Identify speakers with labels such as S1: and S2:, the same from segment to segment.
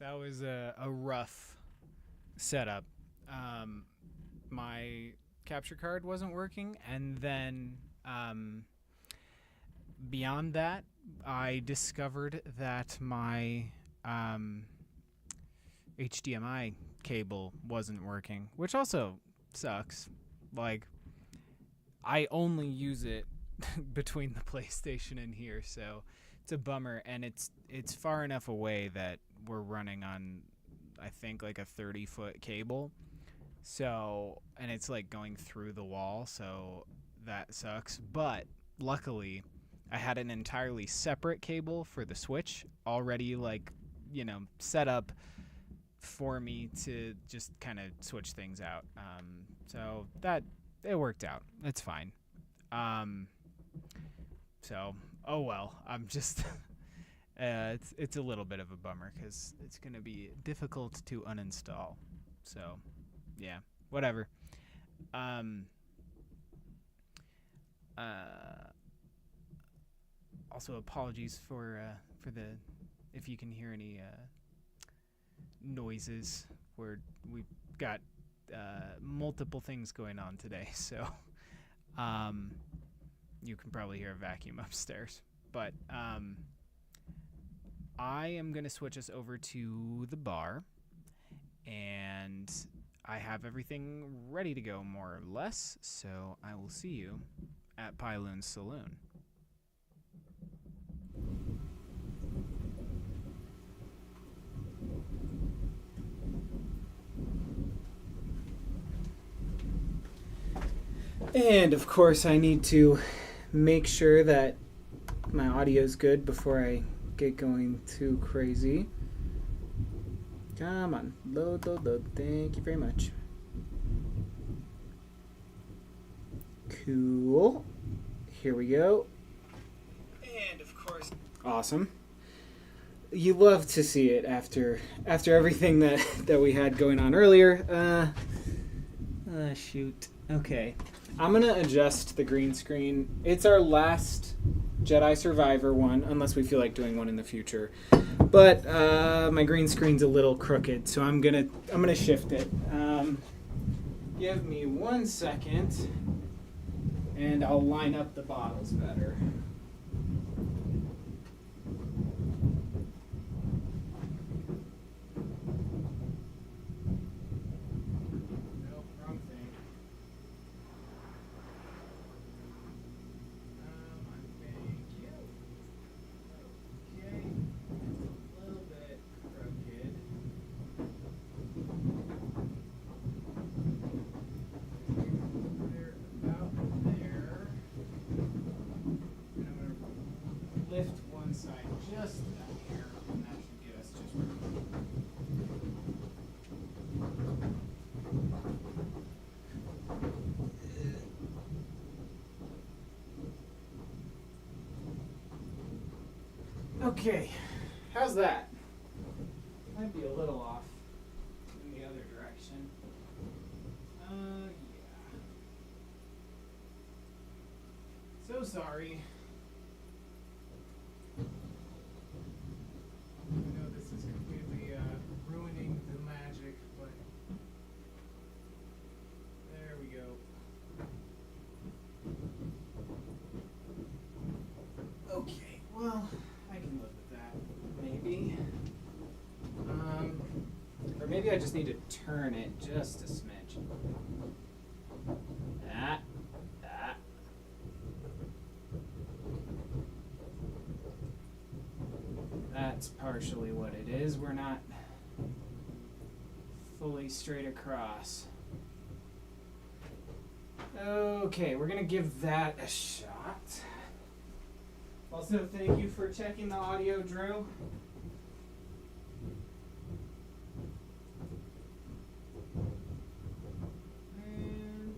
S1: That was a rough setup. My capture card wasn't working, and then beyond that, I discovered that my HDMI cable wasn't working, which also sucks. Like, I only use it between the PlayStation and here, so it's a bummer. And it's far enough away that we're running on, I think, like a 30-foot cable. So, and it's like going through the wall, so that sucks. But luckily, I had an entirely separate cable for the Switch already, like, set up for me to just kind of switch things out. So that it worked out. It's fine. Um, so oh well. I'm just it's a little bit of a bummer because it's gonna be difficult to uninstall. So yeah, whatever. Um, uh, Also apologies for the if you can hear any noises. We've got multiple things going on today, so um, you can probably hear a vacuum upstairs. But I am going to switch us over to the bar, and I have everything ready to go more or less, so I will see you at Pyloon's Saloon. And of course, I need to make sure that my audio is good before I get going too crazy. Come on, load, load, load. Thank you very much. Cool. Here we go. And of course, awesome. You love to see it after everything that we had going on earlier. Shoot. Okay. I'm going to adjust the green screen. It's our last Jedi Survivor one, unless we feel like doing one in the future. But my green screen's a little crooked, so I'm gonna shift it. Give me 1 second, and I'll line up the bottles better. Okay, how's that? Might be a little off in the other direction. Yeah. So sorry. I know this is completely ruining the magic, but there we go. Okay, well, I can live with that, maybe. Or maybe I just need to turn it just a smidge. That. That's partially what it is. We're not fully straight across. Okay, we're gonna give that a shot. Also, thank you for checking the audio, Drew. And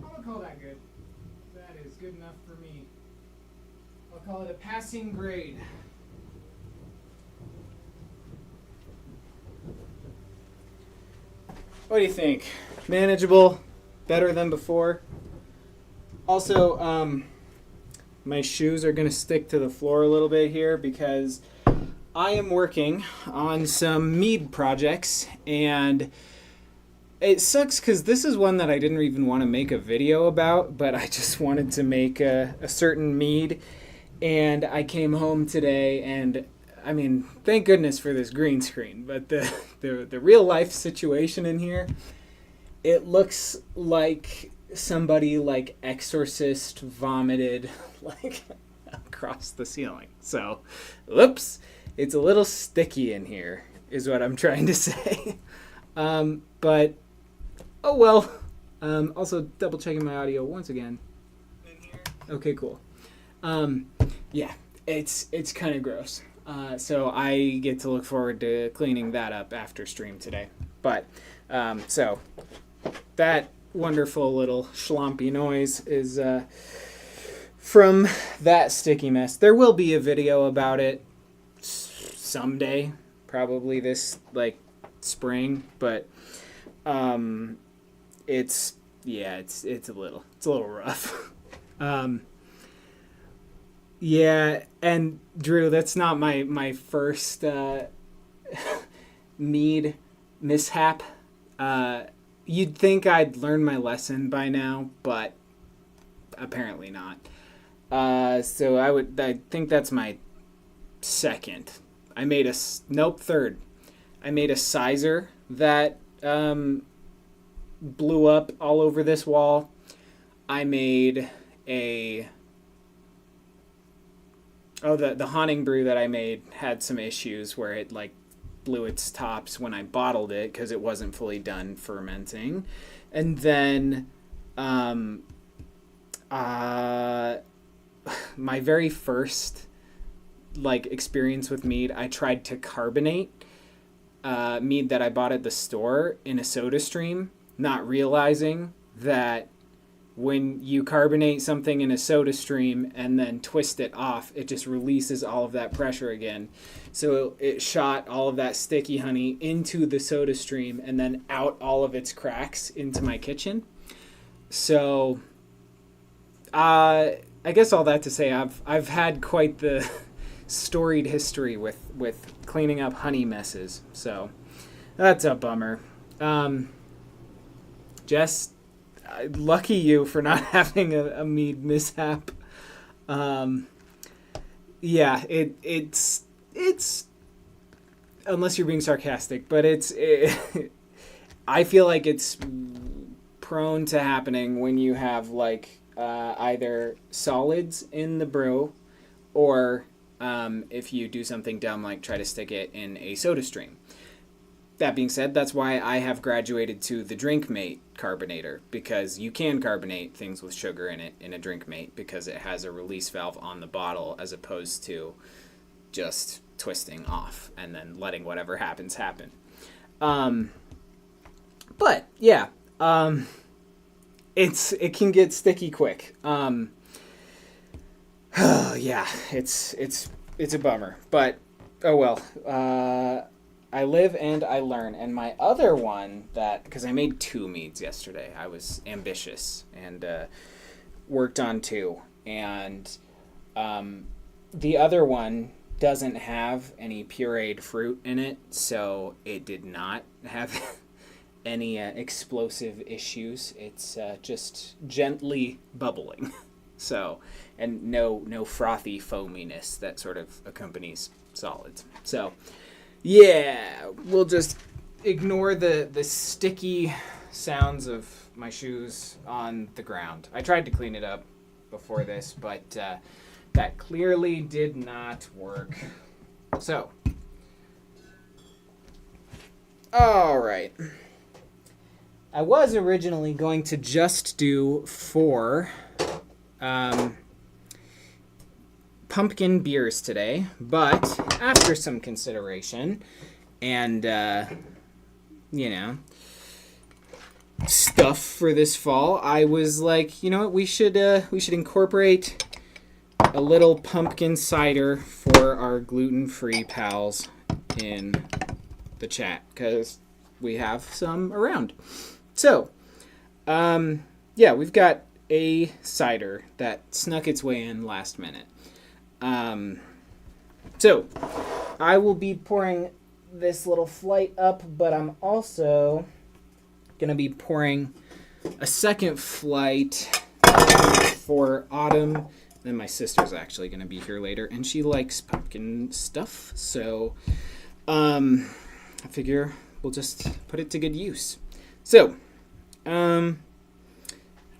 S1: I'm gonna call that good. That is good enough for me. I'll call it a passing grade. What do you think? Manageable? Better than before? Also, my shoes are going to stick to the floor a little bit here because I am working on some mead projects, and it sucks because this is one that I didn't even want to make a video about, but I just wanted to make a certain mead, and I came home today, and I mean, thank goodness for this green screen, but the real life situation in here, it looks like somebody like exorcist vomited like across the ceiling. So, whoops, it's a little sticky in here is what I'm trying to say. But oh well. Also double checking my audio once again. In here. Okay, cool. Yeah, it's kind of gross. So I get to look forward to cleaning that up after stream today. But so that wonderful little schlumpy noise is from that sticky mess. There will be a video about it someday, probably this like spring, but it's a little rough. Yeah, and Drew, that's not my first mead mishap. You'd think I'd learned my lesson by now, but apparently not. So I think that's my second. Third. I made a sizer that blew up all over this wall. I made the haunting brew that I made had some issues where it like blew its tops when I bottled it because it wasn't fully done fermenting. And then my very first like experience with mead, I tried to carbonate mead that I bought at the store in a soda stream, not realizing that when you carbonate something in a soda stream and then twist it off, it just releases all of that pressure again. So it shot all of that sticky honey into the soda stream and then out all of its cracks into my kitchen. So I guess all that to say, I've had quite the storied history with cleaning up honey messes. So that's a bummer. Jess, lucky you for not having a mead mishap. Yeah, it's unless you're being sarcastic, but I feel like it's prone to happening when you have like either solids in the brew or if you do something dumb like try to stick it in a soda stream. That being said, that's why I have graduated to the DrinkMate carbonator, because you can carbonate things with sugar in it in a DrinkMate because it has a release valve on the bottle as opposed to just twisting off and then letting whatever happens happen. But yeah, it can get sticky quick. Yeah, it's a bummer, but oh well. I live and I learn. And my other one because I made 2 meads yesterday. I was ambitious and worked on 2. And the other one doesn't have any pureed fruit in it, so it did not have any explosive issues. It's just gently bubbling. So, and no frothy foaminess that sort of accompanies solids. So, yeah, we'll just ignore the sticky sounds of my shoes on the ground. I tried to clean it up before this, but that clearly did not work. So, all right. I was originally going to just do 4 pumpkin beers today, but after some consideration and stuff for this fall, I was like, you know what, we should incorporate a little pumpkin cider for our gluten-free pals in the chat because we have some around. So yeah, we've got a cider that snuck its way in last minute. So I will be pouring this little flight up, but I'm also going to be pouring a second flight for Autumn. Then my sister's actually going to be here later, and she likes pumpkin stuff, so I figure we'll just put it to good use. So, how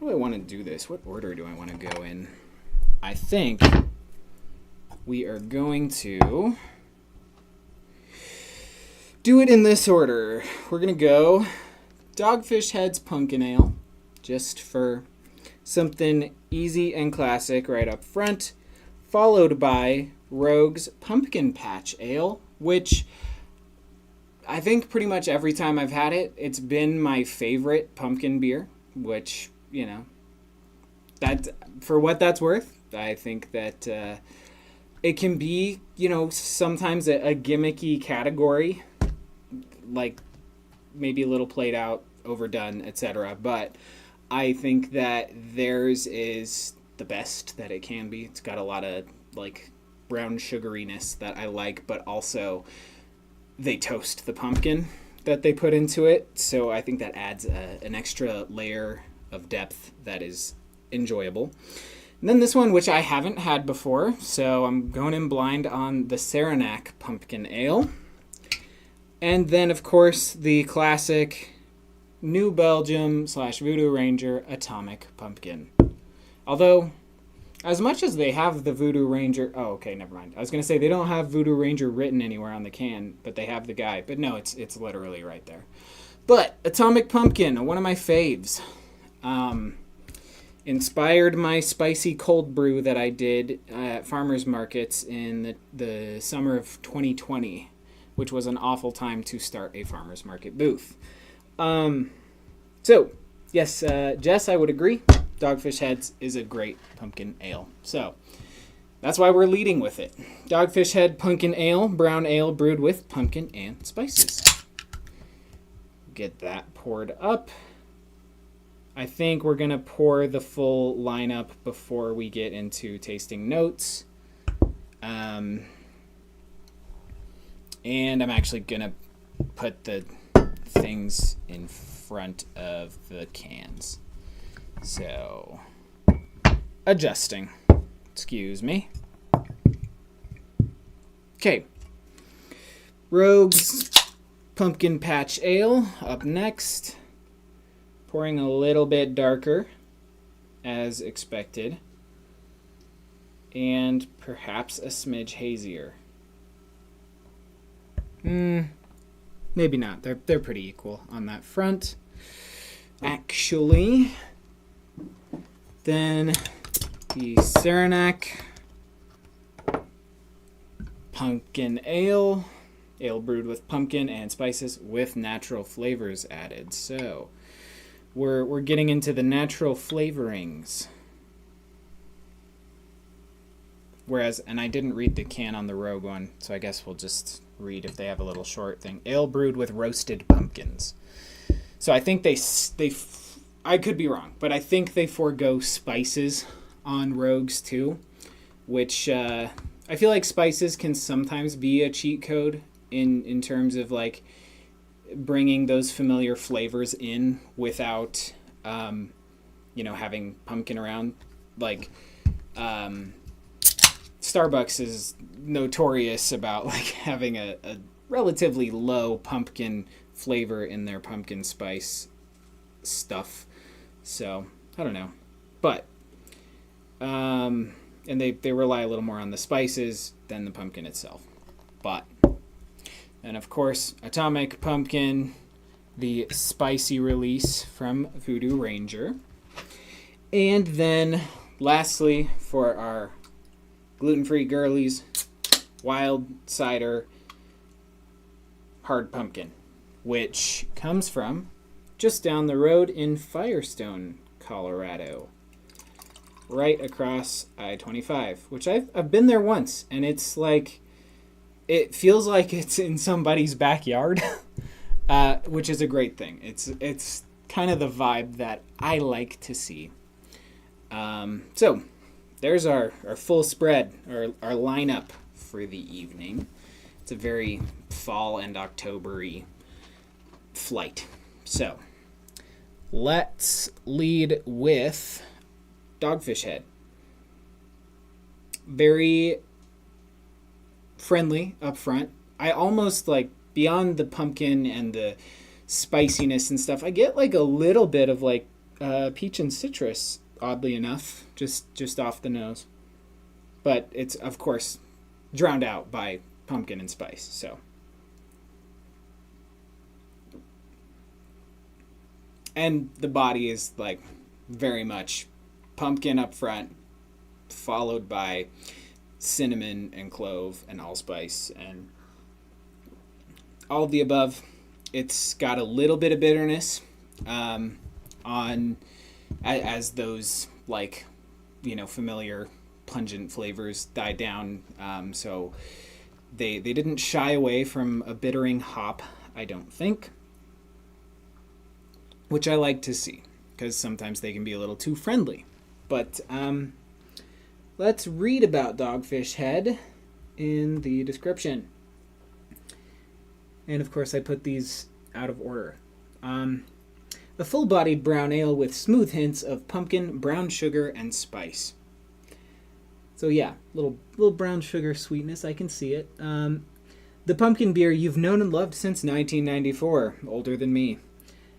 S1: do I want to do this? What order do I want to go in? I think we are going to do it in this order. We're going to go Dogfish Head's Pumpkin Ale, just for something easy and classic right up front, followed by Rogue's Pumpkin Patch Ale, which I think pretty much every time I've had it, it's been my favorite pumpkin beer, which, you know, that for what that's worth, I think that it can be, you know, sometimes a gimmicky category, like maybe a little played out, overdone, etc. But I think that theirs is the best that it can be. It's got a lot of like brown sugariness that I like, but also they toast the pumpkin that they put into it. So I think that adds an extra layer of depth that is enjoyable. And then this one, which I haven't had before, so I'm going in blind on the Saranac Pumpkin Ale. And then, of course, the classic New Belgium / Voodoo Ranger Atomic Pumpkin. Although, as much as they have the Voodoo Ranger... Oh, okay, never mind. I was going to say they don't have Voodoo Ranger written anywhere on the can, but they have the guy. But no, it's literally right there. But Atomic Pumpkin, one of my faves. Inspired my spicy cold brew that I did at farmers markets in the summer of 2020, which was an awful time to start a farmers market booth. So, yes, Jess, I would agree. Dogfish Head's is a great pumpkin ale. So, that's why we're leading with it. Dogfish Head Pumpkin Ale, brown ale brewed with pumpkin and spices. Get that poured up. I think we're going to pour the full lineup before we get into tasting notes. And I'm actually going to put the things in front of the cans. So, adjusting. Excuse me. Okay. Rogue's Pumpkin Patch Ale up next. Pouring a little bit darker, as expected. And perhaps a smidge hazier. Maybe not. They're pretty equal on that front. Actually, then the Saranac Pumpkin Ale brewed with pumpkin and spices with natural flavors added. So we're getting into the natural flavorings. Whereas, and I didn't read the can on the Rogue one, so I guess we'll just read if they have a little short thing. Ale brewed with roasted pumpkins. So I think I could be wrong, but I think they forego spices on Rogues too, which I feel like spices can sometimes be a cheat code in terms of like bringing those familiar flavors in without, having pumpkin around. Like, Starbucks is notorious about like having a relatively low pumpkin flavor in their pumpkin spice stuff. So, I don't know. But, and they rely a little more on the spices than the pumpkin itself. But, and of course, Atomic Pumpkin, the spicy release from Voodoo Ranger. And then, lastly, for our gluten-free girlies, Wild Cider Hard Pumpkin, which comes from just down the road in Firestone, Colorado, right across I-25, which I've been there once, and it's like, it feels like it's in somebody's backyard, which is a great thing. It's kind of the vibe that I like to see. So there's our full spread, our lineup for the evening.
S2: It's a very fall and October-y flight. So let's lead with Dogfish Head. Very friendly up front. I almost like, beyond the pumpkin and the spiciness and stuff, I get like a little bit of like peach and citrus, oddly enough, just off the nose. But it's, of course, drowned out by pumpkin and spice. So, and the body is like very much pumpkin up front, followed by cinnamon and clove and allspice and all of the above. It's got a little bit of bitterness as those, like, familiar pungent flavors die down. So they didn't shy away from a bittering hop, I don't think, which I like to see, because sometimes they can be a little too friendly. But let's read about Dogfish Head in the description. And of course I put these out of order. A full-bodied brown ale with smooth hints of pumpkin, brown sugar, and spice. So yeah, little brown sugar sweetness, I can see it. The pumpkin beer you've known and loved since 1994, older than me.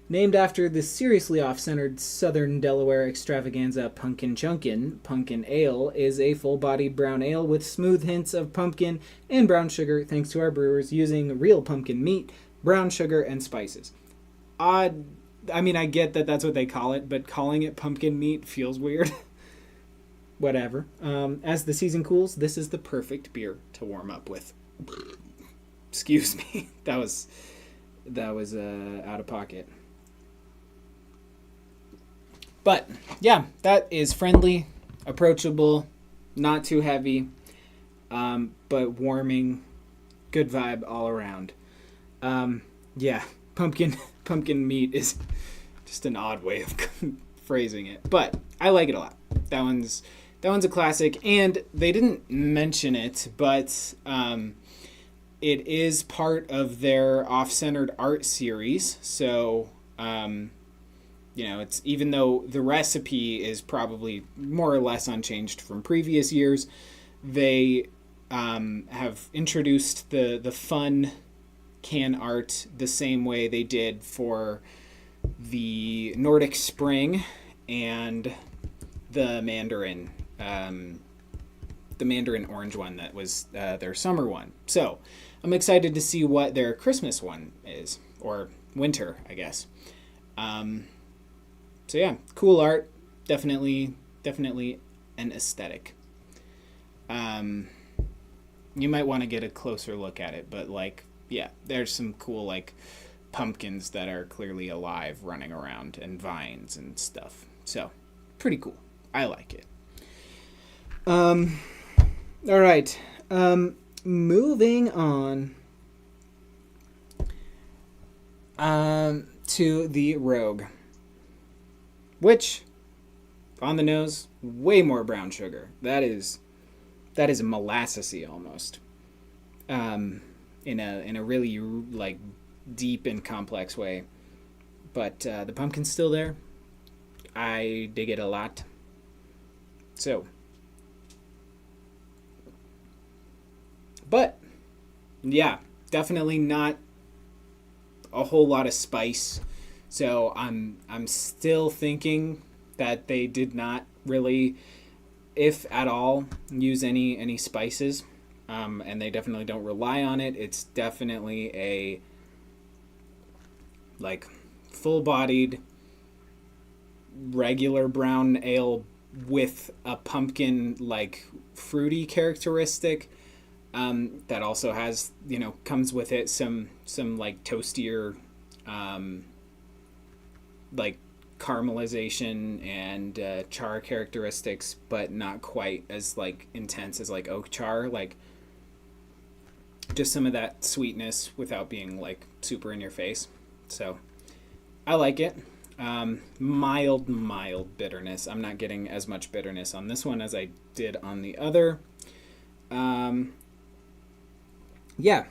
S2: Named after the seriously off-centered Southern Delaware extravaganza Punkin Chunkin, Pumpkin Ale is a full-bodied brown ale with smooth hints of pumpkin and brown sugar, thanks to our brewers using real pumpkin meat, brown sugar, and spices. I mean, I get that that's what they call it, but calling it pumpkin meat feels weird. Whatever. As the season cools, this is the perfect beer to warm up with. Excuse me. That was out of pocket. But yeah, that is friendly, approachable, not too heavy, but warming, good vibe all around. Yeah, pumpkin meat is just an odd way of phrasing it, but I like it a lot. That one's a classic, and they didn't mention it, but it is part of their off-centered art series. So it's, even though the recipe is probably more or less unchanged from previous years, they have introduced the fun can art the same way they did for the Nordic Spring and the Mandarin orange one that was their summer one. So I'm excited to see what their Christmas one is, or winter, I guess. So yeah, cool art, definitely an aesthetic. You might want to get a closer look at it, but like, yeah, there's some cool like pumpkins that are clearly alive running around, and vines and stuff. So pretty cool. I like it. All right. Moving on to the Rogue, which, on the nose, way more brown sugar. That is molassesy almost. In a really like deep and complex way. But the pumpkin's still there. I dig it a lot. So, but yeah, definitely not a whole lot of spice. So I'm still thinking that they did not really, if at all, use any spices, and they definitely don't rely on it. It's definitely a like full-bodied regular brown ale with a pumpkin like fruity characteristic, that also has, comes with it some like toastier like caramelization and char characteristics, but not quite as like intense as like oak char. Like just some of that sweetness without being like super in your face. So I like it. Mild bitterness. I'm not getting as much bitterness on this one as I did on the other. Yeah.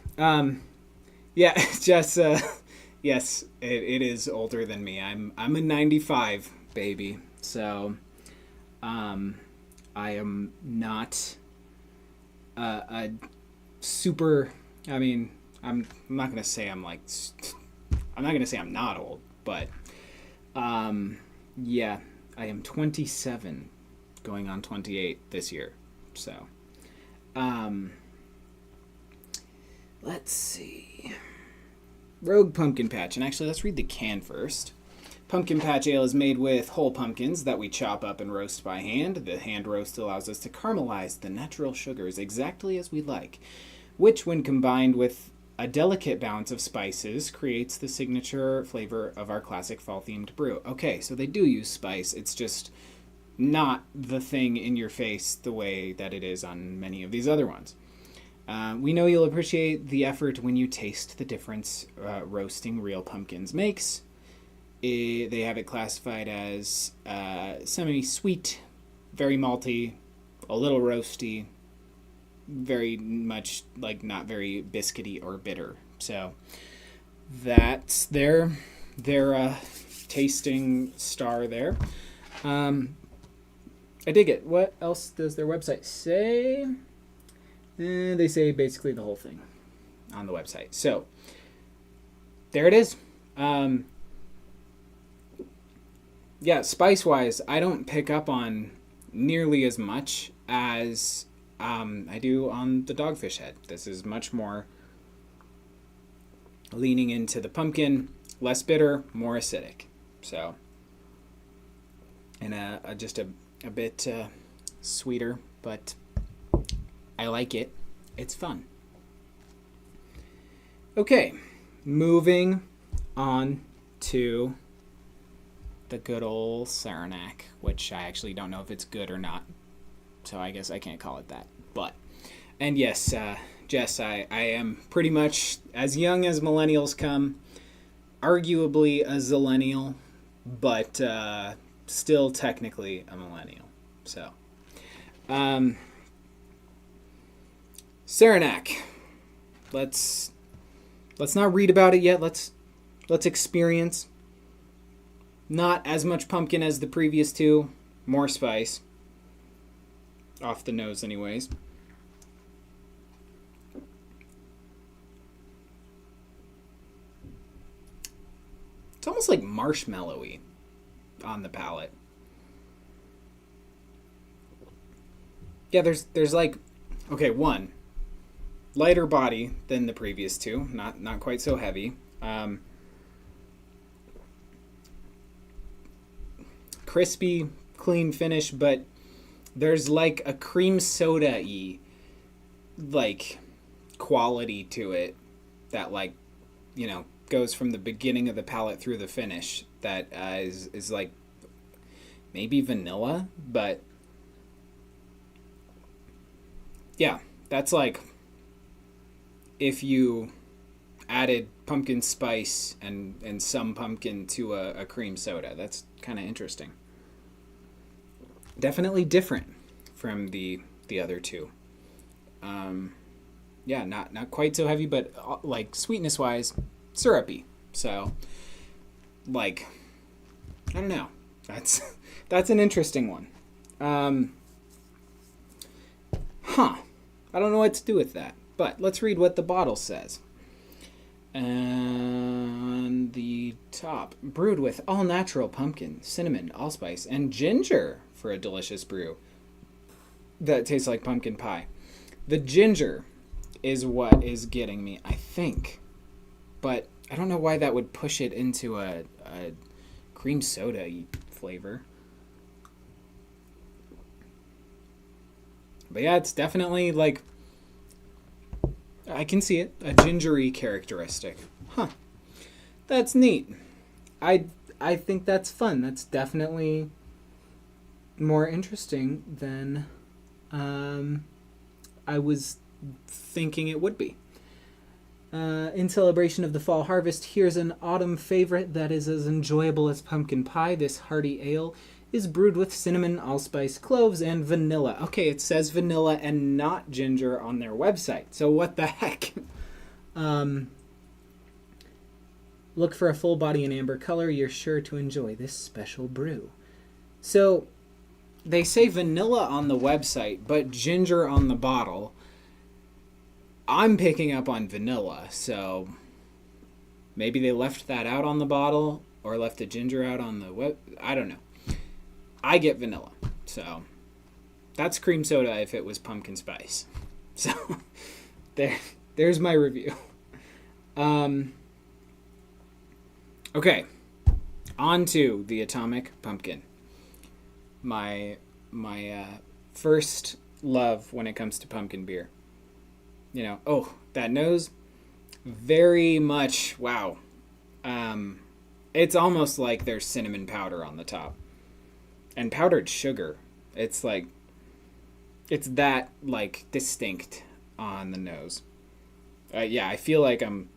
S2: Yeah. Just yes, it is older than me. I'm a 95 baby, so I am not a super. I mean, I'm not gonna say I'm like. I'm not gonna say I'm not old, but yeah, I am 27, going on 28 this year. So, um, let's see. Rogue Pumpkin Patch, and actually, let's read the can first. Pumpkin Patch Ale is made with whole pumpkins that we chop up and roast by hand. The hand roast allows us to caramelize the natural sugars exactly as we like, which, when combined with a delicate balance of spices, creates the signature flavor of our classic fall-themed brew. Okay, so they do use spice. It's just not the thing in your face the way that it is on many of these other ones. We know you'll appreciate the effort when you taste the difference roasting real pumpkins makes. They have it classified as semi-sweet, very malty, a little roasty, very much like not very biscuity or bitter. So that's their tasting star there. I dig it. What else does their website say? They say basically the whole thing on the website. So there it is. Yeah, spice-wise, I don't pick up on nearly as much as I do on the Dogfish Head. This is much more leaning into the pumpkin, less bitter, more acidic. So, and just a bit sweeter, but I like it. It's fun. Okay, moving on to the good old Saranac, which I actually don't know if it's good or not, so I guess I can't call it that. But, and yes, Jess, I am pretty much as young as millennials come, arguably a zillennial, but still technically a millennial. So, Saranac. Let's not read about it yet. Let's experience. Not as much pumpkin as the previous two. More spice. Off the nose anyways. It's almost like marshmallowy on the palate. Yeah, there's like, okay, one, lighter body than the previous two. Not quite so heavy. Crispy, clean finish, but there's like a cream soda-y like quality to it that, like, you know, goes from the beginning of the palate through the finish that is like maybe vanilla, but yeah, that's like if you added pumpkin spice and some pumpkin to a cream soda. That's kind of interesting. Definitely different from the other two. Yeah, not quite so heavy, but like sweetness wise, syrupy. So, like, I don't know. That's an interesting one. I don't know what to do with that. But let's read what the bottle says. On the top, brewed with all natural pumpkin, cinnamon, allspice, and ginger for a delicious brew that tastes like pumpkin pie. The ginger is what is getting me, I think. But I don't know why that would push it into a cream soda flavor. But yeah, it's definitely like, I can see it, a gingery characteristic. Huh. That's neat. I think that's fun. That's definitely more interesting than I was thinking it would be. In celebration of the fall harvest, here's an autumn favorite that is as enjoyable as pumpkin pie. This hearty ale is brewed with cinnamon, allspice, cloves, and vanilla. Okay, it says vanilla and not ginger on their website. So what the heck? Look for a full body in amber color. You're sure to enjoy this special brew. So, they say vanilla on the website, but ginger on the bottle. I'm picking up on vanilla, so maybe they left that out on the bottle or left the ginger out on the web. I don't know. I get vanilla, so that's cream soda if it was pumpkin spice. So there's my review. Okay, on to the Atomic Pumpkin. My first love when it comes to pumpkin beer. You know, oh, that nose, very much, wow. It's almost like there's cinnamon powder on the top. And powdered sugar. It's like, it's that, like, distinct on the nose. Yeah, I feel like I'm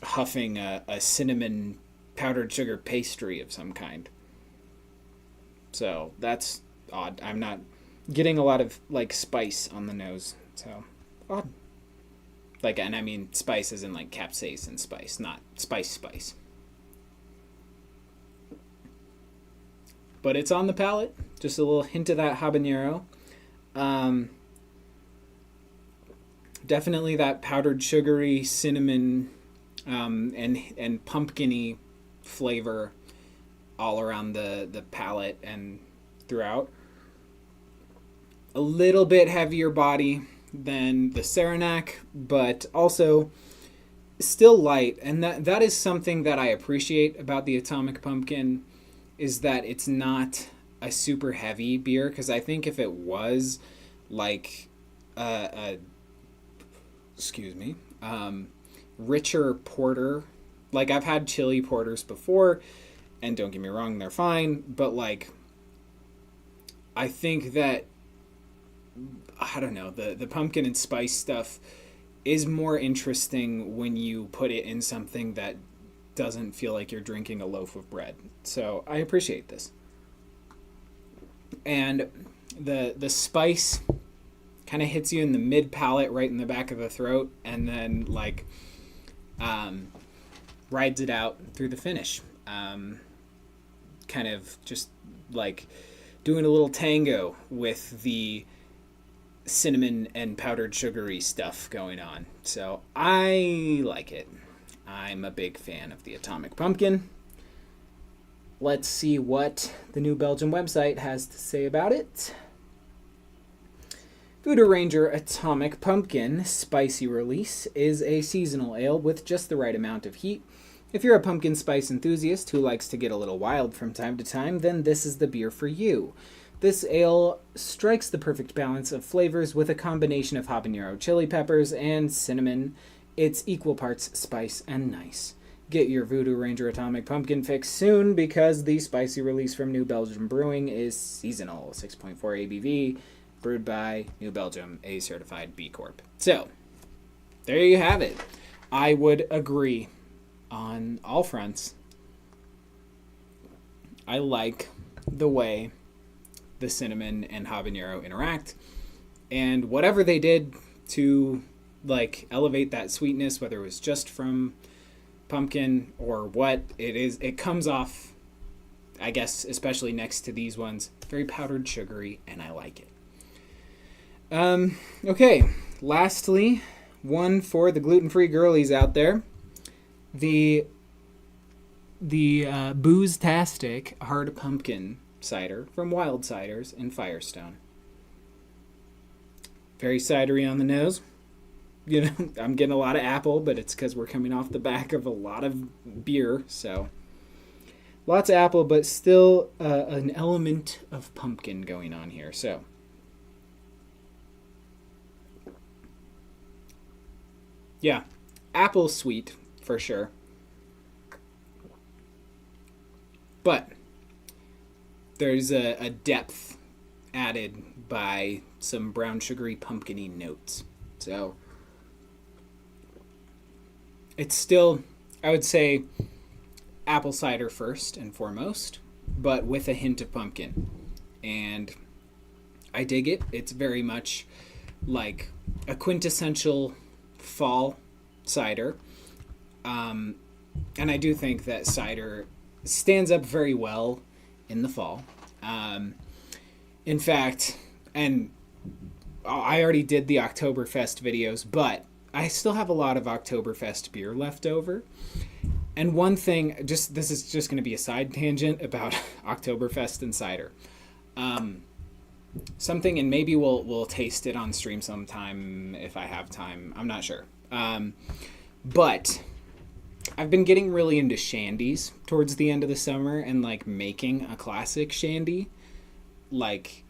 S2: huffing a cinnamon powdered sugar pastry of some kind. So, that's odd. I'm not getting a lot of, like, spice on the nose. So, odd. Like, and I mean spice as in, like, capsaicin spice, not spice. But it's on the palate. Just a little hint of that habanero. Definitely that powdered sugary cinnamon and pumpkin-y flavor all around the palate and throughout. A little bit heavier body than the Saranac, but also still light. And that is something that I appreciate about the Atomic Pumpkin, is that it's not a super heavy beer, because I think if it was like richer porter, like I've had chili porters before, and don't get me wrong, they're fine, but like I think that, I don't know, the pumpkin and spice stuff is more interesting when you put it in something that doesn't feel like you're drinking a loaf of bread. So I appreciate this. And the spice kind of hits you in the mid palate, right in the back of the throat, and then like rides it out through the finish. Kind of just like doing a little tango with the cinnamon and powdered sugary stuff going on. So I like it. I'm a big fan of the Atomic Pumpkin. Let's see what the new Belgium website has to say about it. Voodoo Ranger Atomic Pumpkin Spicy Release is a seasonal ale with just the right amount of heat. If you're a pumpkin spice enthusiast who likes to get a little wild from time to time, then this is the beer for you. This ale strikes the perfect balance of flavors with a combination of habanero chili peppers and cinnamon. It's equal parts spice and nice. Get your Voodoo Ranger Atomic Pumpkin fix soon, because the spicy release from New Belgium Brewing is seasonal. 6.4 ABV, brewed by New Belgium, a Certified B-Corp. So, there you have it. I would agree on all fronts. I like the way the cinnamon and habanero interact, and whatever they did to like elevate that sweetness, whether it was just from pumpkin or what it is, it comes off, I guess, especially next to these ones, very powdered sugary, and I like it. Okay, lastly, one for the gluten-free girlies out there, the Booze-tastic hard pumpkin cider from Wild Ciders in Firestone. Very cidery on the nose. You know, I'm getting a lot of apple, but it's because we're coming off the back of a lot of beer, so lots of apple, but still an element of pumpkin going on here. So, yeah, apple sweet for sure, but there's a depth added by some brown sugary pumpkin-y notes. So it's still, I would say, apple cider first and foremost, but with a hint of pumpkin. And I dig it. It's very much like a quintessential fall cider. And I do think that cider stands up very well in the fall. In fact, and I already did the Oktoberfest videos, but I still have a lot of Oktoberfest beer left over. And one thing, this is just going to be a side tangent about Oktoberfest and cider. Something, and maybe we'll taste it on stream sometime if I have time. I'm not sure. But I've been getting really into shandies towards the end of the summer and like making a classic shandy. Like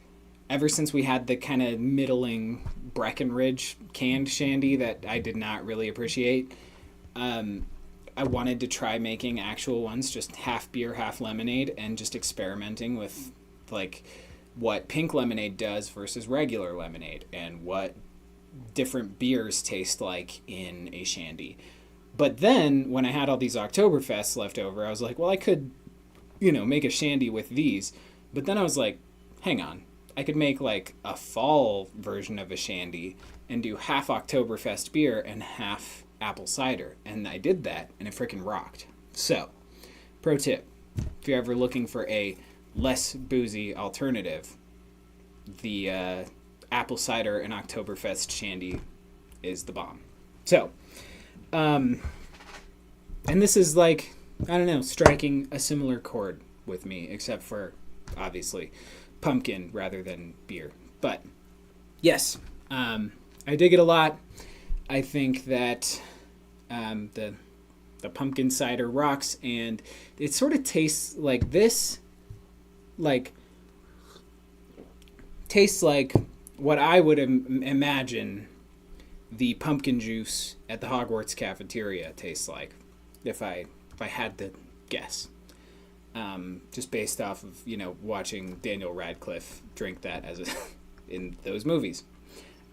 S2: ever since we had the kind of middling Breckenridge canned shandy that I did not really appreciate, I wanted to try making actual ones, just half beer, half lemonade, and just experimenting with like what pink lemonade does versus regular lemonade and what different beers taste like in a shandy. But then when I had all these Oktoberfests left over, I was like, well, I could, make a shandy with these. But then I was like, hang on, I could make like a fall version of a shandy and do half Oktoberfest beer and half apple cider. And I did that and it freaking rocked. So, pro tip, if you're ever looking for a less boozy alternative, the apple cider and Oktoberfest shandy is the bomb. So, and this is like, I don't know, striking a similar chord with me, except for, obviously, pumpkin rather than beer. But, yes, I dig it a lot. I think that the pumpkin cider rocks, and it sort of tastes like this, tastes like what I would imagine the pumpkin juice at the Hogwarts cafeteria tastes like, if I had to guess, just based off of watching Daniel Radcliffe drink that in those movies.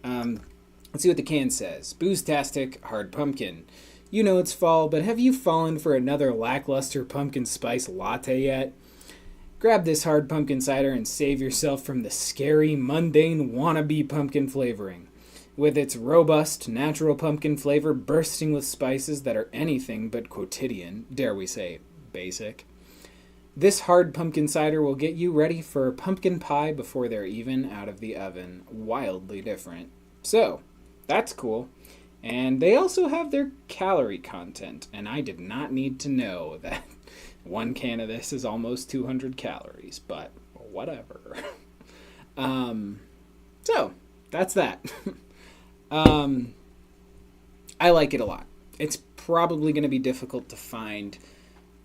S2: Let's see what the can says. Booze-tastic hard pumpkin. It's fall, but have you fallen for another lackluster pumpkin spice latte yet? Grab this hard pumpkin cider and save yourself from the scary, mundane, wannabe pumpkin flavoring. With its robust, natural pumpkin flavor bursting with spices that are anything but quotidian, dare we say, basic. This hard pumpkin cider will get you ready for pumpkin pie before they're even out of the oven. Wildly different. So, that's cool. And they also have their calorie content, and I did not need to know that one can of this is almost 200 calories, but whatever. So, that's that. I like it a lot. It's probably going to be difficult to find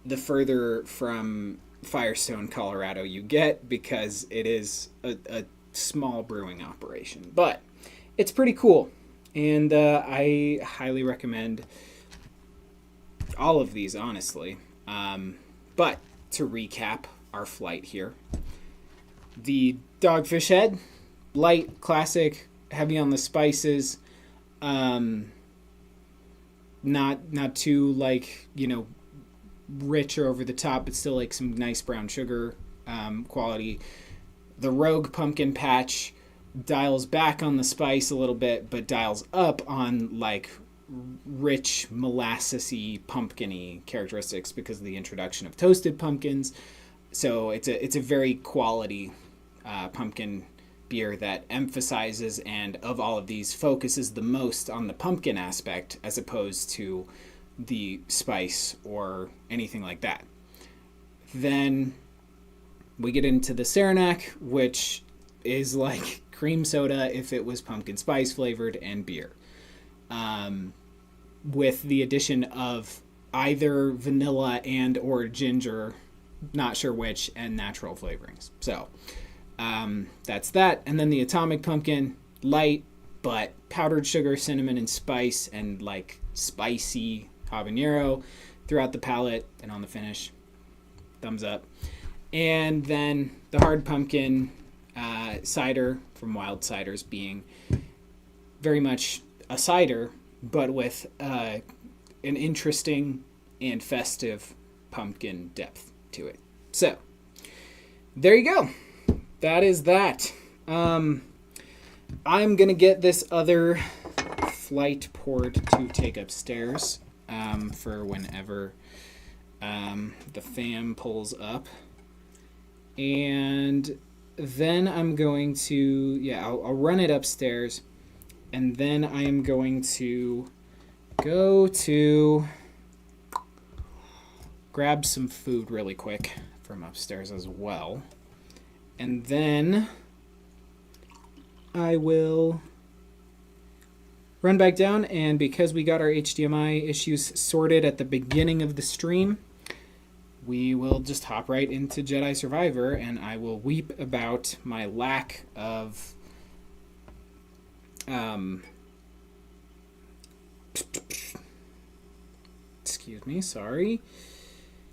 S2: the further from Firestone, Colorado you get, because it is a small brewing operation. But it's pretty cool, and I highly recommend all of these, honestly. But to recap our flight here, the Dogfish Head, light, classic, heavy on the spices, not too rich or over the top, but still like some nice brown sugar quality. The Rogue Pumpkin Patch dials back on the spice a little bit, but dials up on like rich molassesy pumpkin-y characteristics because of the introduction of toasted pumpkins. So it's a very quality pumpkin beer that emphasizes and of all of these focuses the most on the pumpkin aspect as opposed to the spice or anything like that. Then we get into the Saranac, which is like cream soda if it was pumpkin spice flavored and beer, with the addition of either vanilla and or ginger, not sure which, and natural flavorings. So that's that. And then the Atomic Pumpkin, light but powdered sugar, cinnamon, and spice, and like spicy habanero throughout the palate and on the finish. Thumbs up. And then the hard pumpkin cider from Wild Ciders, being very much a cider, but with an interesting and festive pumpkin depth to it. So there you go. That is that. I'm going to get this other slight port to take upstairs for whenever the fam pulls up. And then I'm going to, I'll run it upstairs. And then I am going to go to grab some food really quick from upstairs as well. And then I will run back down, and because we got our HDMI issues sorted at the beginning of the stream, we will just hop right into Jedi Survivor, and I will weep about my lack of excuse me, sorry.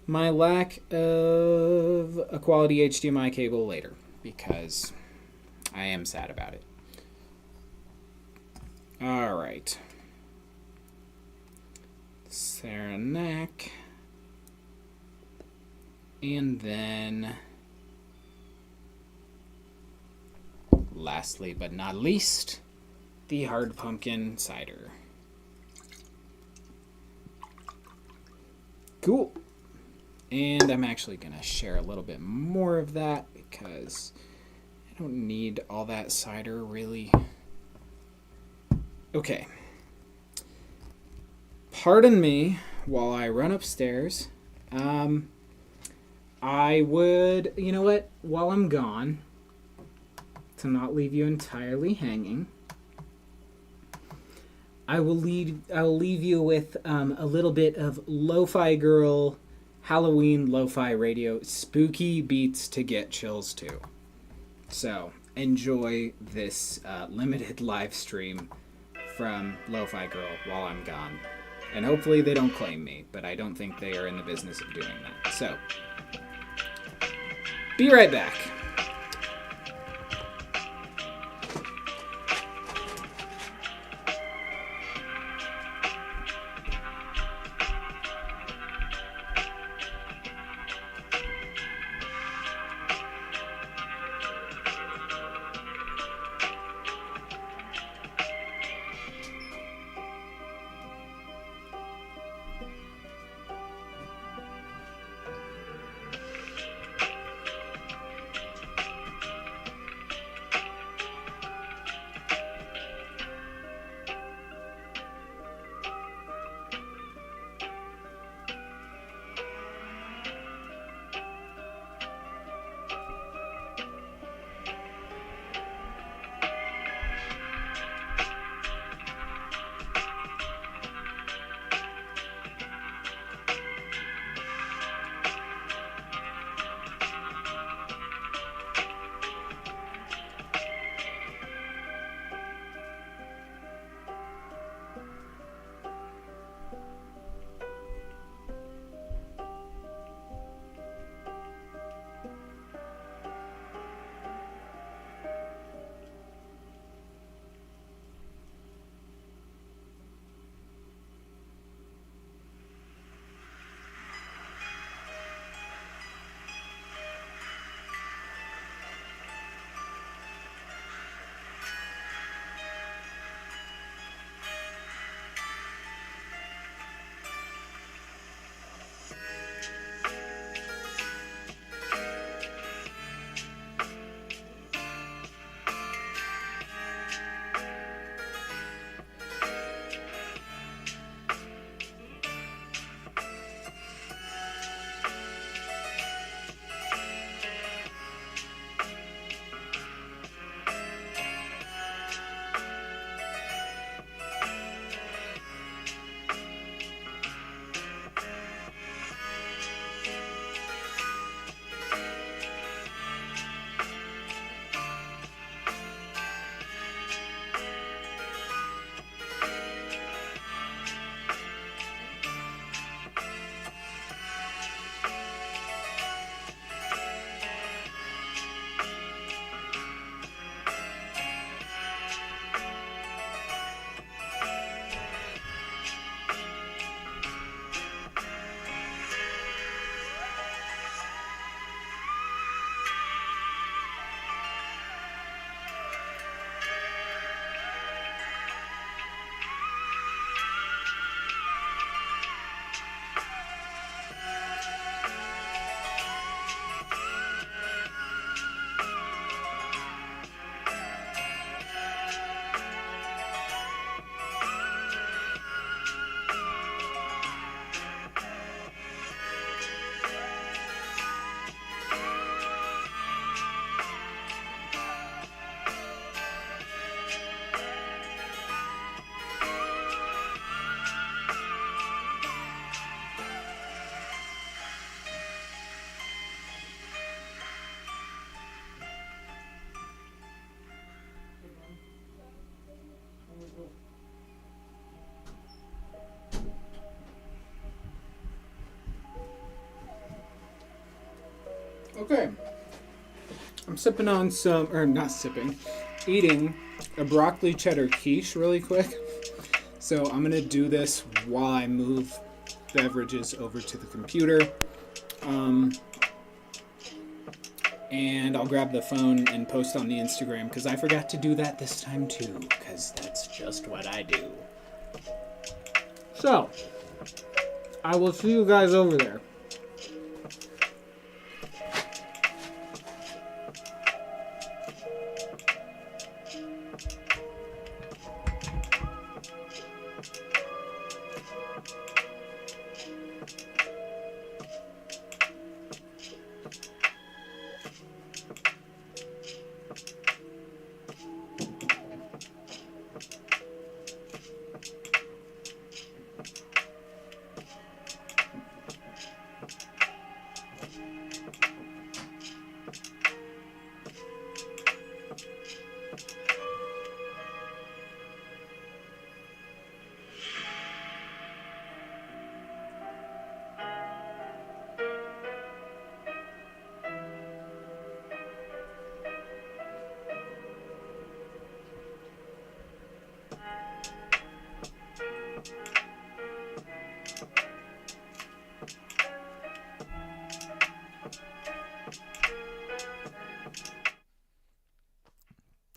S2: My lack of a quality HDMI cable later, because I am sad about it. Alright. Saranac. And then, lastly but not least, the hard pumpkin cider. Cool. And I'm actually going to share a little bit more of that because I don't need all that cider, really. Okay. Pardon me while I run upstairs. I would, you know what, while I'm gone, to not leave you entirely hanging, I will leave you with a little bit of Lo-Fi Girl Halloween Lo-Fi Radio, spooky beats to get chills to. So enjoy this limited live stream from Lo-Fi Girl while I'm gone. And hopefully they don't claim me, but I don't think they are in the business of doing that. So, be right back. Okay. I'm sipping on some, or not sipping, eating a broccoli cheddar quiche really quick. So I'm going to do this while I move beverages over to the computer. And I'll grab the phone and post on the Instagram because I forgot to do that this time too, because that's just what I do. So, I will see you guys over there.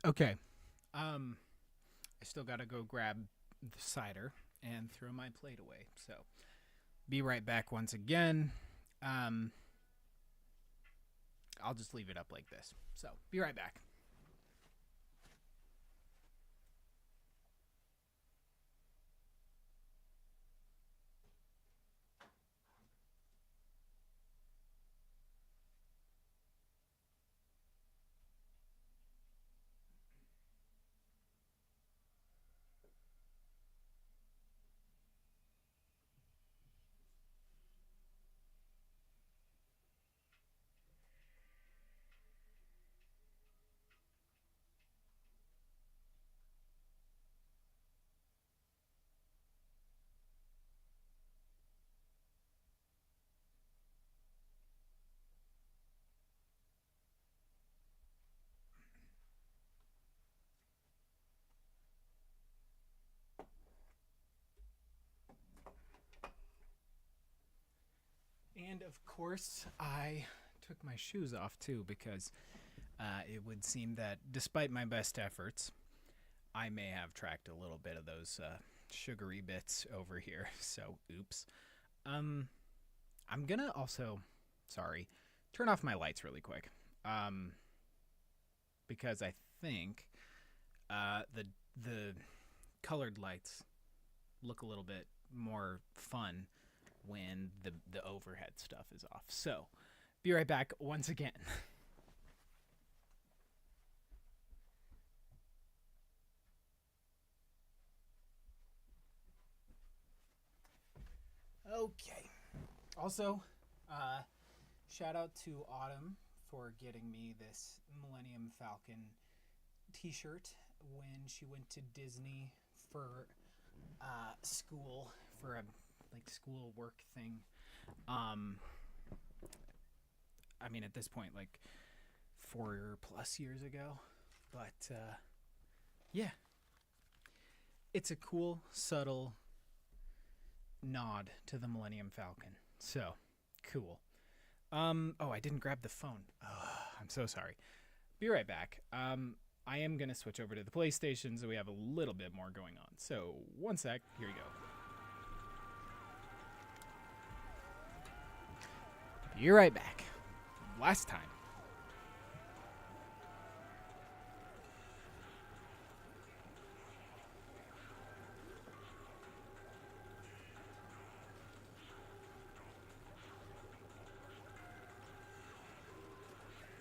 S2: Okay. I still gotta go grab the cider and throw my plate away. So, be right back once again. I'll just leave it up like this. So, be right back. And of course, I took my shoes off too because it would seem that despite my best efforts, I may have tracked a little bit of those sugary bits over here. So, oops. I'm gonna also, turn off my lights really quick. Because I think the colored lights look a little bit more fun when the overhead stuff is off. So, be right back once again. Okay. Also, shout out to Autumn for getting me this Millennium Falcon t-shirt when she went to Disney for school, for a school work thing. I mean, at this point, 4+ years ago. But, yeah. It's a cool, subtle nod to the Millennium Falcon. So, cool. I didn't grab the phone. Oh, I'm so sorry. Be right back. I am going to switch over to the PlayStation so we have a little bit more going on. So, one sec. Here you go. Be right back. Last time.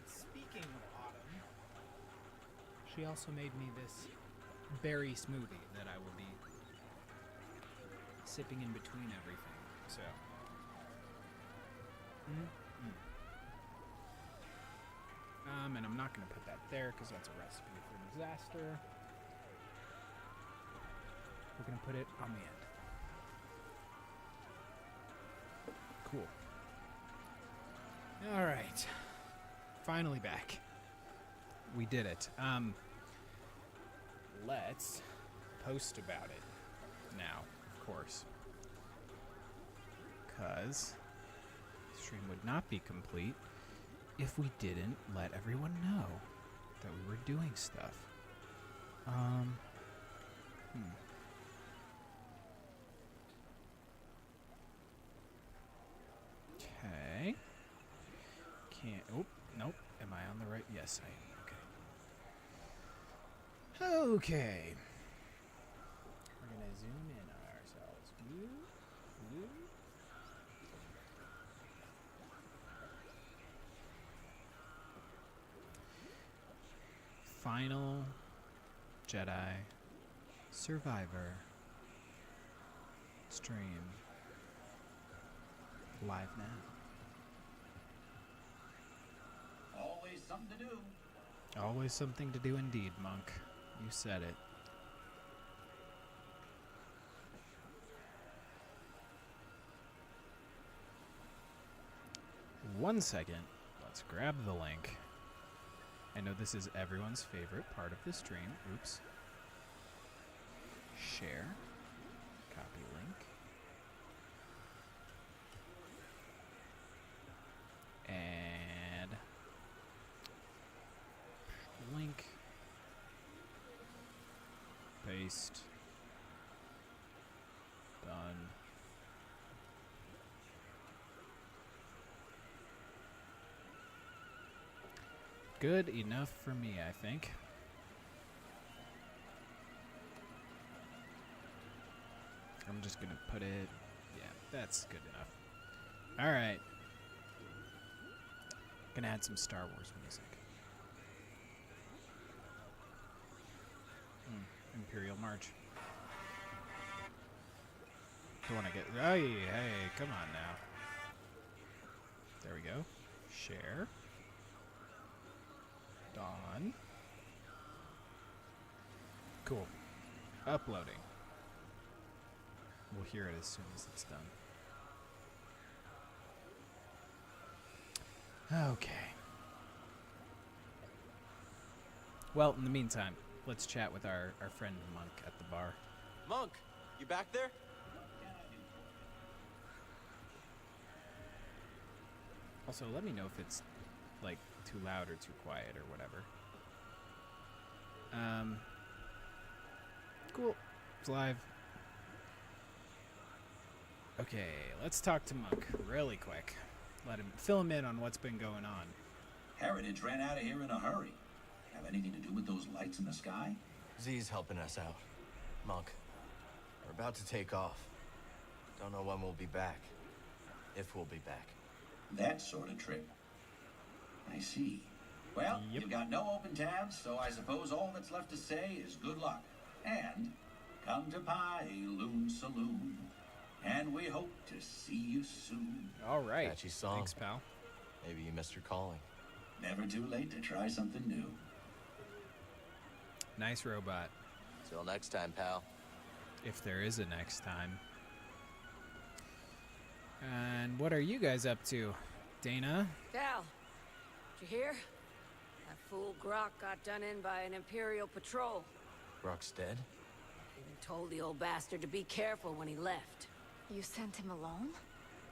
S2: Speaking of Autumn, she also made me this berry smoothie that I will be sipping in between everything. So, and I'm not going to put that there because that's a recipe for disaster. We're going to put it on the end. Cool. All right.
S1: finally back. We did it. Let's post about it now, of course. Because the stream would not be complete if we didn't let everyone know that we were doing stuff. Okay. Can't. Oh, nope. Am I on the right? Yes, I am. Okay. Okay. We're gonna zoom in on ourselves. Blue. Final Jedi Survivor stream live now.
S3: Always something to do.
S1: Always something to do indeed, Monk. You said it. One second. Let's grab the link. I know this is everyone's favorite part of the stream. Oops. Share. Copy link. And link. Paste. Done. Good enough for me, I think. I'm just gonna put it. Yeah, that's good enough. All right. Gonna add some Star Wars music. Imperial March. Don't want to get. Hey, come on now. There we go. Share. Done. Cool. Uploading. We'll hear it as soon as it's done. Okay. Well, in the meantime, let's chat with our friend Monk at the bar.
S4: Monk, you back there?
S1: Also, let me know if it's, like, too loud or too quiet or whatever. Cool. It's live. Okay, let's talk to Monk really quick. Fill him in on what's been going on.
S3: Heritage ran out of here in a hurry. Have anything to do with those lights in the sky?
S4: Z's helping us out. Monk, we're about to take off. Don't know when we'll be back. If we'll be back.
S3: That sort of trip. I see. Well,
S1: Yep.
S3: you've got no open tabs, so I suppose all that's left to say is good luck. And come to Pyloon Saloon. And we hope to see you soon.
S1: All right.
S4: Catchy song.
S1: Thanks, pal.
S4: Maybe you missed your calling.
S3: Never too late to try something new.
S1: Nice robot.
S4: Till next time, pal.
S1: If there is a next time. And what are you guys up to? Dana?
S5: Cal, did you hear? That fool Grok got done in by an Imperial patrol.
S4: Rock's dead?
S5: Even told the old bastard to be careful when he left.
S6: You sent him alone?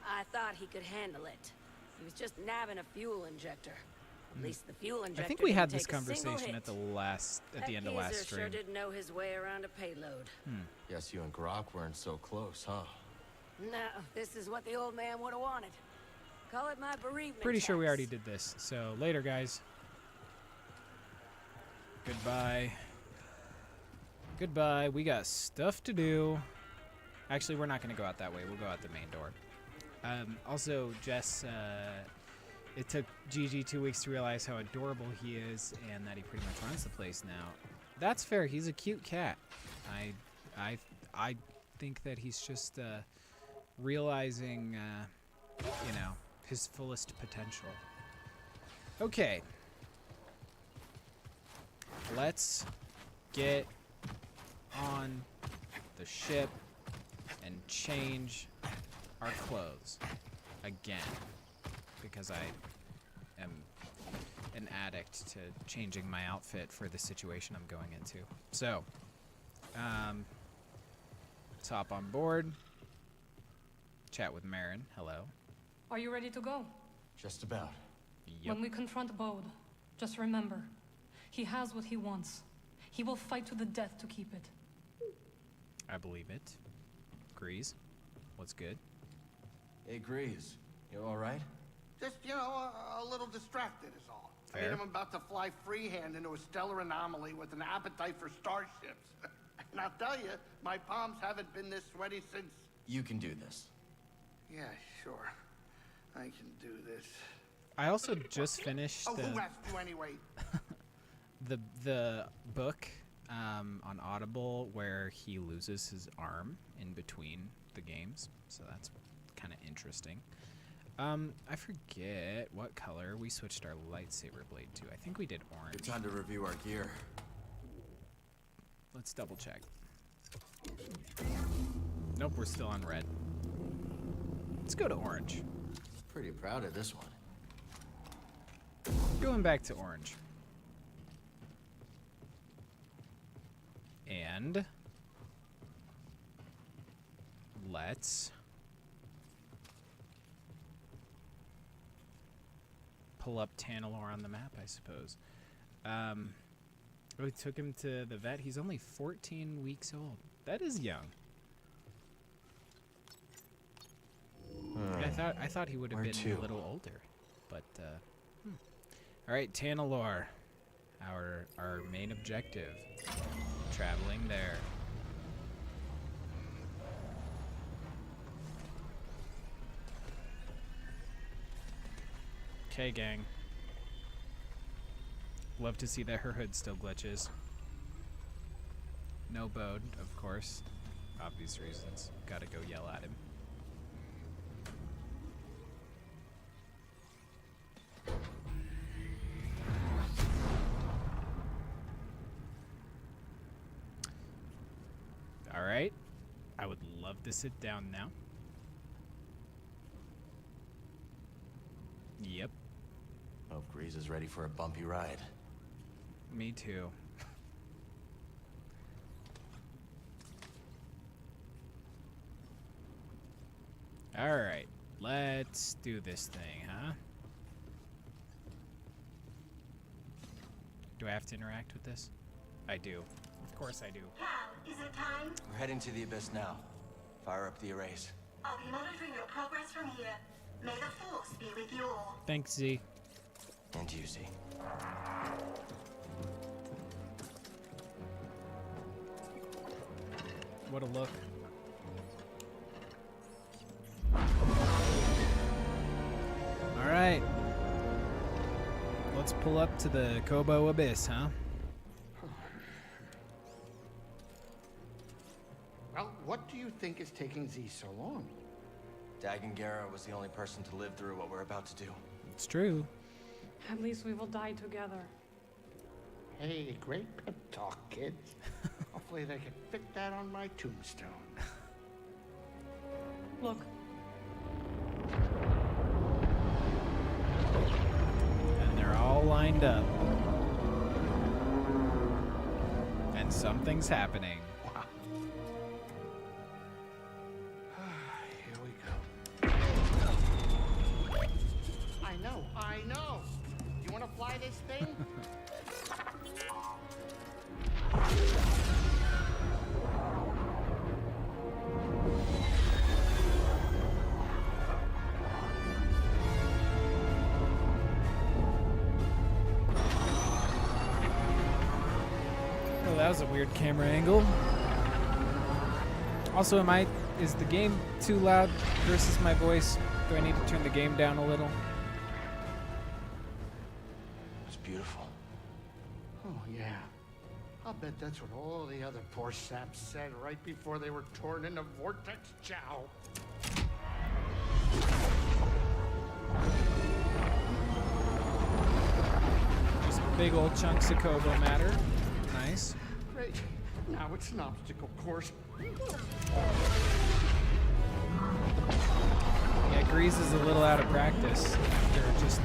S5: I thought he could handle it. He was just nabbing a fuel injector. At least the fuel injector
S1: I think we had
S5: didn't
S1: this
S5: take a single
S1: conversation
S5: hit.
S1: at the end of last
S5: Geezer
S1: stream.
S5: sure didn't know his way around a payload.
S4: Guess you and Grok weren't so close, huh?
S5: No, this is what the old man would have wanted. Call it my bereavement.
S1: Pretty sure we
S5: tax.
S1: already did this. So later, guys. Goodbye. Goodbye. We got stuff to do. Actually, we're not going to go out that way. We'll go out the main door. Also, Jess, it took Gigi 2 weeks to realize how adorable he is and that he pretty much runs the place now. That's fair. He's a cute cat. I think that he's just realizing, you know, his fullest potential. Okay. Let's get on the ship and change our clothes again, because I am an addict to changing my outfit for the situation I'm going into. So, let's hop on board. Chat with Marin. Hello.
S6: Are you ready to go?
S4: Just about.
S1: Yep.
S6: When we confront Bode, just remember, he has what he wants. He will fight to the death to keep it.
S1: I believe it. Grease. What's good?
S4: Hey, Grease. You alright?
S7: Just, you know, a little distracted is all. I
S1: Fair.
S7: mean, I'm about to fly freehand into a stellar anomaly with an appetite for starships. And I'll tell you, my palms haven't been this sweaty since...
S4: You can do this.
S7: Yeah, sure. I can do this.
S1: I also just finished
S7: Oh, who asked you anyway?
S1: the book on Audible where he loses his arm in between the games, so that's kind of interesting. I forget what color we switched our lightsaber blade to. I think we did orange.
S4: Good time to review our gear.
S1: Let's double check. Nope, we're still on red. Let's go to orange.
S4: Pretty proud of this one.
S1: Going back to orange. And let's pull up Tanalorr on the map, I suppose. We took him to the vet. He's only 14 weeks old. That is young. I thought he would have
S4: Where
S1: been
S4: to?
S1: a little older, but all right, Tanalorr, our main objective, traveling there. Okay, gang. Love to see that her hood still glitches. No Bode, of course. Obvious reasons. Gotta go yell at him. Alright. I would love to sit down now. Yep.
S4: Hope Grease is ready for a bumpy ride.
S1: Me too. Alright. Let's do this thing, huh? Do I have to interact with this? I do. Of course I do.
S8: Cal, is it time?
S4: We're heading to the Abyss now. Fire up the arrays.
S8: I'll be monitoring your progress from here. May the Force be with you all.
S1: Thanks, Z.
S4: And you, Z.
S1: What a look. Alright. Let's pull up to the Kobo Abyss, huh?
S7: Well, what do you think is taking Z so long?
S4: Dagengara was the only person to live through what we're about to do.
S1: It's true.
S6: At least we will die together.
S7: Hey, great pep talk, kids. Hopefully they can fit that on my tombstone.
S6: Look,
S1: And they're all lined up. And something's happening.
S7: Wow. Here we go. I know. You want to fly this thing?
S1: Oh, that was a weird camera angle. Also, is the game too loud versus my voice? Do I need to turn the game down a little?
S4: It's beautiful.
S7: Oh, yeah. I'll bet that's what all the other poor saps said right before they were torn into Vortex Chow.
S1: Just big old chunks of Kobo matter. Nice.
S7: Great. Now it's an obstacle course.
S1: Yeah, Grease is a little out of practice after just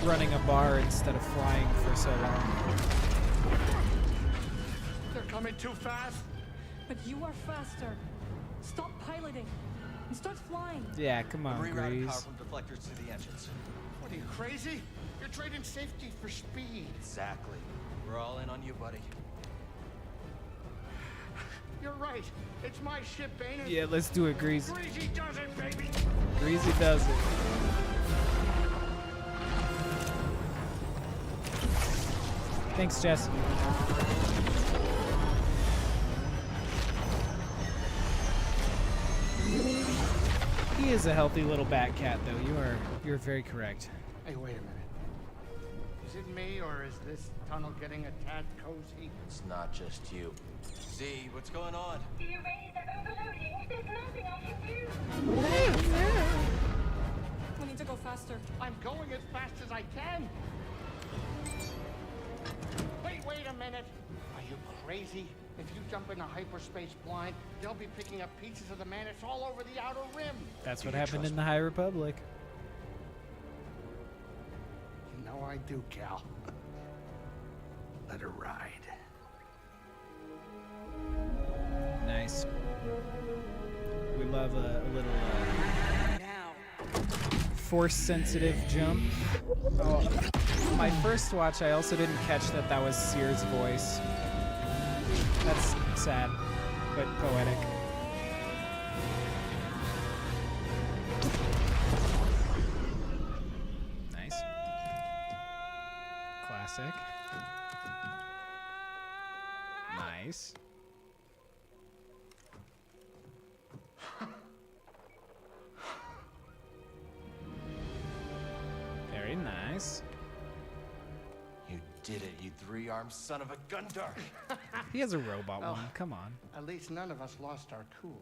S1: running a bar instead of flying for so long.
S7: They're coming too fast.
S6: But you are faster. Stop piloting and start flying.
S1: Yeah, come on,
S4: Rerouted power
S1: Grease.
S4: from deflectors to the engines.
S7: What are you, crazy? You're trading safety for speed.
S4: Exactly. We're all in on you, buddy.
S7: You're right. It's my ship, ain't it?
S1: Yeah, let's do it, Grease.
S7: Greasy does it, baby.
S1: Greasy does it. Thanks, Jess. He is a healthy little bat cat, though. You're very correct.
S7: Hey, wait a minute. Is it me, or is this tunnel getting a tad cozy?
S4: It's not just you. Z, what's going on?
S8: The arrays are overloading. There's nothing I can do.
S6: We need to go faster.
S7: I'm going as fast as I can. Wait a minute. Are you crazy? If you jump into hyperspace blind, they'll be picking up pieces of the Mantis all over the outer rim.
S1: That's
S4: Do
S1: what
S4: you
S1: happened
S4: trust
S1: in the High Republic.
S7: You know I do, Cal. Let her ride.
S1: Nice. We love a little force-sensitive jump. Oh, my first watch, I also didn't catch that was Sear's voice. That's sad, but poetic. Nice. Classic. Nice. Very nice.
S4: You did it, you three-armed son of a Gundar.
S1: He has a robot
S7: Oh.
S1: one. Come on.
S7: At least none of us lost our cool.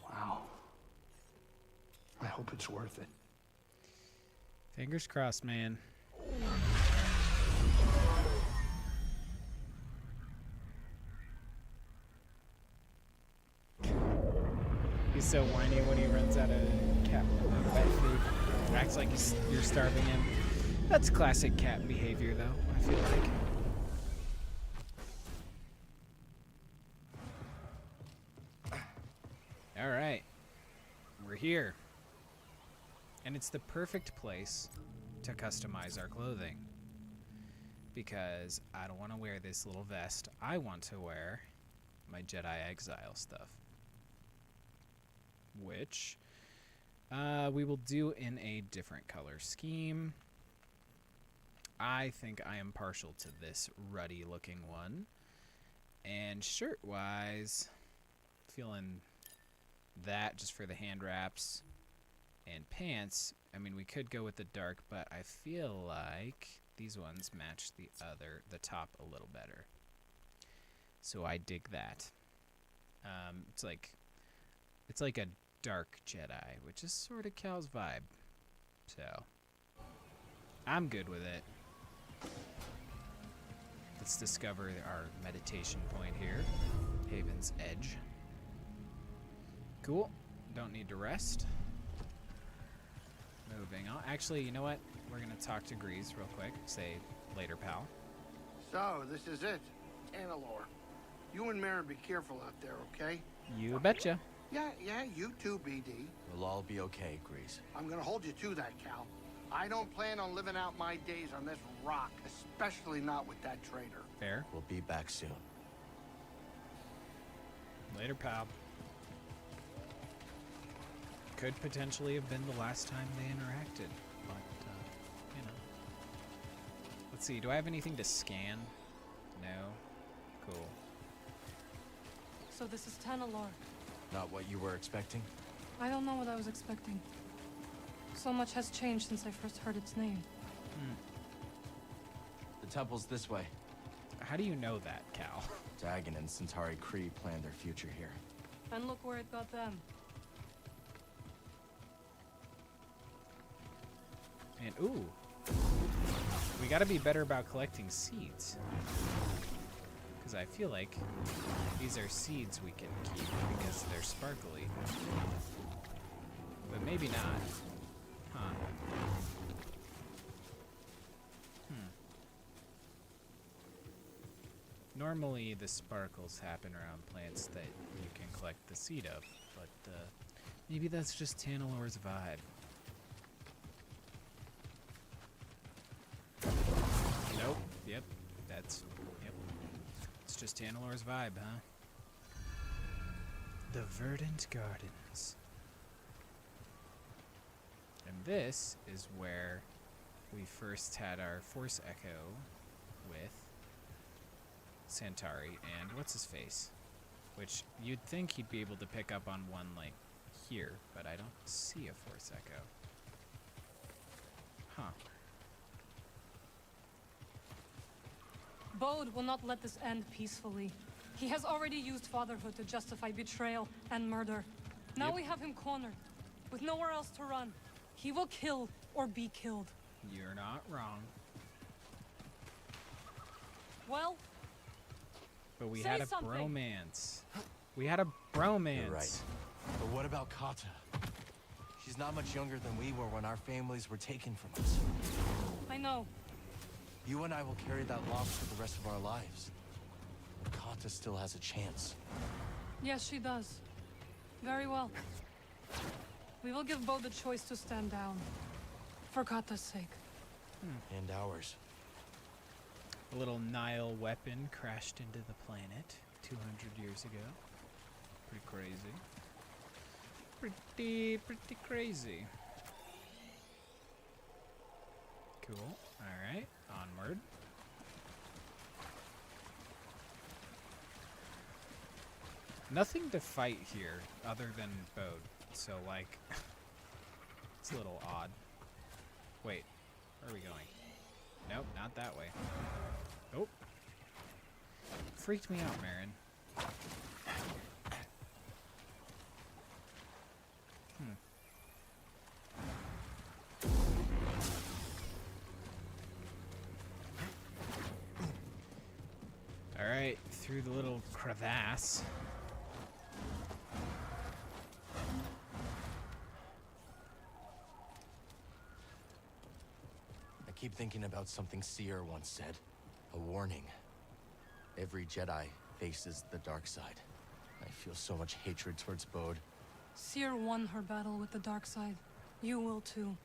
S7: Wow. I hope it's worth it.
S1: Fingers crossed, man. He's so whiny when he runs out of pet food. Acts like you're starving him. That's classic cat behavior, though, I feel like. All right. We're here. And it's the perfect place to customize our clothing. Because I don't want to wear this little vest. I want to wear my Jedi Exile stuff. Which we will do in a different color scheme. I think I am partial to this ruddy looking one. And shirt wise, feeling that just for the hand wraps. And pants, I mean, we could go with the dark, but I feel like these ones match the top a little better. So I dig that. It's like a dark Jedi, which is sort of Cal's vibe. So I'm good with it. Let's discover our meditation point here. Haven's Edge. Cool. Don't need to rest. Moving on. Actually, you know what? We're going to talk to Grease real quick. Say later, pal.
S7: So, this is it. Tanalorr. You and Marin be careful out there, okay?
S1: You betcha.
S7: Yeah, you too, BD.
S4: We'll all be okay, Grease.
S7: I'm gonna hold you to that, Cal. I don't plan on living out my days on this rock, especially not with that traitor.
S1: Fair.
S4: We'll be back soon.
S1: Later, pal. Could potentially have been the last time they interacted, but, you know. Let's see, do I have anything to scan? No? Cool.
S6: So this is Tanalorr.
S4: Not what you were expecting?
S6: I don't know what I was expecting. So much has changed since I first heard its name.
S4: The temple's this way.
S1: How do you know that, Cal?
S4: Dagon and Centauri Kree planned their future here.
S6: And look where it got them.
S1: And, ooh. We gotta be better about collecting seeds. Because I feel like these are seeds we can keep because they're sparkly. But maybe not. Huh. Normally, the sparkles happen around plants that you can collect the seed of, but maybe that's just Tanalorr's vibe. Nope. Yep. Yep. It's just Tanalorr's vibe, huh? The Verdant Gardens. And this is where we first had our Force Echo with Santari and what's-his-face. Which you'd think he'd be able to pick up on one, like, here, but I don't see a Force Echo. Huh.
S6: Bode will not let this end peacefully. He has already used fatherhood to justify betrayal and murder. Now
S1: Yep.
S6: we have him cornered, with nowhere else to run. He will kill or be killed.
S1: You're not wrong.
S6: Well,
S1: But we
S6: say
S1: had a
S6: something.
S1: bromance. We had a bromance.
S4: You're right. But what about Kata? She's not much younger than we were when our families were taken from us.
S6: I know.
S4: You and I will carry that loss for the rest of our lives. But Kata still has a chance.
S6: Yes, she does. Very well. We will give Bode the choice to stand down. For Kata's sake.
S4: And ours.
S1: A little Nile weapon crashed into the planet 200 years ago. Pretty crazy. Pretty crazy. Cool. Alright, onward. Nothing to fight here other than Bode. So, like, it's a little odd. Wait, where are we going? Nope, not that way. Nope. Freaked me out, Marin. Alright, through the little crevasse.
S4: I keep thinking about something Seer once said. A warning. Every Jedi faces the dark side. I feel so much hatred towards Bode.
S6: Seer won her battle with the dark side. You will too.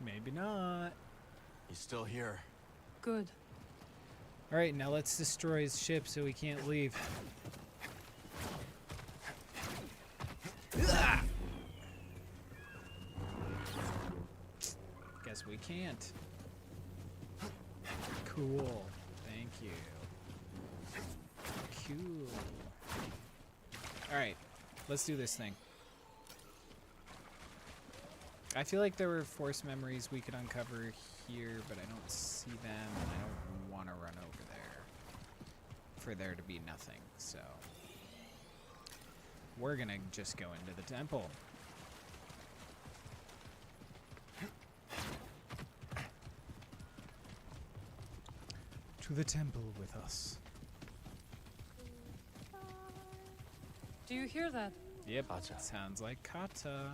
S1: Maybe not.
S4: He's still here.
S6: Good.
S1: Alright, now let's destroy his ship so he can't leave. Guess we can't. Cool. Thank you. Cool. Alright, let's do this thing. I feel like there were force memories we could uncover here, but I don't see them, and I don't want to run over there for there to be nothing, so we're gonna just go into the temple. To the temple with us.
S6: Do you hear that?
S1: Yep,
S4: Kata.
S1: sounds like Kata.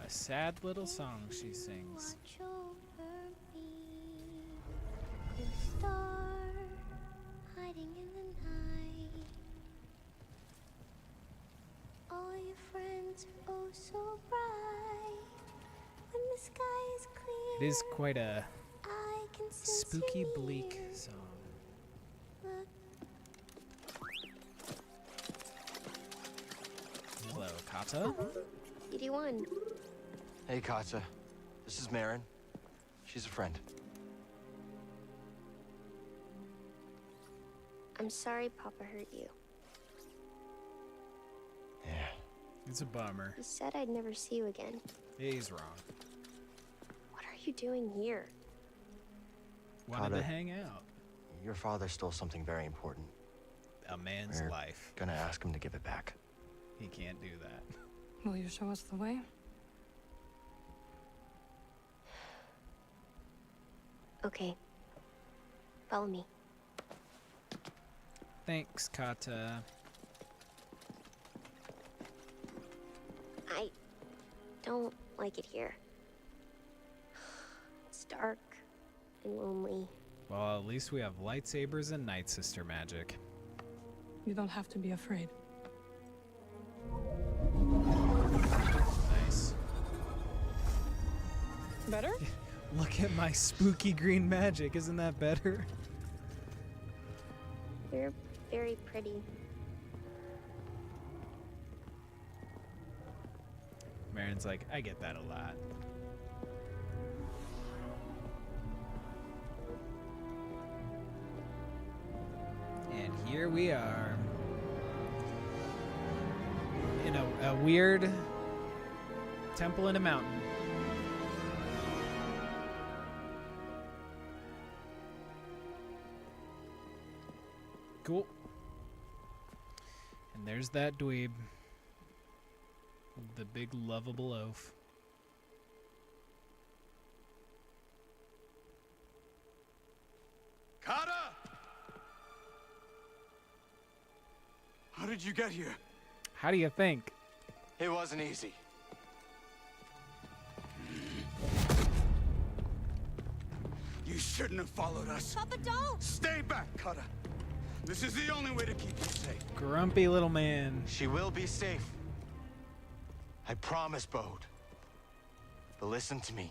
S1: A sad little song she sings.
S9: Watch over me, the star hiding in the night. All your friends are oh so bright. When the sky is clear,
S1: It is quite a
S9: I can sense
S1: spooky,
S9: you
S1: bleak
S9: near.
S1: song.
S9: Look,
S1: Hello, Kata.
S9: BD1.
S4: Hey, Kata. This is Marin. She's a friend.
S9: I'm sorry Papa hurt you.
S4: Yeah.
S1: It's a bummer.
S9: He said I'd never see you again.
S1: He's wrong.
S9: What are you doing here?
S1: Wanted to
S4: Kata.
S1: hang out.
S4: Your father stole something very important.
S1: A man's
S4: We're
S1: life.
S4: gonna ask him to give it back.
S1: He can't do that.
S6: Will you show us the way?
S9: Okay. Follow me.
S1: Thanks, Kata.
S9: I don't like it here. It's dark and lonely.
S1: Well, at least we have lightsabers and Night Sister magic.
S6: You don't have to be afraid.
S1: Nice.
S6: Better?
S1: Look at my spooky green magic. Isn't that better?
S9: You're very pretty.
S1: Marin's like, I get that a lot. And here we are. In a weird temple in a mountain. Cool. And there's that dweeb. The big lovable oaf.
S10: Kata! How did you get here?
S1: How do you think?
S4: It wasn't easy.
S10: You shouldn't have followed us.
S9: Papa, don't!
S10: Stay back, Kata. This is the only way to keep you safe.
S1: Grumpy little man.
S4: She will be safe. I promise, Bode. But listen to me.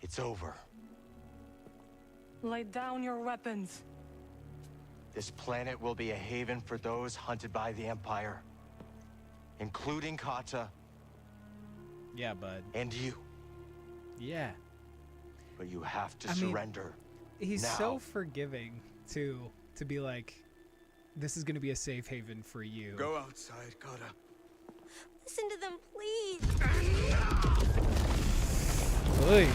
S4: It's over.
S6: Lay down your weapons.
S4: This planet will be a haven for those hunted by the Empire. Including Kata
S1: Yeah, bud.
S4: and you.
S1: Yeah.
S4: But you have to
S1: I mean,
S4: surrender.
S1: He's
S4: now.
S1: so forgiving, too, to be like, this is going to be a safe haven for you.
S10: Go outside, Kata.
S9: Listen to them, please.
S1: Oy.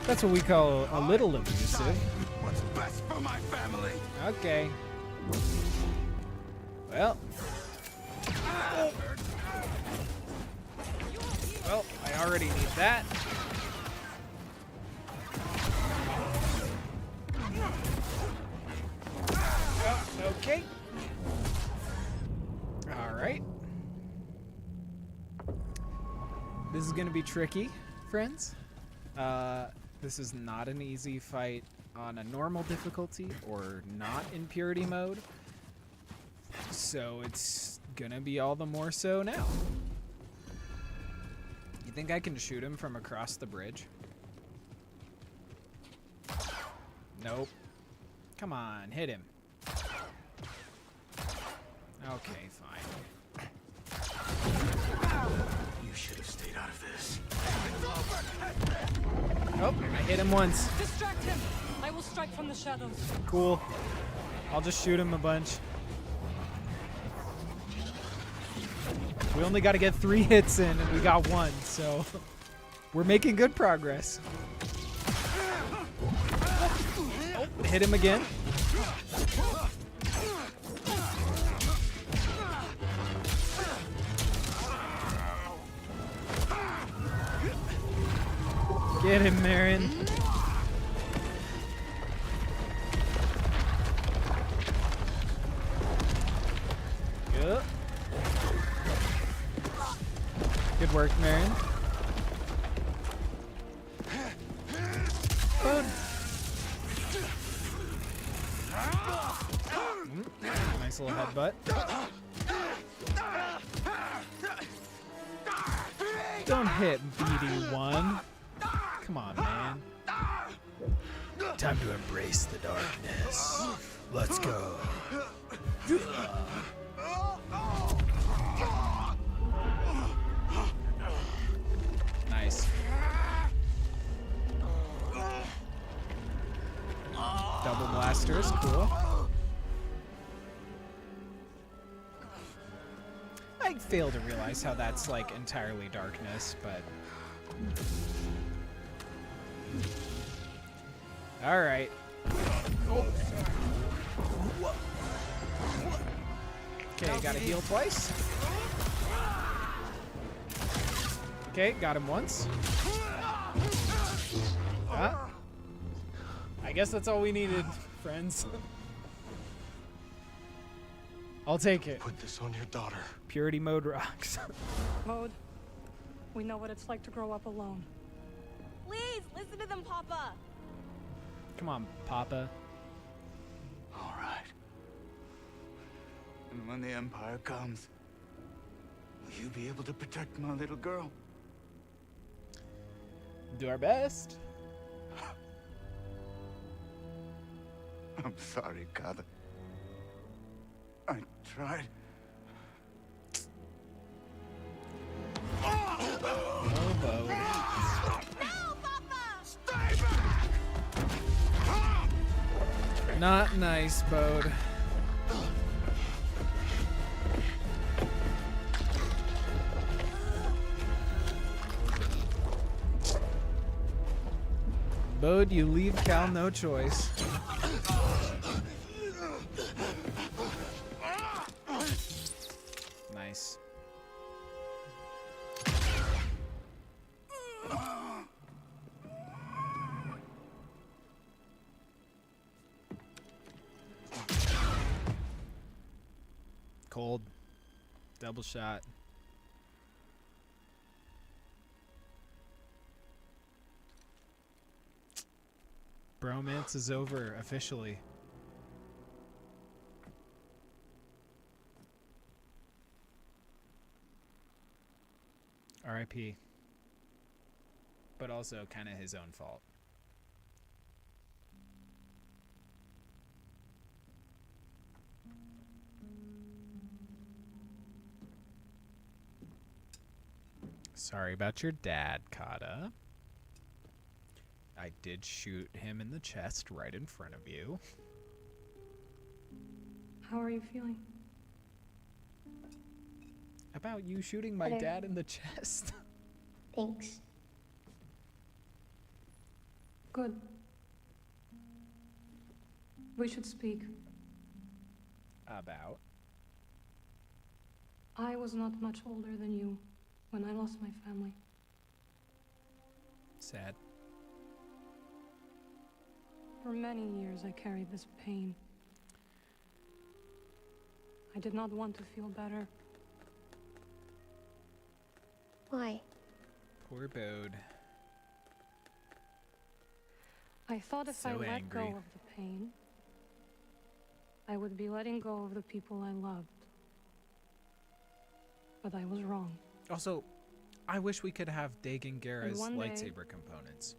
S1: That's what we call a little abusive.
S10: What's best for my family?
S1: Okay. Well. Well, I already need that. Oh, okay. All right. This is going to be tricky, friends. This is not an easy fight on a normal difficulty or not in purity mode. So it's gonna be all the more so now. You think I can shoot him from across the bridge? Nope. Come on, hit him. Okay, fine.
S10: You should have stayed out of this.
S1: Oh, I hit him once.
S6: Distract him. I will strike from the shadows.
S1: Cool. I'll just shoot him a bunch. We only got to get 3 hits in, and we got 1, so we're making good progress. Oh, hit him again. Get him, Marin. Good. Good work, Marin. Fun. Nice little headbutt. Don't hit BD1. Come on, man. Time to embrace the darkness. Let's go. Nice. Double blasters, cool. I fail to realize how that's like entirely darkness, but all right. Okay, gotta heal twice. Okay, got him once. I guess that's all we needed, friends. I'll take it.
S10: Put this on your daughter.
S1: Purity mode rocks.
S6: Bode, we know what it's like to grow up alone.
S5: Please, listen to them, Papa.
S1: Come on, Papa.
S10: All right. And when the Empire comes, will you be able to protect my little girl?
S1: Do our best.
S10: I'm sorry, Kata. I tried.
S1: Oh, Bode.
S5: No, Papa!
S10: Stay back!
S1: Not nice, Bode. Bode, you leave Cal no choice. Nice. Cold. Double shot. Bromance is over officially. R.I.P. But also kind of his own fault. Sorry about your dad, Kata. I did shoot him in the chest right in front of you.
S6: How are you feeling?
S1: About you shooting my
S9: Better.
S1: dad in the chest.
S9: Thanks.
S6: Good. We should speak.
S1: About?
S6: I was not much older than you when I lost my family.
S1: Sad.
S6: For many years I carried this pain. I did not want to feel better.
S9: Why?
S1: Poor Bode.
S6: I thought if I
S1: So
S6: let go
S1: angry.
S6: of the pain, I would be letting go of the people I loved. But I was wrong.
S1: Also, I wish we could have Dagon Gara's
S6: one day,
S1: lightsaber components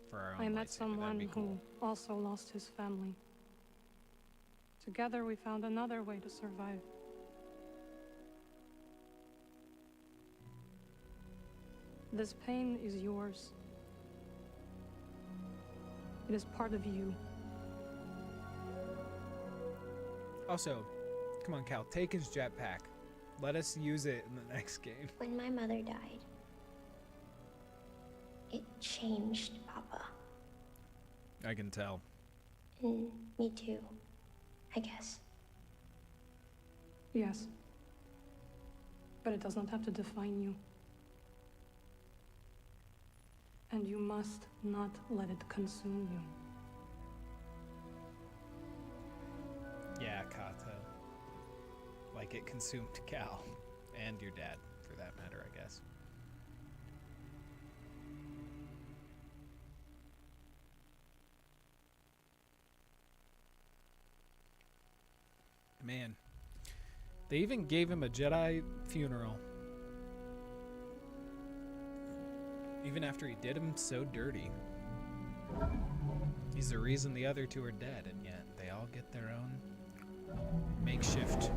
S1: for our own
S6: I met
S1: lightsaber.
S6: someone
S1: That'd be cool.
S6: who also lost his family. Together we found another way to survive. This pain is yours. It is part of you.
S1: Also, come on, Cal, take his jetpack. Let us use it in the next game.
S9: When my mother died, it changed Papa.
S1: I can tell.
S9: And me too, I guess.
S6: Yes. But it does not have to define you. And you must not let it consume you.
S1: Yeah, Kata. Like it consumed Cal. And your dad, for that matter, I guess. Man. They even gave him a Jedi funeral. Even after he did him so dirty. He's the reason the other two are dead, and yet they all get their own makeshift,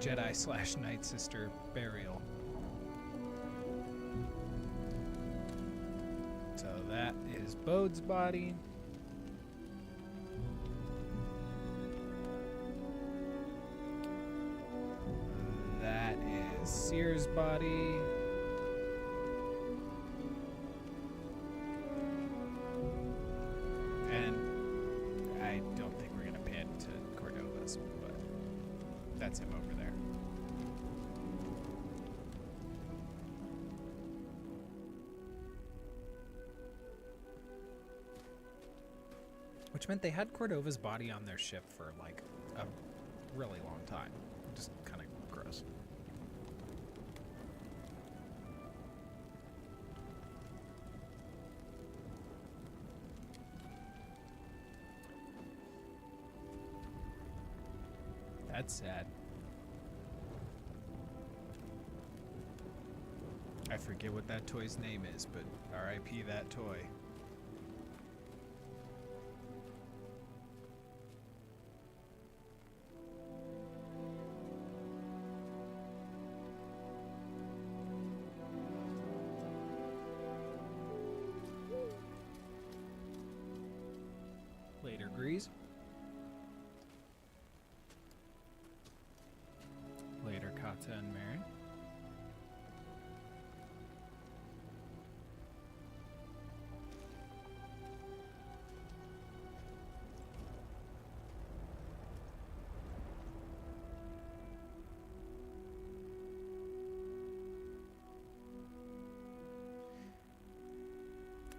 S1: Jedi / Night Sister burial. So that is Bode's body. That is Seer's body. And I don't think we're going to pan to Cordova's, but that's him over there. Which meant they had Cordova's body on their ship for like a really long time. Just kind of gross. That's sad. I forget what that toy's name is, but R.I.P. that toy. Later, Grease. Later, Kata and Marin.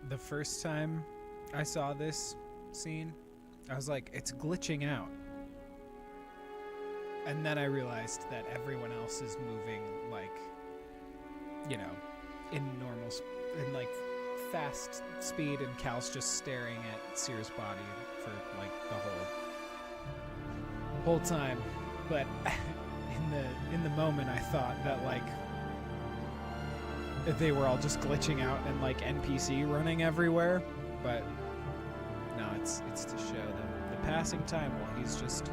S1: The first time I saw this scene, I was like, it's glitching out. And then I realized that everyone else is moving like, you know, in in like fast speed, and Cal's just staring at Seer's body for like the whole time. But in the moment, I thought that like they were all just glitching out and like NPC running everywhere. But no, it's to show the passing time while he's just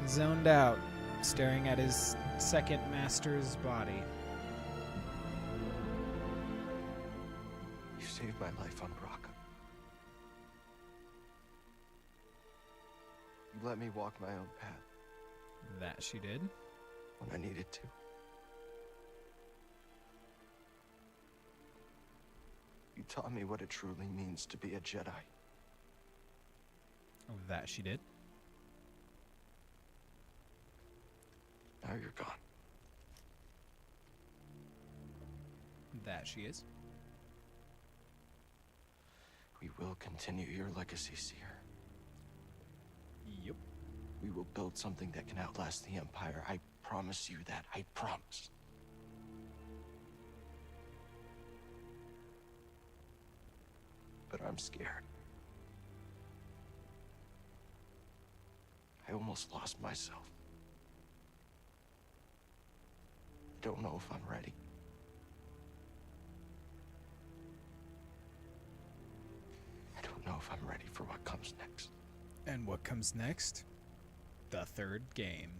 S1: zoned out, staring at his second master's body.
S4: You saved my life on Brock. You let me walk my own path.
S1: That she did.
S4: When I needed to. You taught me what it truly means to be a Jedi.
S1: Oh, that she did.
S4: Now you're gone.
S1: That she is.
S4: We will continue your legacy, Seer.
S1: Yep.
S4: We will build something that can outlast the Empire. I promise you that. I promise. But I'm scared. I almost lost myself. I don't know if I'm ready. I don't know if I'm ready for what comes next.
S1: And what comes next? The third game.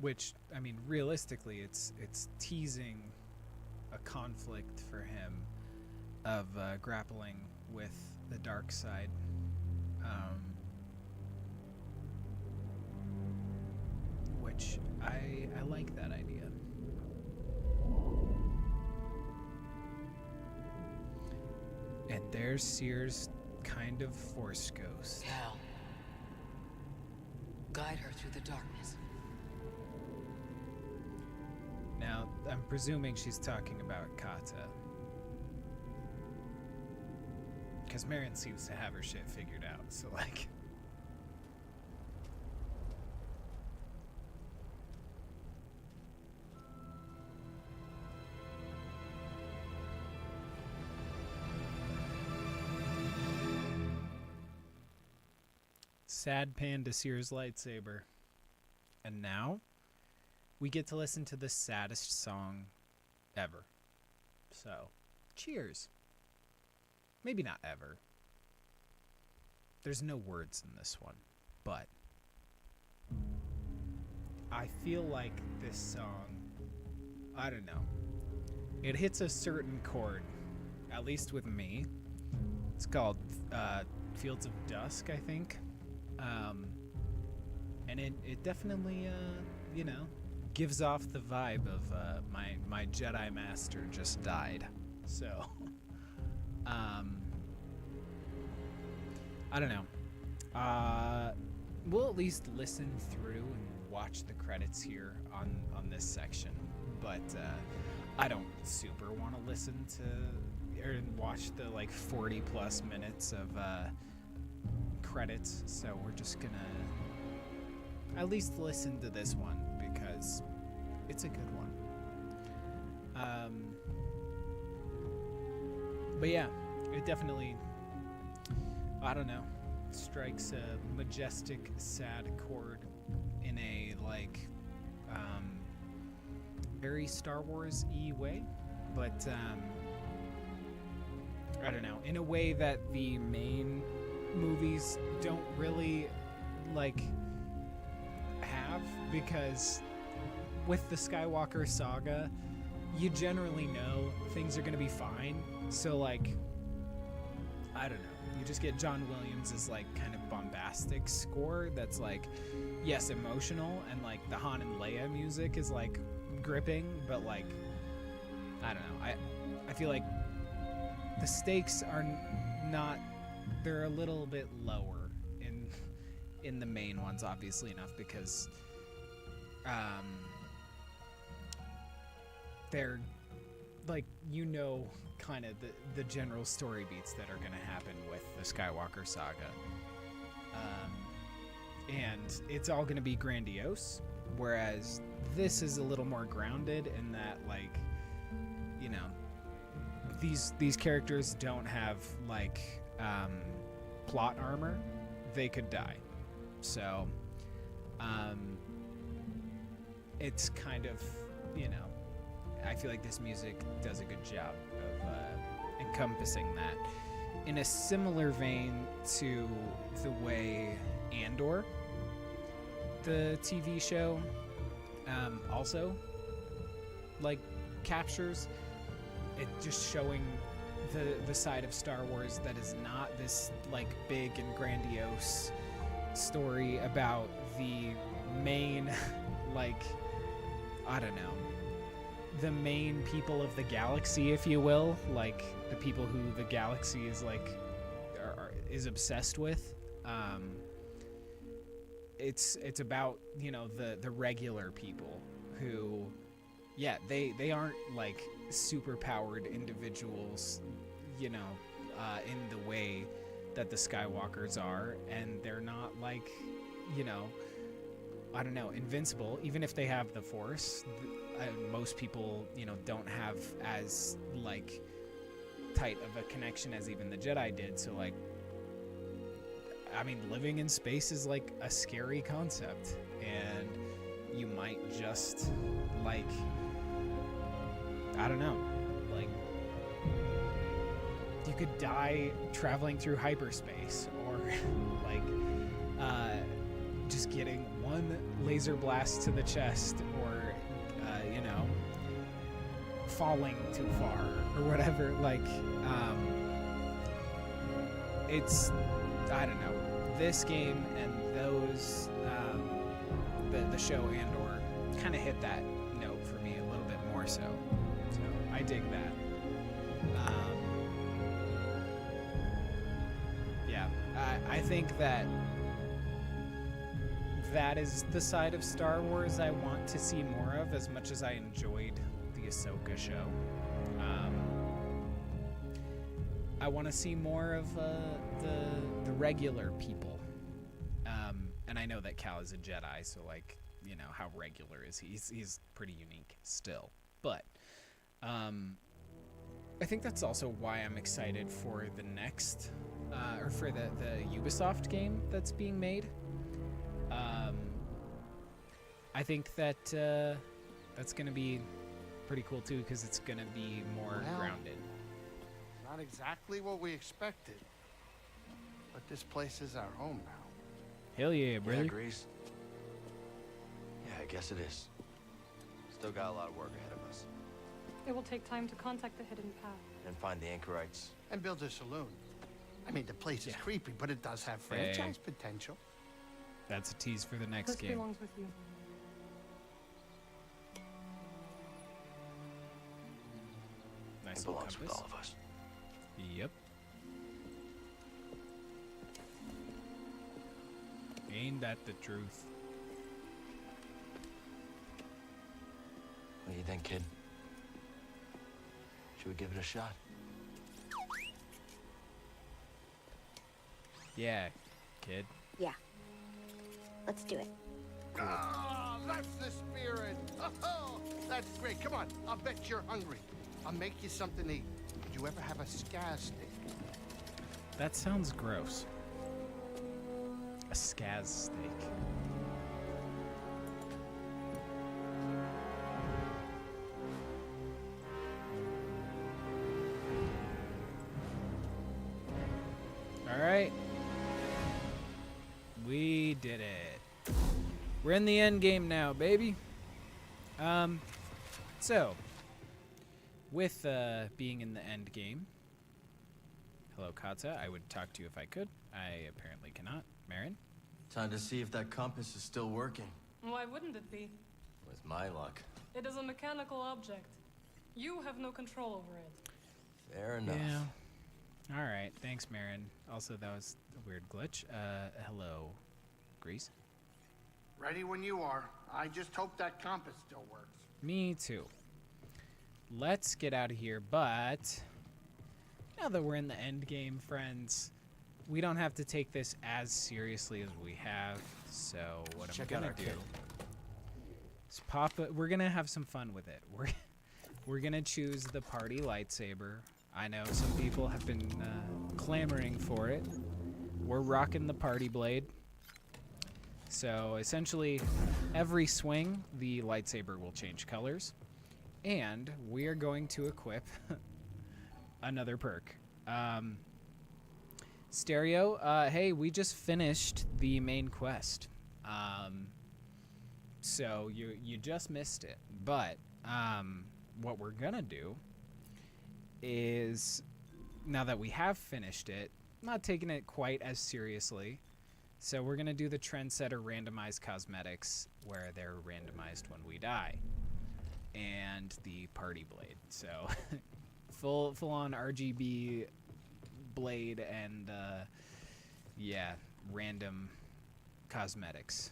S1: Which, I mean, realistically, it's teasing a conflict for him of grappling with the dark side. Which I like that idea. And there's Seer's kind of Force ghost.
S11: Cal, guide her through the darkness.
S1: Now, I'm presuming she's talking about Kata. Because Marin seems to have her shit figured out, so like... Sad pan to Seer's lightsaber. And now, we get to listen to the saddest song ever. So, cheers. Maybe not ever. There's no words in this one, but I feel like this song, I don't know, it hits a certain chord, at least with me. It's called Fields of Dusk, I think. And it definitely, you know, gives off the vibe of my Jedi Master just died. So, I don't know. We'll at least listen through and watch the credits here on this section, but I don't super want to listen to or watch the like 40 plus minutes of credits, so we're just gonna at least listen to this one because it's a good one. But yeah, it definitely, I don't know, strikes a majestic, sad chord in a like very Star Wars-y way, but I don't know, in a way that the main movies don't really like have, because with the Skywalker saga, you generally know things are gonna be fine. So like, I don't know, you just get John Williams' like kind of bombastic score that's like, yes, emotional, and like the Han and Leia music is like gripping, but like, I don't know, I feel like the stakes are not, they're a little bit lower in the main ones, obviously enough, because they're like, you know, kind of the general story beats that are going to happen with the Skywalker saga, and it's all going to be grandiose, whereas this is a little more grounded in that, like, you know, these characters don't have like plot armor, they could die, so it's kind of, you know, I feel like this music does a good job of encompassing that in a similar vein to the way Andor, the TV show, also like captures it, just showing the side of Star Wars that is not this like big and grandiose story about the main like, I don't know, the main people of the galaxy, if you will, like the people who the galaxy is like is obsessed with. It's about, you know, the regular people who, yeah, they aren't like super powered individuals, you know, in the way that the Skywalkers are, and they're not like, you know, I don't know, invincible, even if they have the Force. Most people, you know, don't have as like tight of a connection as even the Jedi did, so like, I mean, living in space is like a scary concept, and you might just like, I don't know, like you could die traveling through hyperspace, or like just getting one laser blast to the chest, or you know, falling too far or whatever. Like it's, I don't know, this game and those the show Andor kind of hit that note for me a little bit more so I dig that. Yeah, I think that is the side of Star Wars I want to see more of, as much as I enjoyed the Ahsoka show. I want to see more of the regular people, and I know that Cal is a Jedi, so like, you know, how regular is he? He's pretty unique still, but I think that's also why I'm excited for the next, or for the Ubisoft game that's being made. I think that that's going to be pretty cool too, because it's going to be more grounded.
S7: Not exactly what we expected, but this place is our home now.
S1: Hell yeah, brother.
S4: Yeah, agrees. Yeah, I guess it is. Still got a lot of work ahead of us.
S6: It will take time to contact the hidden path.
S4: And find the anchorites.
S7: And build a saloon. I mean, the place is creepy, but it does have franchise potential.
S1: That's a tease for the next
S6: This
S1: game.
S6: belongs with you.
S1: Nice
S4: It
S1: little
S4: belongs with
S1: compass.
S4: all of us.
S1: Yep. Ain't that the truth?
S4: What do you think, kid? Should we give it a shot?
S1: Yeah, kid.
S9: Yeah. Let's do it.
S7: Ah, that's the spirit. Oh, that's great. Come on, I'll bet you're hungry. I'll make you something to eat. Did you ever have a scaz steak?
S1: That sounds gross. A scaz steak. All right. We did it. We're in the end game now, baby. So with being in the end game. Hello, Kata. I would talk to you if I could. I apparently cannot. Marin?
S4: Time to see if that compass is still working.
S6: Why wouldn't it be?
S4: With my luck.
S6: It is a mechanical object. You have no control over it.
S4: Fair enough.
S1: Yeah. All right. Thanks, Marin. Also, that was a weird glitch. Hello, Grease.
S7: Ready when you are. I just hope that compass still works.
S1: Me too. Let's get out of here, but now that we're in the end game, friends, we don't have to take this as seriously as we have. So what I'm gonna do is we're gonna have some fun with it. We're gonna choose the party lightsaber. I know some people have been clamoring for it. We're rocking the party blade. So essentially, every swing, the lightsaber will change colors. And we are going to equip another perk. Stereo, hey, we just finished the main quest. So you just missed it. But what we're going to do is, now that we have finished it, not taking it quite as seriously. So we're going to do the Trendsetter randomized cosmetics, where they're randomized when we die. And the party blade. So full on RGB blade and yeah, random cosmetics.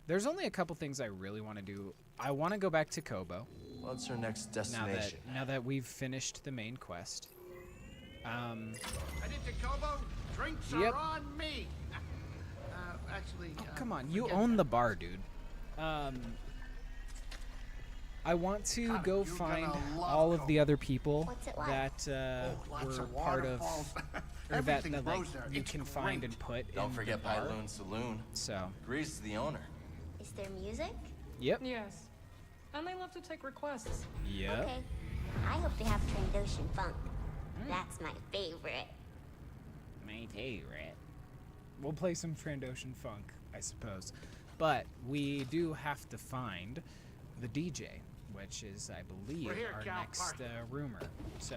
S1: There's only a couple things I really want to do. I want to go back to Kobo.
S4: What's our next destination?
S1: Now that we've finished the main quest.
S7: Headed to Kobo? Drinks
S1: Yep.
S7: are on me. Actually,
S1: come on, you own the bar, dude. I want to go find all of the other people that were part of, or that like, you can find and put
S4: Don't
S1: in
S4: forget
S1: the bar.
S4: Pyloon Saloon.
S1: So.
S4: Grease is the owner.
S9: Is there music?
S1: Yep.
S6: Yes. And they love to take requests.
S1: Yep.
S9: Okay. I hope they have Trandoshan Funk. That's my favorite.
S1: My favorite. We'll play some Trandoshan Funk, I suppose. But we do have to find the DJ, which is, I believe,
S7: We're here,
S1: our
S7: Cal.
S1: next rumor. So,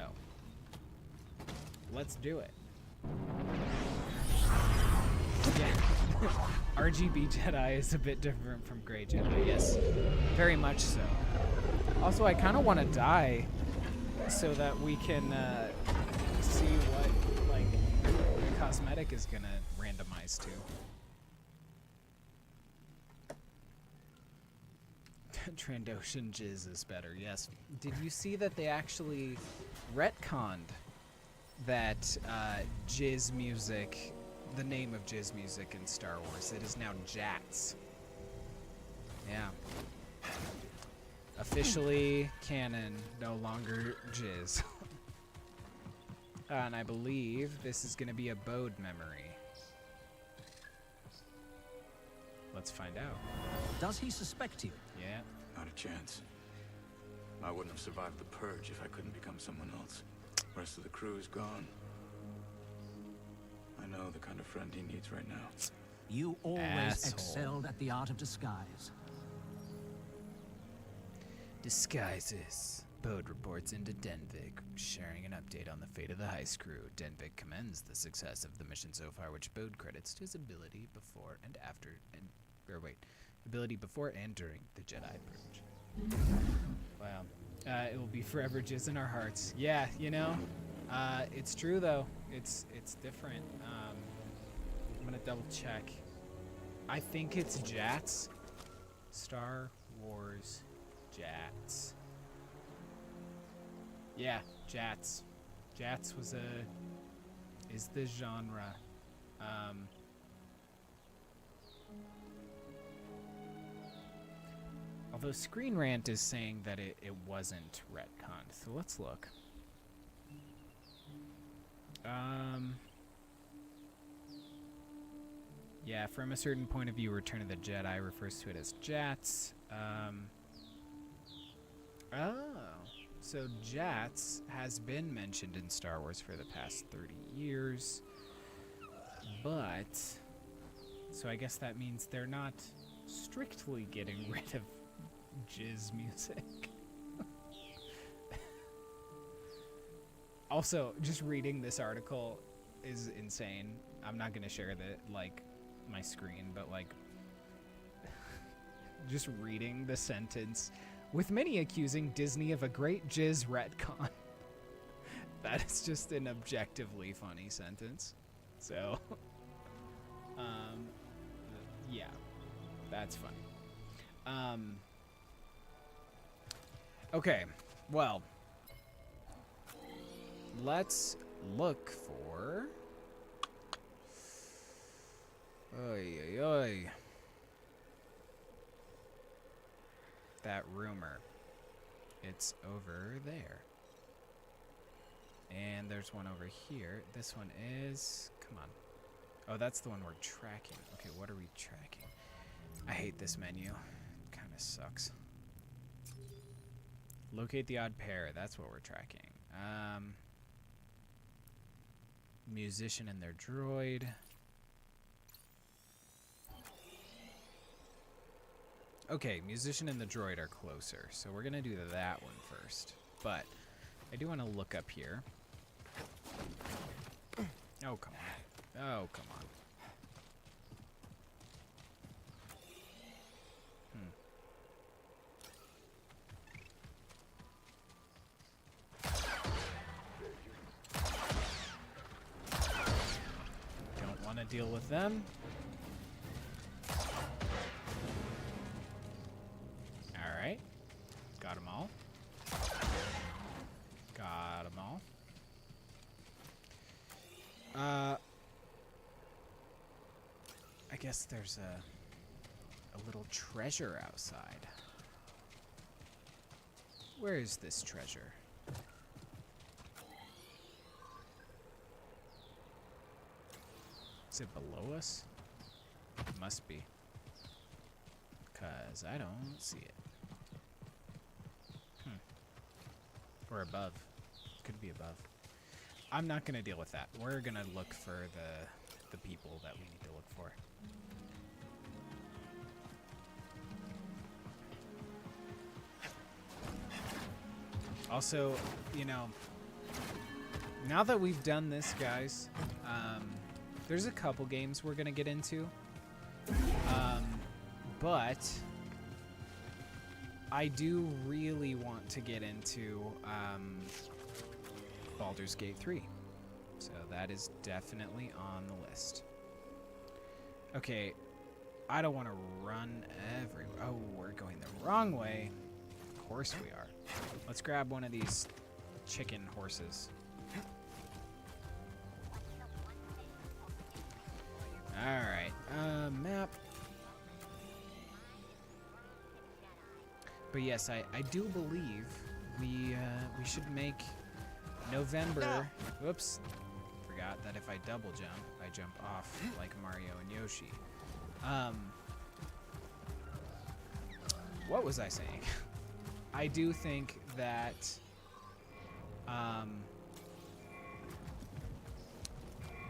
S1: let's do it. Yeah. RGB Jedi is a bit different from Gray Jedi. Yes, very much so. Also, I kind of want to die so that we can see what like the cosmetic is gonna randomize to. Trandoshan Jizz is better, yes. Did you see that they actually retconned that Jizz music, the name of Jizz music in Star Wars? It is now Jats. Yeah. Officially canon, no longer Jizz. And I believe this is going to be a Bode memory. Let's find out.
S11: Does he suspect you?
S1: Yeah.
S10: Not a chance. I wouldn't have survived the purge if I couldn't become someone else. Rest of the crew is gone. I know the kind of friend he needs right now.
S11: You always
S1: Asshole.
S11: excelled at the art of disguise.
S1: Disguises. Bode reports into Denvik, sharing an update on the fate of the heist crew. Denvik commends the success of the mission so far, which Bode credits to his ability before and during the Jedi Purge. Wow. It will be forever jizz in our hearts. Yeah, you know, it's true though. It's different. gonna double check. I think it's Jats. Star Wars Jats. Yeah, Jats. Jats is the genre. Although Screen Rant is saying that it wasn't retconned, so let's look. Yeah, from a certain point of view, Return of the Jedi refers to it as Jats. Oh, so Jats has been mentioned in Star Wars for the past 30 years, but so I guess that means they're not strictly getting rid of jizz music. Also, just reading this article is insane. I'm not gonna share my screen, but just reading the sentence, with many accusing Disney of a great jizz retcon. That is just an objectively funny sentence. So, yeah, that's funny. Okay, well, let's look for... Oy, oy, oy. That rumor. It's over there. And there's one over here. This one is... Come on. Oh, that's the one we're tracking. Okay, what are we tracking? I hate this menu. It kind of sucks. Locate the odd pair. That's what we're tracking. Musician and their droid. Okay, musician and the droid are closer, so we're gonna do that one first. But I do want to look up here. Oh, come on. Oh, come on. Don't want to deal with them. Alright. Got them all. Got them all. I guess there's a little treasure outside. Where is this treasure? Is it below us? It must be. 'Cause I don't see it. Or above. Could be above. I'm not gonna deal with that. We're gonna look for the people that we need to look for. Also, you know, now that we've done this, guys, there's a couple games we're gonna get into, but I do really want to get into Baldur's Gate 3, so that is definitely on the list. Okay, I don't want to run everywhere. Oh, we're going the wrong way. Of course we are. Let's grab one of these chicken horses. Alright, map. But yes, I do believe we should make November... Whoops. Forgot that if I double jump, I jump off like Mario and Yoshi. What was I saying? I do think that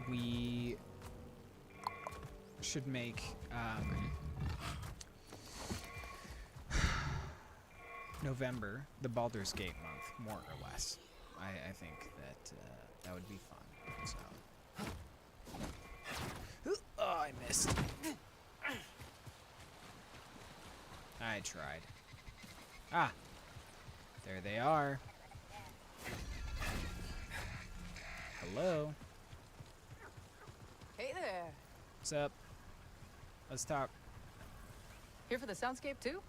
S1: we should make November the Baldur's Gate month, more or less. I think that that would be fun. So, oh, I missed. I tried. Ah, there they are. Hello.
S5: Hey there.
S1: What's up? Let's talk.
S12: Here for the soundscape too?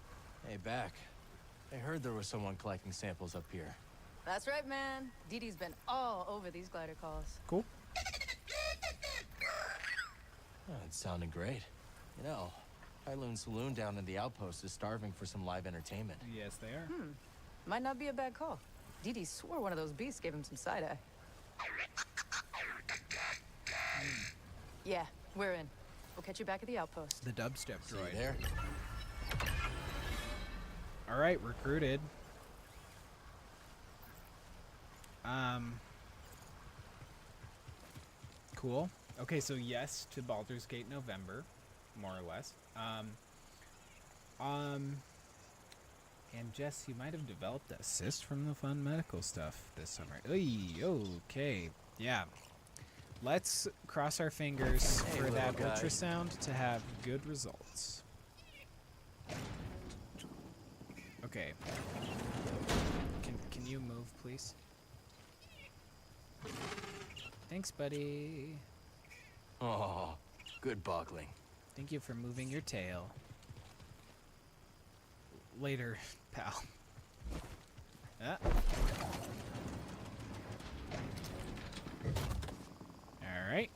S4: Hey, Beck. I heard there was someone collecting samples up here.
S12: That's right, man. Dee Dee's been all over these glider calls.
S1: Cool.
S4: Oh, it sounded great. You know, Pyloon Saloon down in the outpost is starving for some live entertainment.
S1: Yes, they are.
S12: Might not be a bad call. Dee Dee swore one of those beasts gave him some side-eye. Yeah, we're in. We'll catch you back at the outpost.
S1: The dubstep
S4: See you
S1: droid.
S4: there?
S1: All right, recruited. Cool. Okay, so yes to Baldur's Gate November, more or less. And Jess, you might have developed a cyst from the fun medical stuff this summer. Oy, okay, yeah. Let's cross our fingers for that
S4: guy.
S1: ultrasound to have good results. Okay. Can you move, please? Thanks, buddy.
S4: Oh, good boggling.
S1: Thank you for moving your tail. Later, pal. Ah. All right.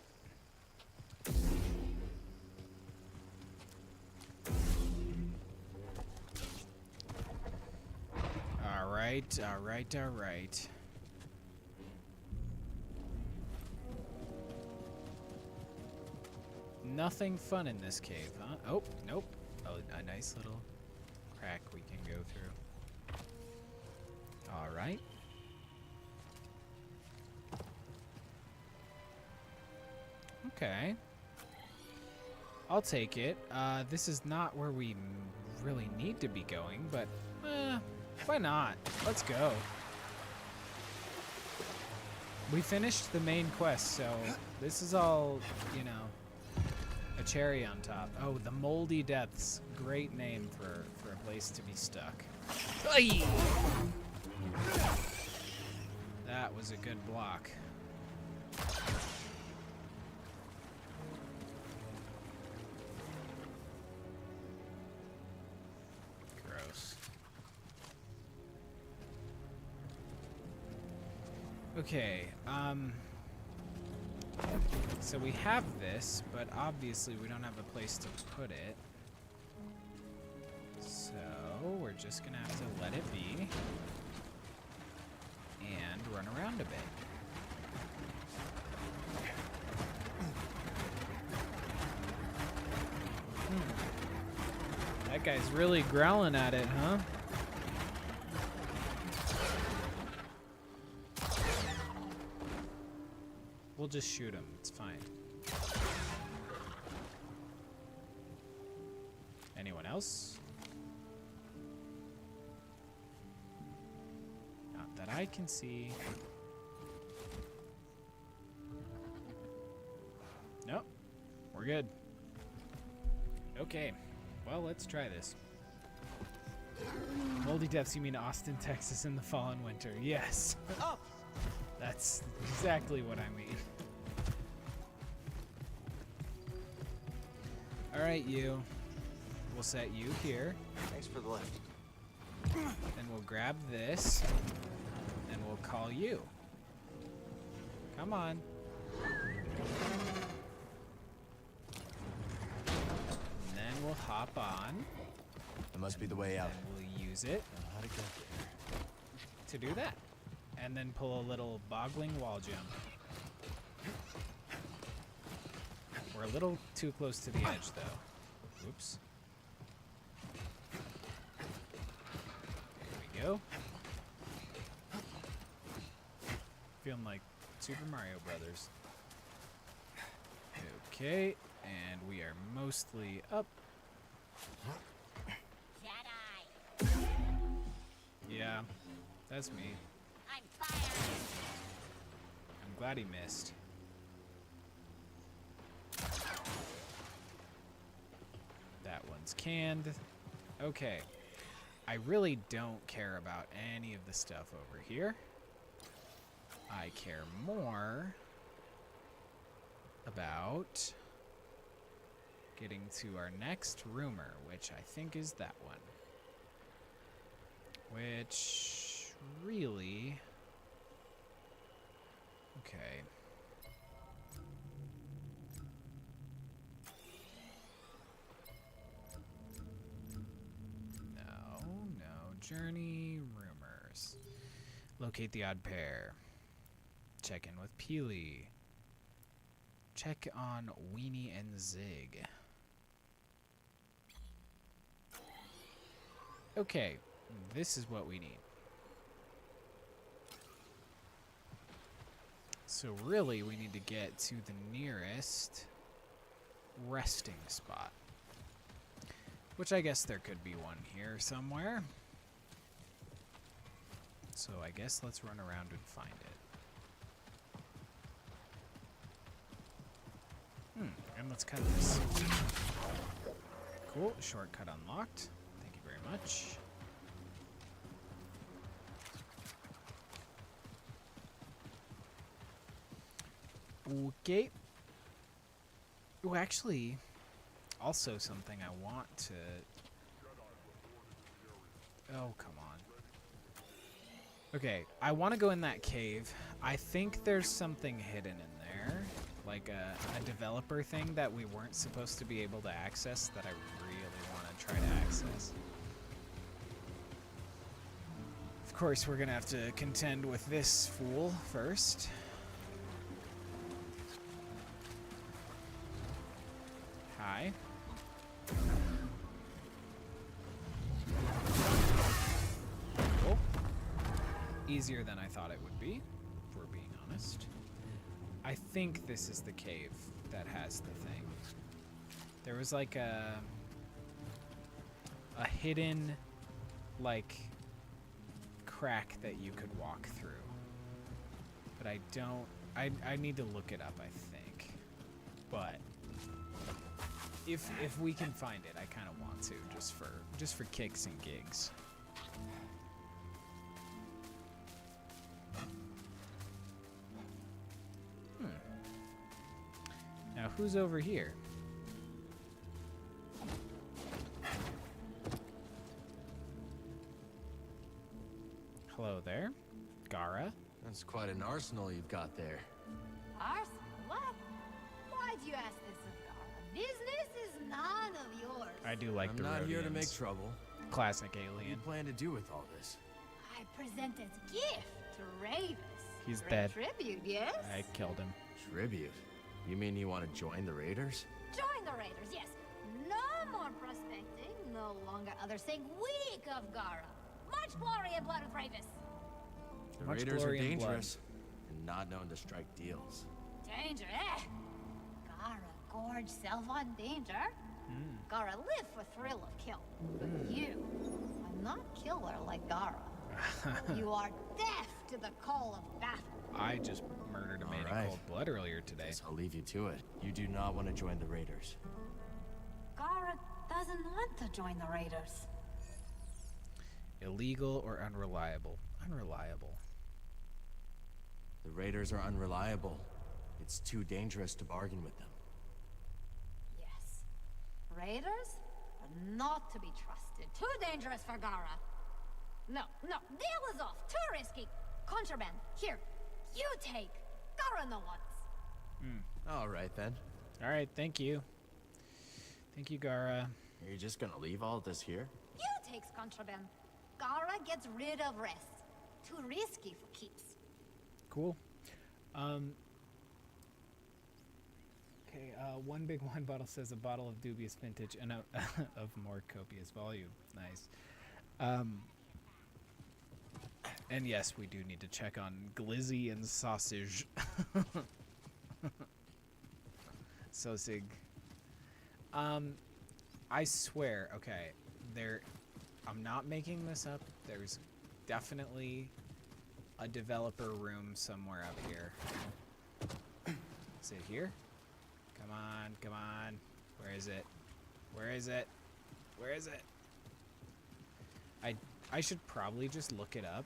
S1: All right, all right, all right. Nothing fun in this cave, huh? Oh, nope. Oh, a nice little crack we can go through. All right. Okay. I'll take it. This is not where we really need to be going, but why not? Let's go. We finished the main quest, so this is all, you know, a cherry on top. Oh, the Moldy Depths. Great name for a place to be stuck. Aye! That was a good block. Gross. Okay, so we have this, but obviously we don't have a place to put it. So we're just gonna have to let it be and run around a bit. That guy's really growling at it, huh? We'll just shoot him. It's fine. Anyone else? Not that I can see. Nope. We're good. Okay. Well, let's try this. Moldy Depths, you mean Austin, Texas in the fall and winter. Yes.
S12: Oh!
S1: That's exactly what I mean. All right, you. We'll set you here.
S4: Thanks for the lift.
S1: Then we'll grab this, and we'll call you. Come on. And then we'll hop on.
S4: That must be the way out.
S1: And we'll use it
S4: How to get there?
S1: to do that. And then pull a little boggling wall jump. We're a little too close to the edge, though. Oops. There we go. Feeling like Super Mario Brothers. Okay, and we are mostly up.
S8: Jedi.
S1: Yeah, that's me.
S8: I'm fired.
S1: I'm glad he missed. That one's canned. Okay. I really don't care about any of the stuff over here. I care more about getting to our next rumor, which I think is that one. Which really... Okay. No. Journey rumors. Locate the odd pair. Check in with Peely. Check on Weenie and Zig. Okay, this is what we need. So really, we need to get to the nearest resting spot. Which I guess there could be one here somewhere. So I guess let's run around and find it. And let's cut this. Cool, shortcut unlocked. Thank you very much. Okay. Oh, actually, also something I want to... Oh, come on. Okay, I want to go in that cave. I think there's something hidden in there. Like a developer thing that we weren't supposed to be able to access that I really want to try to access. Of course, we're going to have to contend with this fool first. Hi. Cool. Easier than I thought it would be, if we're being honest. I think this is the cave that has the thing. There was like a hidden, like, crack that you could walk through. But I don't... I need to look it up, I think. But if we can find it, I kind of want to, just for kicks and gigs. Now, who's over here? Hello there, Gara.
S4: That's quite an arsenal you've got there.
S13: Arsenal? What? Why'd you ask this of Gara? Business is none of yours.
S1: I do like the
S4: I'm not here to
S1: Rhodians.
S4: make trouble.
S1: Classic
S4: What do you
S1: alien.
S4: plan to do with all this?
S13: I present as gift to Ravis.
S1: He's dead.
S13: Tribute, yes?
S1: I killed him.
S4: Tribute? You mean you want to join the Raiders?
S13: Join the Raiders, yes. No more prospecting. No longer others saying weak of Gara. Much glory and blood of Ravis.
S4: The
S1: Much
S4: Raiders are
S1: glory and
S4: dangerous and not known to strike deals.
S13: Danger, eh? Gara gorge self on danger. Gara live for thrill of kill. But you are not killer like Gara. You are deaf to the call of battle.
S1: I just murdered a man in cold blood earlier today.
S4: Guess I'll leave you to it. You do not want to join the Raiders.
S13: Gara doesn't want to join the Raiders.
S1: Illegal or unreliable? Unreliable.
S4: The Raiders are unreliable. It's too dangerous to bargain with them.
S13: Yes. Raiders are not to be trusted. Too dangerous for Gara. No, deal is off. Too risky. Contraband. Here, you take. Gara no wants.
S4: All right, then.
S1: All right, thank you. Thank you, Gara.
S4: Are you just gonna leave all this here?
S13: You takes contraband. Gara gets rid of rest. Too risky for keeps.
S1: Cool. Okay, one big wine bottle says a bottle of dubious vintage and of more copious volume. Nice. And yes, we do need to check on glizzy and sausage. Sausage. I swear, okay, I'm not making this up. There's definitely a developer room somewhere up here. Is it here? Come on. Where is it? Where is it? Where is it? I should probably just look it up.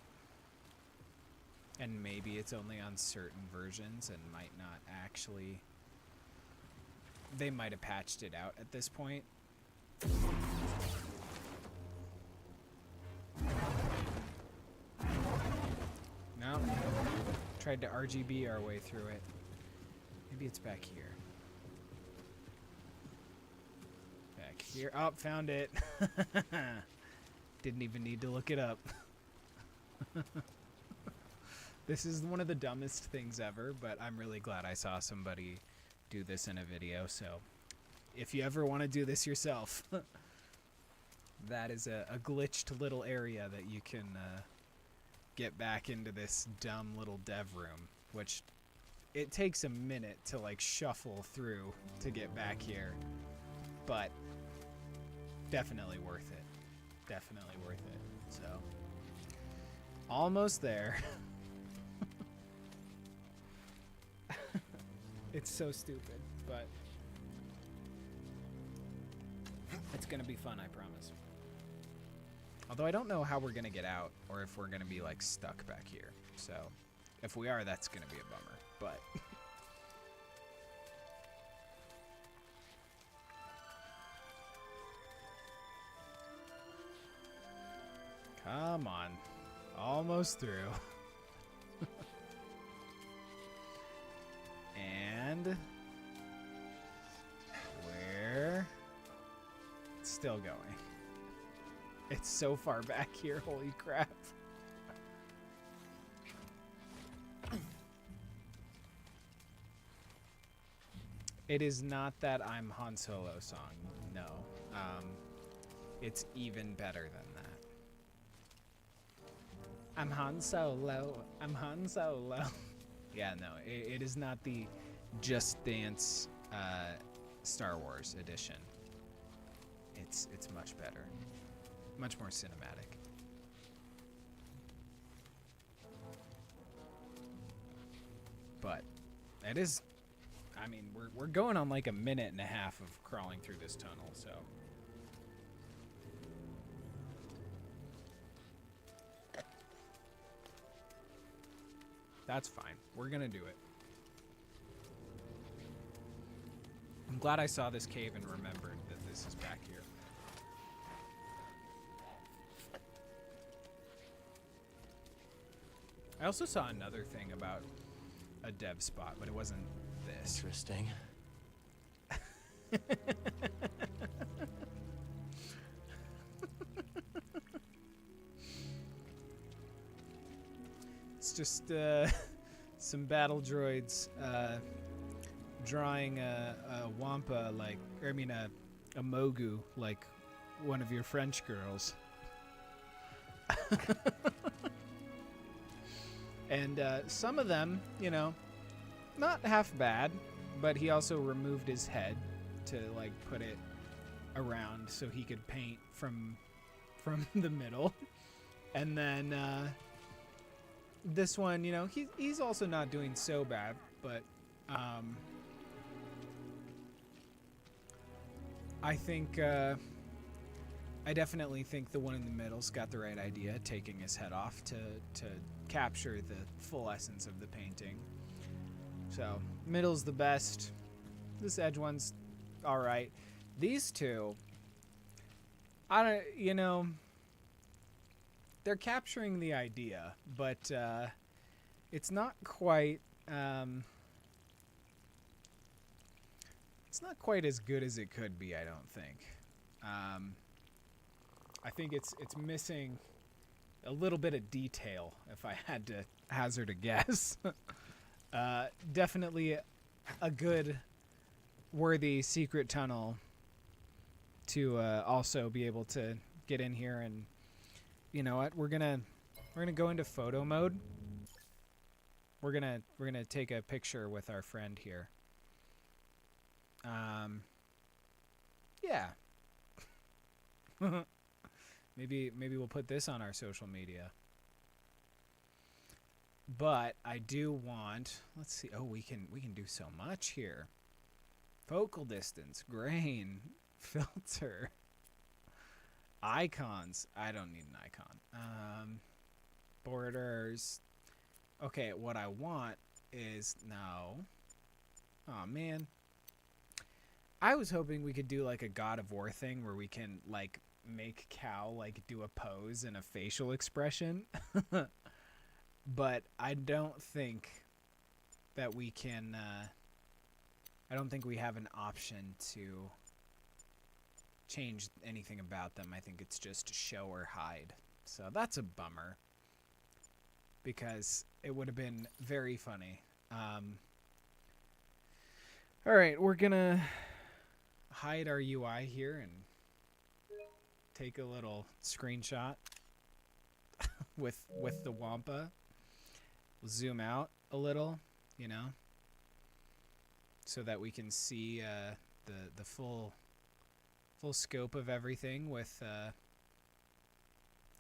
S1: And maybe it's only on certain versions and might not actually they might have patched it out at this point. No. Tried to RGB our way through it. Maybe it's back here. Back here. Oh, found it. Didn't even need to look it up. This is one of the dumbest things ever, but I'm really glad I saw somebody do this in a video. So if you ever want to do this yourself, that is a glitched little area that you can get back into this dumb little dev room, which it takes a minute to like shuffle through to get back here, but definitely worth it. Definitely worth it. So almost there. It's so stupid, but it's gonna be fun, I promise. Although I don't know how we're gonna get out, or if we're gonna be like stuck back here. So if we are, that's gonna be a bummer, but come on, almost through. And where? It's still going. It's so far back here, holy crap. It is not that I'm Han Solo song, no. It's even better than that. I'm Han Solo, I'm Han Solo. Yeah, no, it is not the Just Dance Star Wars edition. It's much better. Much more cinematic. But it is, I mean, we're going on like a minute and a half of crawling through this tunnel, so. That's fine. We're gonna do it. I'm glad I saw this cave and remembered that this is back here. I also saw another thing about a dev spot, but it wasn't this.
S4: Interesting.
S1: It's just some battle droids drawing a wampa like, or I mean a mogu like one of your French girls. And some of them, you know, not half bad, but he also removed his head to like put it around so he could paint from the middle. And then this one, you know, he's also not doing so bad, but I think I definitely think the one in the middle's got the right idea, taking his head off to capture the full essence of the painting. So middle's the best. This edge one's all right. These two, I don't, you know, they're capturing the idea, but it's not quite it's not quite as good as it could be, I don't think. I think it's missing a little bit of detail, if I had to hazard a guess. Definitely a good, worthy secret tunnel to also be able to get in here. And you know what? We're gonna go into photo mode. We're gonna take a picture with our friend here. Yeah. Maybe we'll put this on our social media. But I do want, let's see. Oh, we can do so much here. Focal distance, grain, filter, icons. I don't need an icon. Borders. Okay, what I want is no. Oh man. I was hoping we could do like a God of War thing where we can like make Cal like do a pose and a facial expression. But I don't think that we can, I don't think we have an option to change anything about them. I think it's just show or hide. So that's a bummer. Because it would have been very funny. Alright, we're gonna hide our UI here and take a little screenshot with the Wampa. We'll zoom out a little, you know, so that we can see the full scope of everything with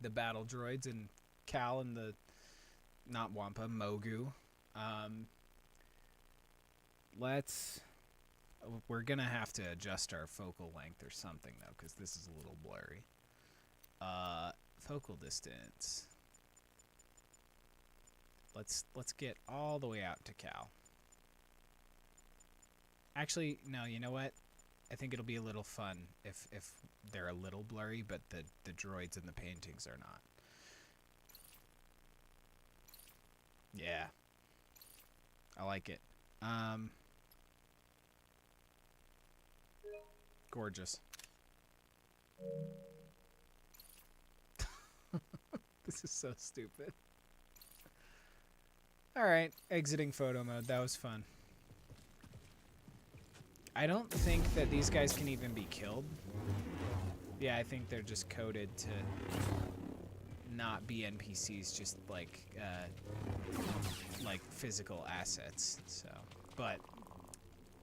S1: the battle droids and Cal and the not Wampa, Mogu. We're gonna have to adjust our focal length or something though, because this is a little blurry. Focal distance. Let's get all the way out to Cal. Actually, no, you know what? I think it'll be a little fun if they're a little blurry, but the droids and the paintings are not. Yeah. I like it. Gorgeous. This is so stupid. Alright, exiting photo mode. That was fun. I don't think that these guys can even be killed. Yeah, I think they're just coded to not be NPCs, just like physical assets. So, but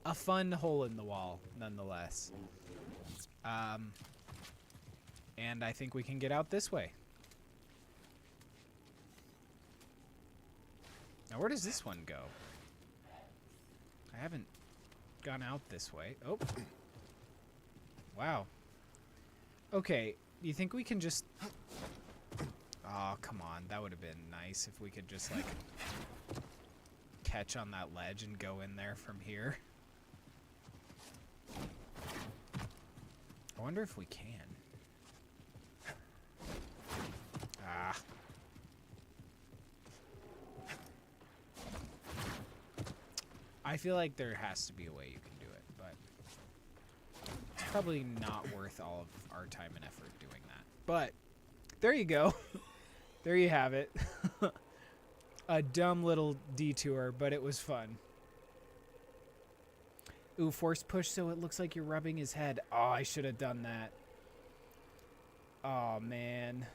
S1: a fun hole in the wall nonetheless. And I think we can get out this way. Now, where does this one go? I haven't gone out this way. Oh. Wow. Okay, do you think we can just... Oh, come on. That would have been nice if we could just, like, catch on that ledge and go in there from here. I wonder if we can. Ah. I feel like there has to be a way you can do it, but it's probably not worth all of our time and effort doing that. But there you go. There you have it. A dumb little detour, but it was fun. Ooh, force push so it looks like you're rubbing his head. Oh, I should have done that. Oh, man.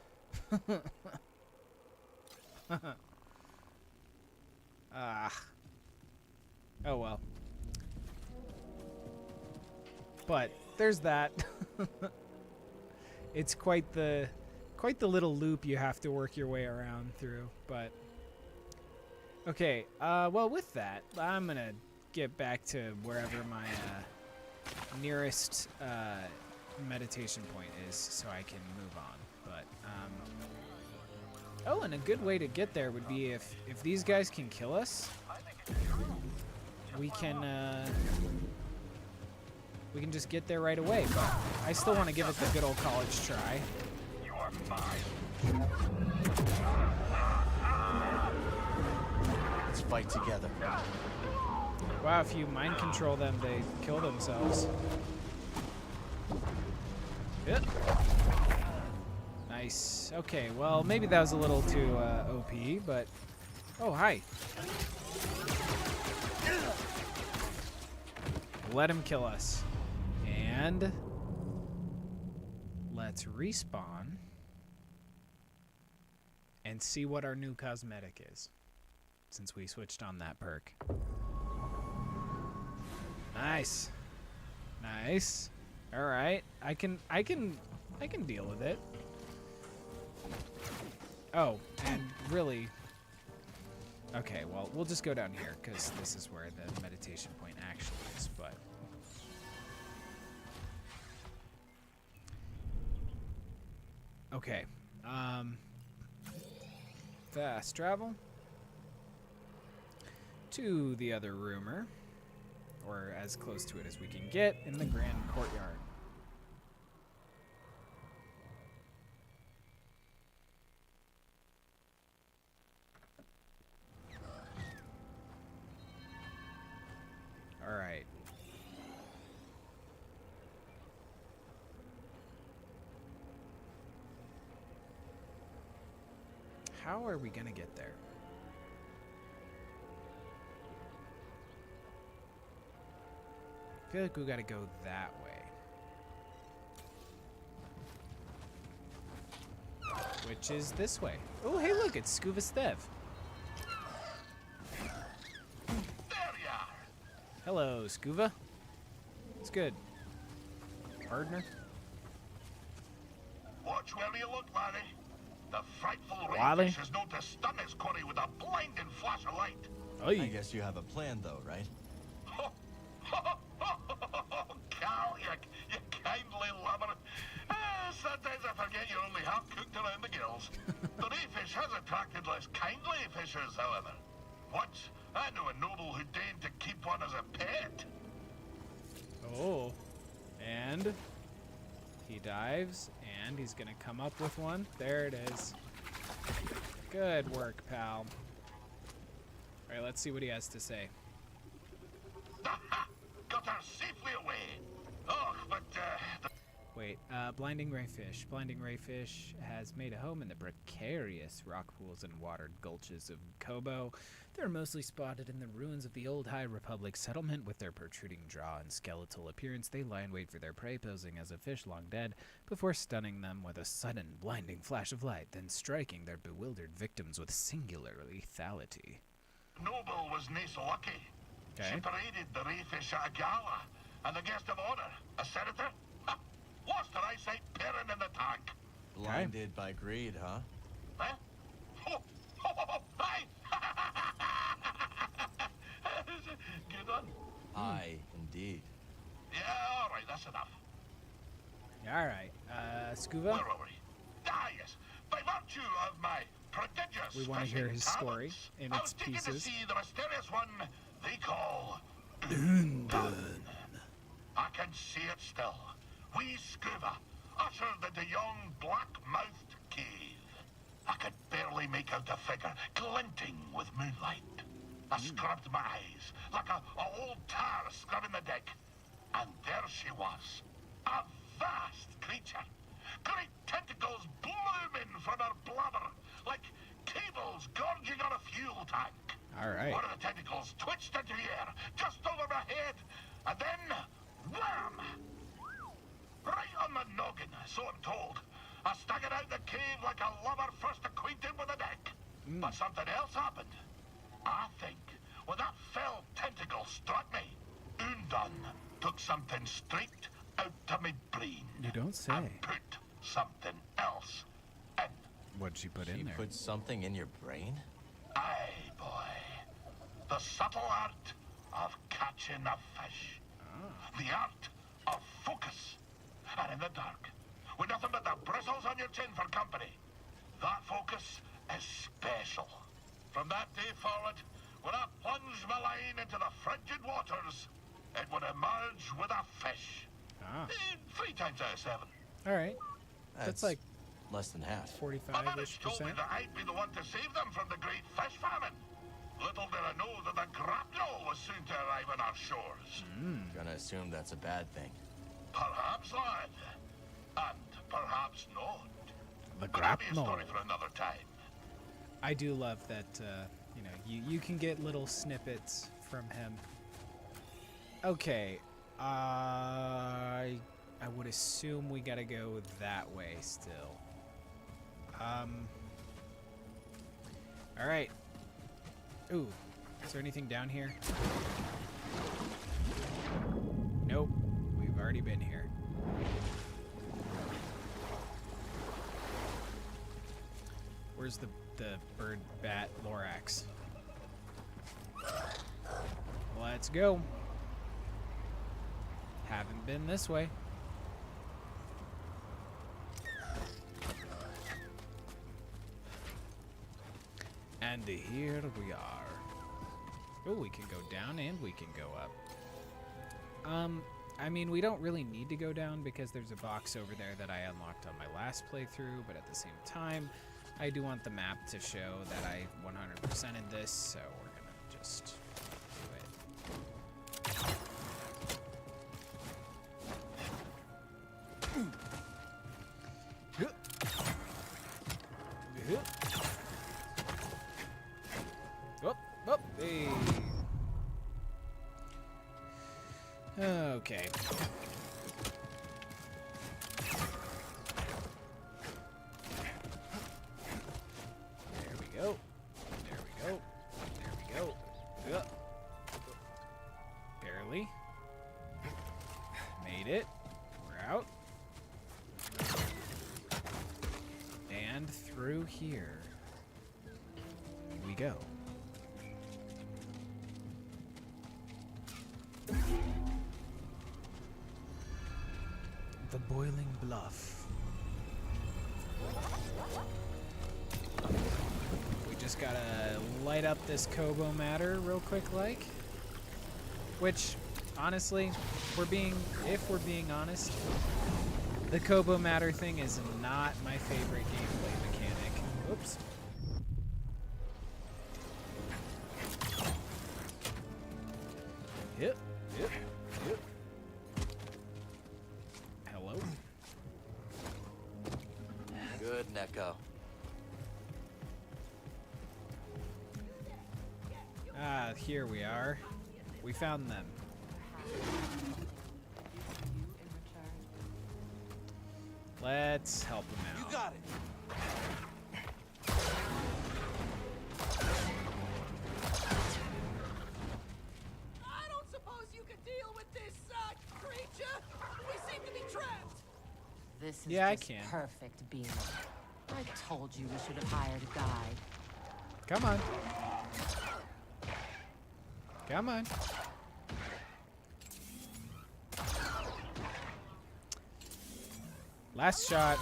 S1: Ah. Oh well. But there's that. It's quite the little loop you have to work your way around through, but okay, well with that, I'm going to get back to wherever my nearest meditation point is so I can move on. But oh, and a good way to get there would be if these guys can kill us, we can just get there right away, but I still want to give it the good old college try.
S3: You are mine.
S4: Let's fight together.
S1: Wow, if you mind control them, they kill themselves. Yep. Nice. Okay, well, maybe that was a little too OP, but... Oh, hi. Let him kill us. And let's respawn and see what our new cosmetic is, since we switched on that perk. Nice. Nice. All right. I can deal with it. Oh, and really... Okay, well, we'll just go down here, because this is where the meditation point actually is, but... Okay, fast travel to the other roomer, or as close to it as we can get in the Grand Courtyard. All right. How are we gonna get there? I feel like we gotta go that way. Which is this way. Oh, hey, look, it's Scuba Stev. Hello, Scuba. It's good. Partner?
S3: Watch where you look, laddie. The frightful
S1: Wally?
S3: rainfish is known to stun his quarry with a blinding flash of light.
S4: I guess you have a plan, though, right?
S3: Cal, you kindly lover. Sometimes I forget you're only half cooked around the gills. The rayfish has attracted less kindly fishers, however. Once, I knew a noble who deigned to keep one as a pet.
S1: Oh. And he dives, and he's gonna come up with one. There it is. Good work, pal. All right, let's see what he has to say.
S3: Got her safely away. Oh, but
S1: Wait, Blinding Rayfish. Blinding Rayfish has made a home in the precarious rock pools and watered gulches of Kobo. They're mostly spotted in the ruins of the old High Republic settlement. With their protruding jaw and skeletal appearance, they lie in wait for their prey, posing as a fish long dead, before stunning them with a sudden, blinding flash of light, then striking their bewildered victims with singular lethality.
S3: Noble was nae so lucky.
S1: Okay.
S3: She paraded the rayfish at a gala, and the guest of honor, a senator, lost her eyesight peering in the tank.
S4: Blinded by greed, huh?
S3: Huh? Aye. Good one.
S4: Aye, indeed.
S3: Yeah, all right, that's enough.
S1: All right, Scuba.
S3: Where were we? Ah, yes. By virtue of my prodigious
S1: We want to hear his
S3: fishing
S1: story
S3: talents,
S1: in
S3: I
S1: its
S3: was taken to
S1: pieces.
S3: see the mysterious one they call Undone. I can see it still. Wee Scuba ushered into yon black-mouthed cave. I could barely make out the figure, glinting with moonlight. I scrubbed my eyes, like a old tar scrubbing the deck. And there she was, a vast creature. Great tentacles blooming from her blubber, like cables gorging on a fuel tank.
S1: All right.
S3: One of the tentacles twitched into the air, just over my head, and then, wham! Right on the noggin, so I'm told. I staggered out the cave like a lover first acquainted with the deck. But something else happened. I think when that fell tentacle struck me, Undone took something straight out to me brain.
S1: You don't say.
S3: And put something else in.
S1: What'd she put in there?
S4: Put something in your brain?
S3: Aye, boy. The subtle art of catching a fish. The art of focus. And in the dark, with nothing but the bristles on your chin for company, that focus is special. From that day forward, when I plunged my line into the frigid waters, it would emerge with a fish. 3 times out of 7.
S1: All right. That's like
S4: less than half.
S1: 45-ish
S3: told me
S1: percent.
S3: that I'd be the one to save them from the great fish famine. Little did I know that the grapnel was soon to arrive on our shores.
S4: Gonna assume that's a bad thing.
S3: Perhaps, lad. And perhaps not.
S1: The
S3: But that'll be a
S1: grapnel.
S3: story for another time.
S1: I do love that, you know, you can get little snippets from him. Okay, I would assume we gotta go that way still. All right. Ooh, is there anything down here? Nope, we've already been here. Where's the bird bat Lorax? Let's go. Haven't been this way. And here we are. Oh, we can go down and we can go up. I mean, we don't really need to go down because there's a box over there that I unlocked on my last playthrough, but at the same time, I do want the map to show that I 100%ed this, so we're gonna just do it. Oh, oh, hey. Okay. There we go. There we go. There we go. Ugh. Barely. Made it. We're out. And through here we go. The Boiling Bluff. We just gotta light up this Kobo matter real quick, like. Which, honestly, if we're being honest, the Kobo matter thing is not my favorite gameplay mechanic. Oops. Yep, yep, yep. Hello?
S4: Good, Neko.
S1: Ah, here we are. We found them. Let's help them out.
S4: You got it.
S14: I don't suppose you could deal with this, creature? We seem to be trapped.
S15: This is
S1: Yeah, I
S15: just
S1: can.
S15: perfect, Beamer. I told you we should have hired a guide.
S1: Come on. Come on. Last shot.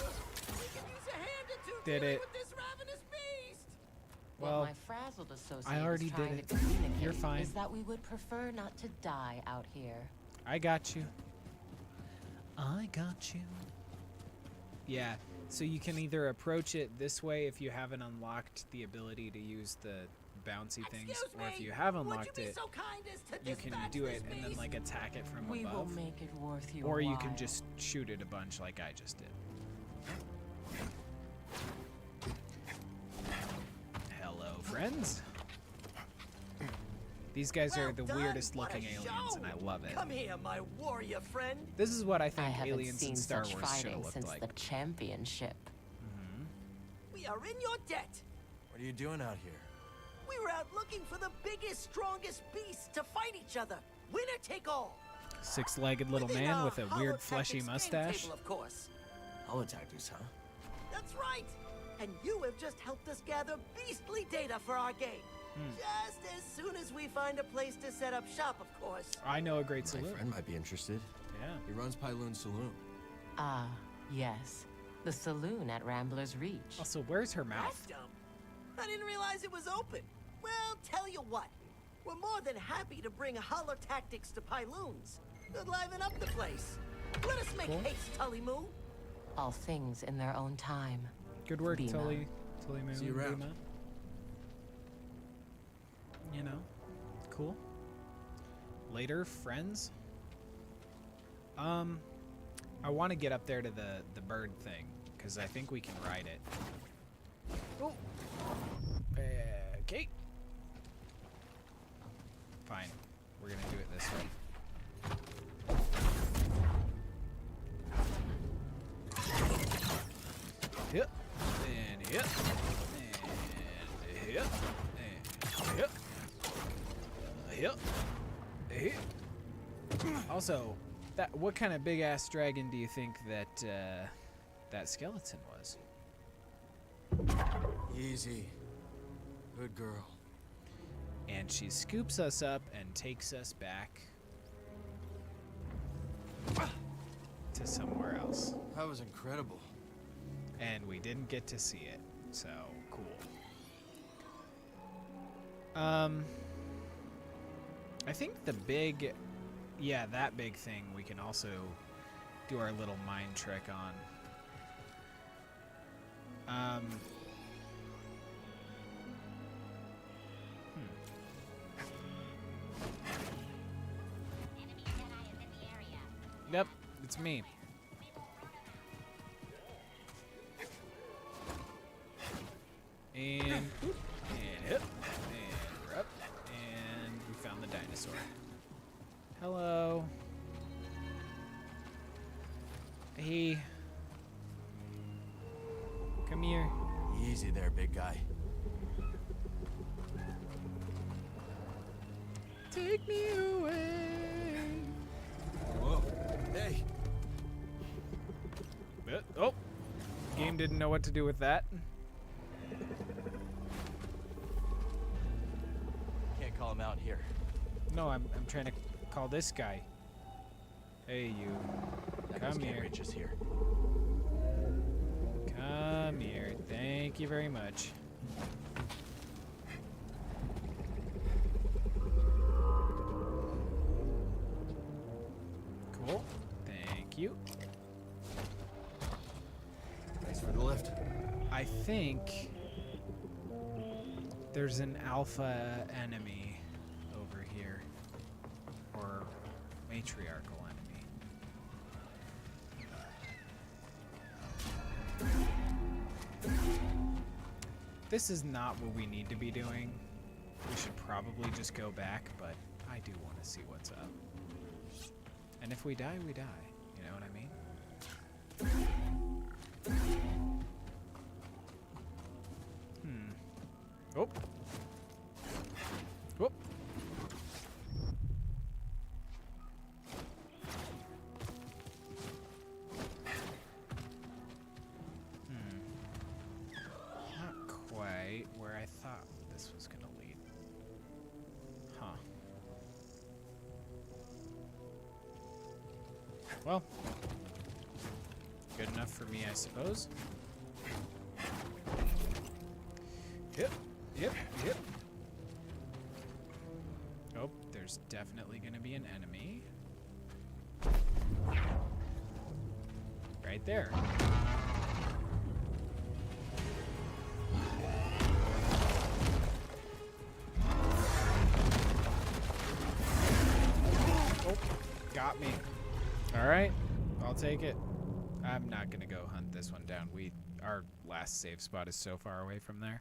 S1: Did it.
S15: Well,
S1: Well,
S15: my frazzled associate
S1: I already
S15: is trying
S1: did
S15: to
S1: it.
S15: communicate
S1: You're fine.
S15: is that we would prefer not to die out here.
S1: I got you. I got you. Yeah, so you can either approach it this way if you haven't unlocked the ability to use the bouncy things, or if you have unlocked it, you can do it and then like attack it from
S15: We will
S1: above.
S15: make it worth your
S1: Or you
S15: while.
S1: can just shoot it a bunch like I just did. Hello, friends. These guys are the weirdest looking aliens, and I love it.
S14: Come here, my warrior friend.
S1: This is what I think
S15: haven't
S1: aliens
S15: seen
S1: in Star
S15: such
S1: Wars should
S15: fighting
S1: have looked
S15: since
S1: like.
S15: the championship.
S14: We are in your debt.
S4: What are you doing out here?
S14: We were out looking for the biggest, strongest beasts to fight each other. Winner take all.
S1: Six-legged little
S14: Within
S1: man
S14: our
S1: with a weird fleshy
S14: holotactics game
S1: mustache.
S14: table, of course.
S4: Holotactics, huh?
S14: That's right. And you have just helped us gather beastly data for our game. Just as soon as we find a place to set up shop, of course.
S1: I know a great
S4: My
S1: saloon.
S4: friend might be interested.
S1: Yeah.
S4: He runs Pyloon Saloon.
S15: Ah, yes. The saloon at Rambler's Reach.
S1: Also, where's her mouth?
S14: That's dumb. I didn't realize it was open. Well, tell you what. We're more than happy to bring holotactics to Pyloons. Could liven up the place. Let us make
S1: Cool.
S14: haste, Tully Moo.
S15: All things in their own time.
S1: Good work,
S15: Bima.
S1: Tully Moon.
S4: See you around.
S1: Bima. You know, cool. Later, friends. I want to get up there to the bird thing because I think we can ride it. Oh. Okay. Fine. We're gonna do it this way. Yep. And yep. And yep. And yep. Yep. Yep. Also, what kind of big ass dragon do you think that that skeleton was?
S4: Easy. Good girl.
S1: And she scoops us up and takes us back to somewhere else.
S4: That was incredible.
S1: And we didn't get to see it, so cool. I think the big yeah, that big thing we can also do our little mind trick on. Yep, it's me. And hit, and up, and we found the dinosaur. Hello. Hey. Come here.
S4: Easy there, big guy.
S1: Take me away.
S4: Whoa. Hey.
S1: Oh. Game didn't know what to do with that.
S4: Can't call him out here.
S1: No, I'm trying to call this guy. Hey, you. Come here.
S4: Reach us here.
S1: Come here. Thank you very much. Cool. Thank you.
S4: Thanks for the lift.
S1: I think there's an alpha enemy over here. Or matriarchal enemy. This is not what we need to be doing. We should probably just go back, but I do want to see what's up. And if we die, we die. You know what I mean? Oh. Oh. Not quite where I thought this was going to lead. Huh. Well, good enough for me, I suppose. Yep. Yep, yep. Oh, there's definitely going to be an enemy. Right there. Oh, got me. All right, I'll take it. I'm not going to go hunt this one down. Our last save spot is so far away from there.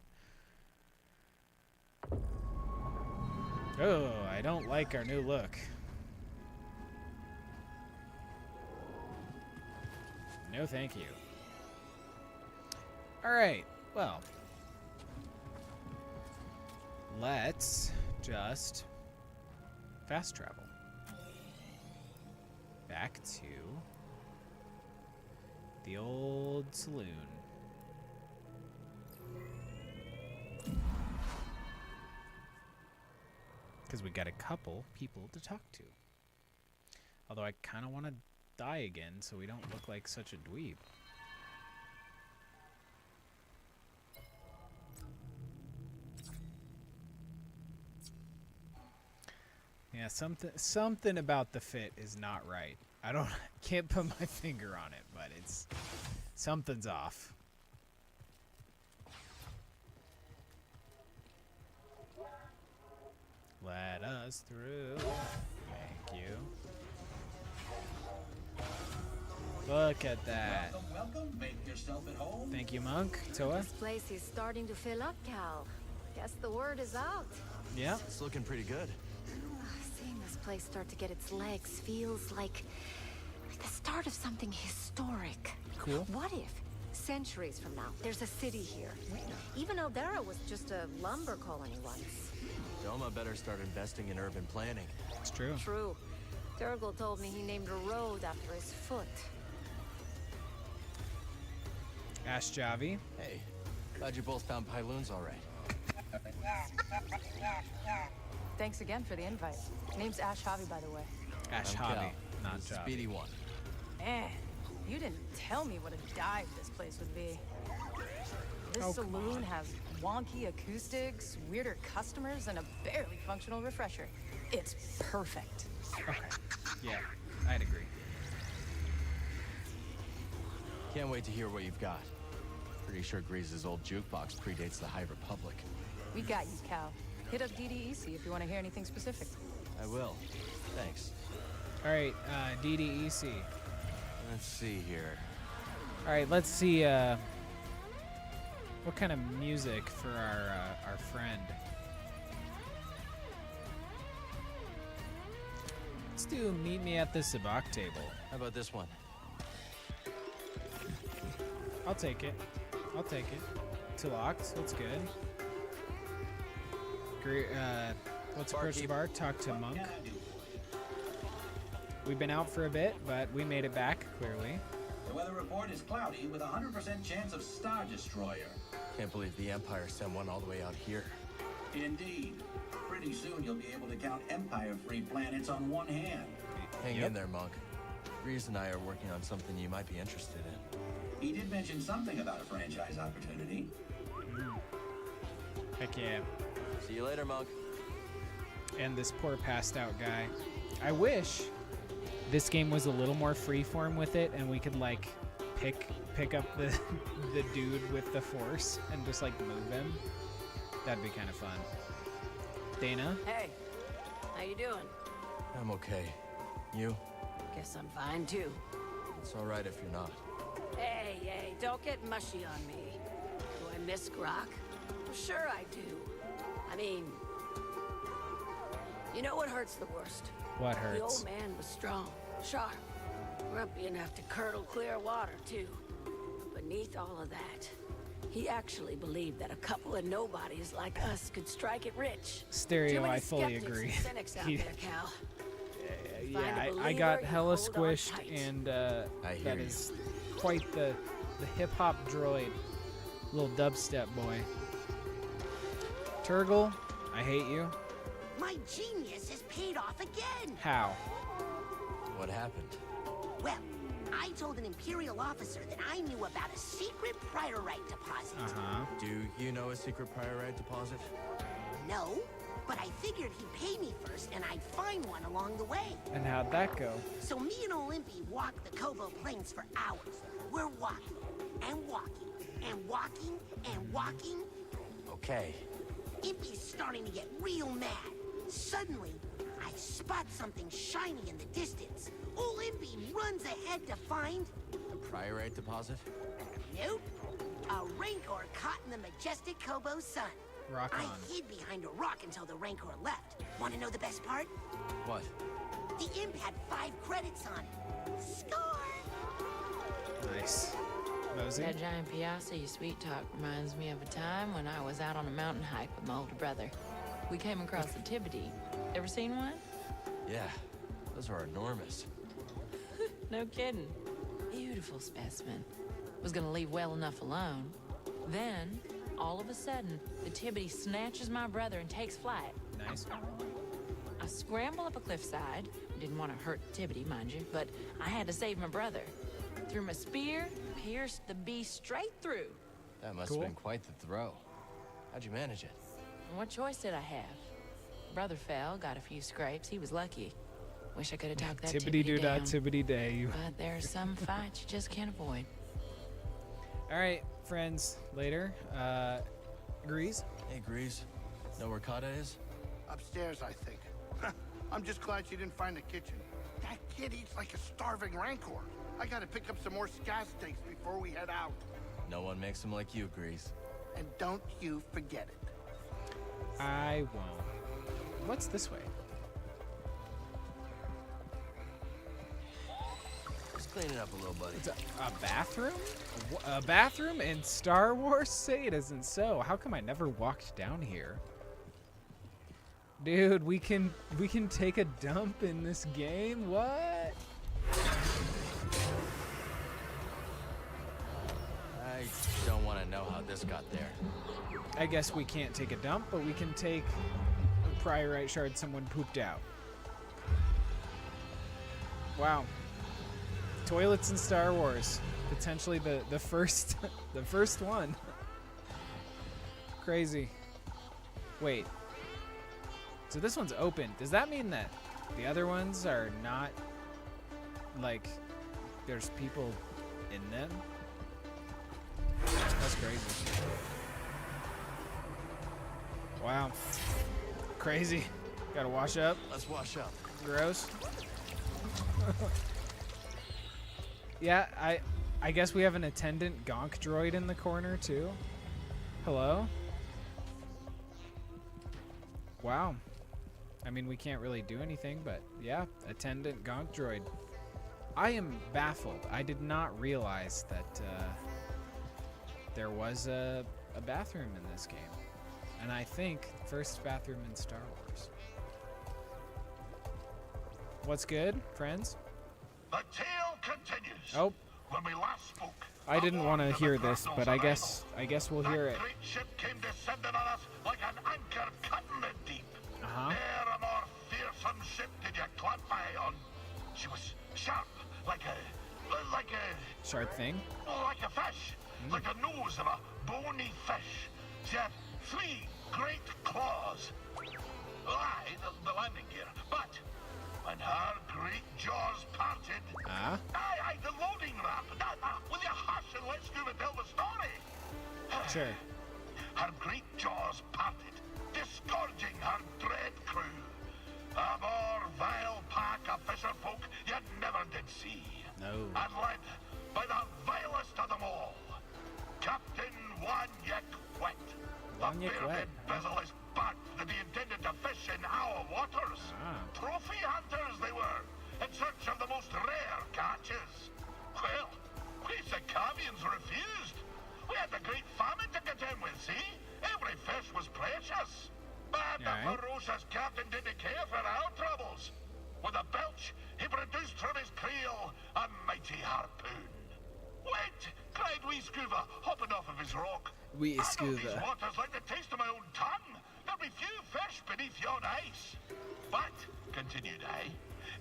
S1: Oh, I don't like our new look. No, thank you. All right, well, let's just fast travel back to the old saloon. Because we got a couple people to talk to. Although I kind of want to die again so we don't look like such a dweeb. Yeah, something about the fit is not right. Can't put my finger on it, but something's off. Let us through. Thank you. Look at that.
S16: Welcome. Make yourself at home.
S1: Thank you, Monk. Toa.
S5: This place is starting to fill up, Cal. Guess the word is out.
S1: Yeah.
S4: It's looking pretty good.
S5: Seeing this place start to get its legs feels like the start of something historic.
S1: Cool.
S5: What if, centuries from now, there's a city here? Even Aldera was just a lumber colony once.
S4: Doma better start investing in urban planning.
S1: It's true.
S5: True. Turgle told me he named a road after his foot.
S1: Ash Javi.
S4: Hey, glad you both found Pyloons all right.
S12: Thanks again for the invite. Name's Ash Javi, by the way.
S1: Ash
S4: I'm
S1: Javi,
S4: Cal.
S1: not
S4: The
S1: Javi.
S4: speedy one.
S12: Man, you didn't tell me what a dive this place would be. This
S1: Oh, come
S12: saloon
S1: on.
S12: has wonky acoustics, weirder customers, and a barely functional refresher. It's perfect.
S1: Okay. Yeah, I'd agree.
S4: Can't wait to hear what you've got. Pretty sure Grease's old jukebox predates the High Republic.
S12: We got you, Cal. Hit up DDEC if you want to hear anything specific.
S4: I will. Thanks.
S1: All right, DDEC.
S4: Let's see here.
S1: All right, let's see what kind of music for our friend. Let's do Meet Me at the Sabacc Table.
S4: How about this one?
S1: I'll take it. I'll take it. Tillocked, that's good. Great. Let's approach the bar, talk to Monk. We've been out for a bit, but we made it back, clearly.
S16: The weather report is cloudy with a 100% chance of Star Destroyer.
S4: Can't believe the Empire sent one all the way out here.
S16: Indeed. Pretty soon you'll be able to count Empire-free planets on one hand.
S4: Hang in there, Monk. Grease and I are working on something you might be interested in.
S16: He did mention something about a franchise opportunity.
S1: Heck yeah.
S4: See you later, Monk.
S1: And this poor passed out guy. I wish this game was a little more freeform with it, and we could like pick up the the dude with the force and just like move him. That'd be kind of fun. Dana?
S17: Hey, how you doing?
S4: I'm okay. You?
S17: Guess I'm fine too.
S4: It's all right if you're not.
S17: Hey, don't get mushy on me. Do I miss Grok? Well, sure I do. I mean, you know what hurts the worst?
S1: What
S17: The
S1: hurts?
S17: old man was strong, sharp, grumpy enough to curdle clear water too. Beneath all of that, he actually believed that a couple of nobodies like us could strike it rich.
S1: Stereo,
S17: Too many
S1: I fully
S17: skeptics
S1: agree.
S17: and cynics out there, Cal.
S1: Yeah, I got hella squished, and that is quite the hip-hop droid. Little dubstep boy. Turgle, I hate you.
S14: My genius is paid off again.
S1: How?
S4: What happened?
S14: Well, I told an Imperial officer that I knew about a secret priorite deposit.
S1: Uh-huh.
S4: Do you know a secret priorite deposit?
S14: No, but I figured he'd pay me first and I'd find one along the way.
S1: And how'd that go?
S14: So me and Olympi walked the Kobo Plains for hours. We're walking and walking and walking and walking.
S4: Okay.
S14: Impy's starting to get real mad. Suddenly, I spot something shiny in the distance. Olympi runs ahead to find...
S4: A priorite deposit?
S14: Nope. A Rancor caught in the majestic Kobo sun.
S1: Rock on.
S14: I hid behind a rock until the Rancor left. Want to know the best part?
S4: What?
S14: The imp had 5 credits on it. Score!
S1: Nice. Mosey?
S18: That giant piazza you sweet talk reminds me of a time when I was out on a mountain hike with my older brother. We came across the Tibity. Ever seen one?
S4: Yeah, those are enormous.
S18: No kidding. Beautiful specimen. Was gonna leave well enough alone. Then, all of a sudden, the Tibity snatches my brother and takes flight.
S1: Nice.
S18: I scramble up a cliffside. Didn't want to hurt the Tibity, mind you, but I had to save my brother. Threw my spear, pierced the beast straight through.
S4: That must have been quite the throw. How'd you manage it?
S18: What choice did I have? Brother fell, got a few scrapes. He was lucky. Wish I could have talked that
S1: Tibbity doo
S18: down.
S1: dah, tibbity day.
S18: But there are some fights you just can't avoid.
S1: All right, friends. Later. Grease?
S4: Hey, Grease. Know where Kata is?
S7: Upstairs, I think. I'm just glad she didn't find the kitchen. That kid eats like a starving Rancor. I gotta pick up some more scat steaks before we head out.
S4: No one makes them like you, Grease.
S7: And don't you forget it.
S1: I won't. What's this way?
S4: Just clean it up a little, buddy.
S1: It's a bathroom? A bathroom in Star Wars? Say it isn't so. How come I never walked down here? Dude, we can take a dump in this game? What?
S4: I don't want to know how this got there.
S1: I guess we can't take a dump, but we can take a priorite shard someone pooped out. Wow. Toilets in Star Wars. Potentially the first the first one. Crazy. Wait. So this one's open. Does that mean that The other ones are not like there's people in them. That's crazy. Wow. Crazy. Gotta wash up.
S4: Let's wash up.
S1: Gross. Yeah, I guess we have an attendant gonk droid in the corner too. Hello? Wow. I mean, we can't really do anything, but yeah, attendant gonk droid. I am baffled. I did not realize that there was a bathroom in this game. And I think first bathroom in Star Wars. What's good, friends?
S3: The tale continues.
S1: Oh.
S3: When we last spoke,
S1: I didn't want to hear this, but I guess we'll hear it.
S3: that great ship came descending on us like an anchor cutting the deep.
S1: Uh-huh.
S3: Ne'er a more fearsome ship did you clamp eye on. She was sharp, like a
S1: Sharp thing?
S3: like a fish, like the nose of a bony fish. She had 3 great claws. Aye, the landing gear. But when her great jaws parted, aye, the loading ramp. Will you hush and let Scuba tell the story?
S1: Sure.
S3: Her great jaws parted, disgorging her dread crew. A more vile pack of fisher folk you never did see.
S1: No.
S3: And led by the vilest of them all, Captain Wanyek Wet. The bearded bezel is back that he intended to fish in our waters. Trophy hunters they were, in search of the most rare catches. Well, we Sikavians refused. We had the great famine to contend with, see? Every fish was precious. But the ferocious captain didn't care for our troubles. With a belch, he produced from his creel a mighty harpoon. Wait, cried wee Scuba, hopping off of his rock.
S1: Wee
S3: I know these
S1: Scuba.
S3: waters like the taste of my own tongue. There'll be few fish beneath yon ice. But, continued I,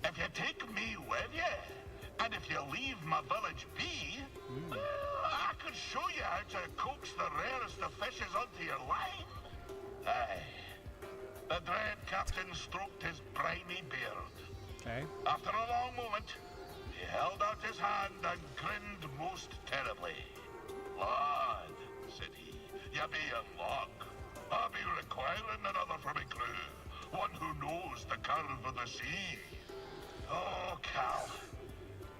S3: if you take me with you, and if you leave my village be, well, I could show you how to coax the rarest of fishes onto your line. Aye. The dread captain stroked his briny beard.
S1: Okay.
S3: After a long moment, he held out his hand and grinned most terribly. Lad, said he, you be in luck. I'll be requiring another for my crew, one who knows the curve of the sea. Oh, Cal,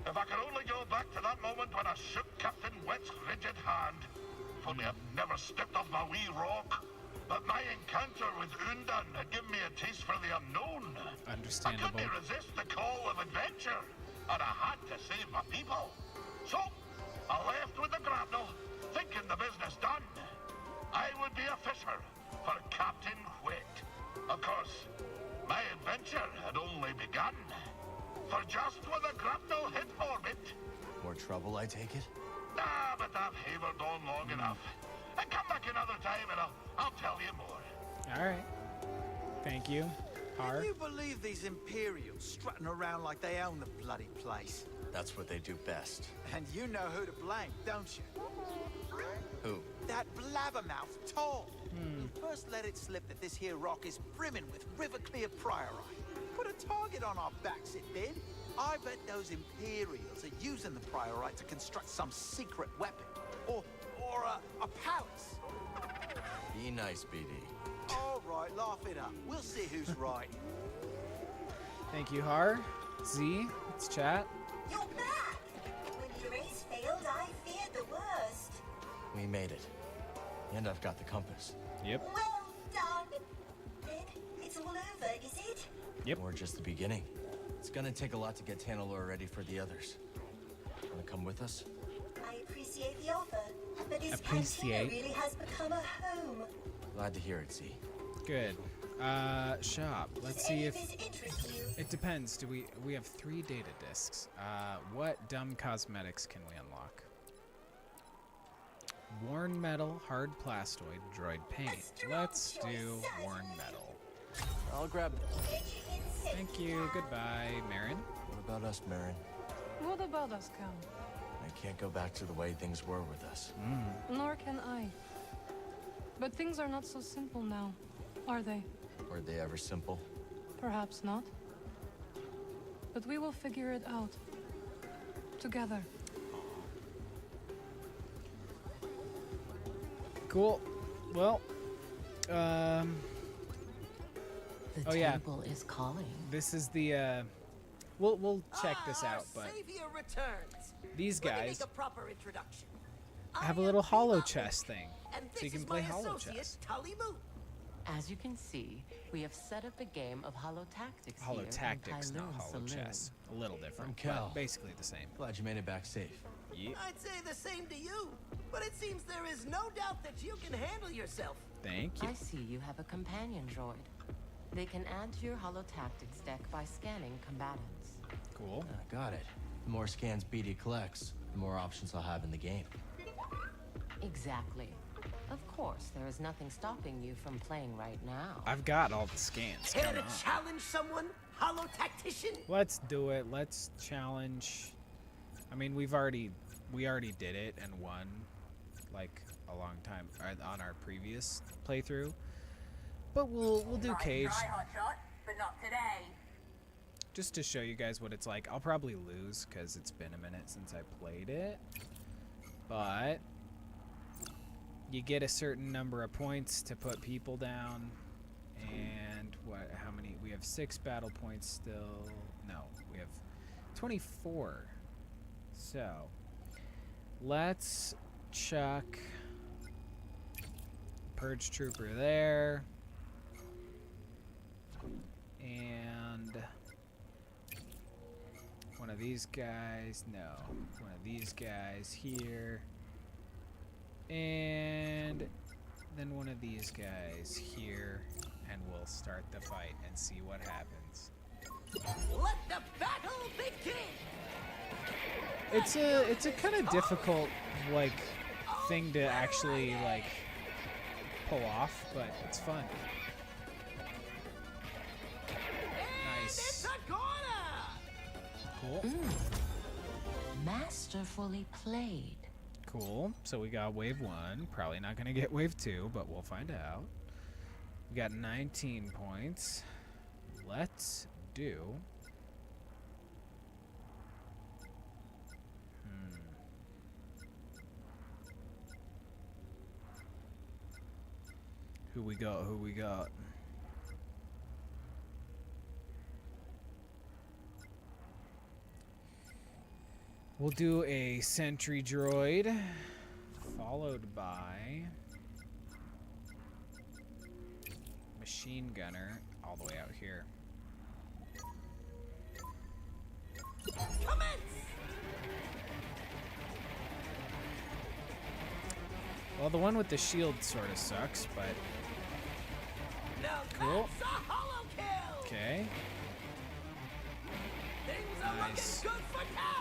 S3: if I could only go back to that moment when I shook Captain Wet's rigid hand, if only I'd never stepped off my wee rock. But my encounter with Undan had given me a taste for the unknown.
S1: Understandable.
S3: I couldn't resist the call of adventure, and I had to save my people. So, I left with the grapnel, thinking the business done. I would be a fisher for Captain Wet. Of course, my adventure had only begun. For just when the grapnel hit orbit...
S4: More trouble, I take it?
S3: Nah, but I've havered on long enough. And come back another time and I'll tell you more.
S1: All right. Thank you.
S19: Can you believe these Imperials strutting around like they own the bloody place?
S4: That's what they do best.
S19: And you know who to blame, don't you?
S4: Who?
S19: That blabbermouth, Tall. He first let it slip that this here rock is brimming with river-clear priorite. Put a target on our backs, it did. I bet those Imperials are using the priorite to construct some secret weapon. Or a palace.
S4: Be nice, BD.
S19: All right, laugh it up. We'll see who's right.
S1: Thank you, Har. Z, let's chat.
S8: You're back! When your race failed, I feared the worst.
S4: We made it. And I've got the compass.
S1: Yep.
S8: Well done! Then it's all over, is it?
S1: Yep.
S4: Or just the beginning. It's gonna take a lot to get Tanalorr ready for the others. Wanna come with us?
S8: I appreciate the offer, but this cantina really has become a home.
S4: Glad to hear it, Z.
S1: Good. Shop. Let's see if it depends. Do we have 3 data discs? What dumb cosmetics can we unlock? Worn metal, hard plastoid, droid paint. Let's do worn metal.
S4: I'll grab.
S1: Thank you. Goodbye, Marin.
S4: What about us, Marin?
S6: What about us, Cal?
S4: I can't go back to the way things were with us.
S6: Nor can I. But things are not so simple now, are they?
S4: Were they ever simple?
S6: Perhaps not. but we will figure it out. Together.
S1: Cool. Well,
S15: The
S1: oh yeah,
S15: table is calling.
S1: this is the we'll check this out, but
S14: Savior returns.
S1: these
S14: Let me
S1: guys
S14: make a proper introduction.
S1: have a little hollow chest thing,
S14: And
S1: so you
S14: this
S1: can
S14: is
S1: play
S14: my
S1: hollow
S14: associate,
S1: chess.
S14: Tully Moo.
S15: As you can see, we have set up a game of hollow tactics
S1: Hollow
S15: here in
S1: tactics, not
S15: Pyloon
S1: hollow
S15: Saloon.
S1: chess. A little different,
S4: I'm Cal.
S1: but basically the same.
S4: Glad you made it back safe.
S1: Yeah.
S14: I'd say the same to you, but it seems there is no doubt that you can handle yourself.
S1: Thank you.
S15: I see you have a companion droid. They can add to your hollow tactics deck by scanning combatants.
S1: Cool.
S4: Got it. The more scans BD collects, the more options I'll have in the game.
S15: Exactly. Of course, there is nothing stopping you from playing right now.
S1: I've got all the scans.
S14: Care
S1: Come
S14: to
S1: on.
S14: challenge someone, hollow tactician?
S1: Let's do it. Let's challenge. I mean, we already did it and won, like a long time on our previous playthrough. But we'll do Cage
S8: but not today.
S1: just to show you guys what it's like. I'll probably lose because it's been a minute since I played it, but you get a certain number of points to put people down. And how many? We have 6 battle points still. No, we have 24. So let's chuck Purge Trooper there. And one of these guys. No, one of these guys here. And then one of these guys here, and we'll start the fight and see what happens.
S14: Let the battle begin!
S1: It's a kind of difficult like thing to actually like pull off, but it's fun. Nice. Cool.
S15: Masterfully played.
S1: Cool. So we got wave 1. Probably not gonna get wave 2, but we'll find out. We got 19 points. Let's do. Who we got? Who we got? We'll do a sentry droid, followed by machine gunner all the way out here. Well, the one with the shield sort of sucks, but cool. Okay.
S14: Things are
S1: Nice.
S14: looking good for Cal.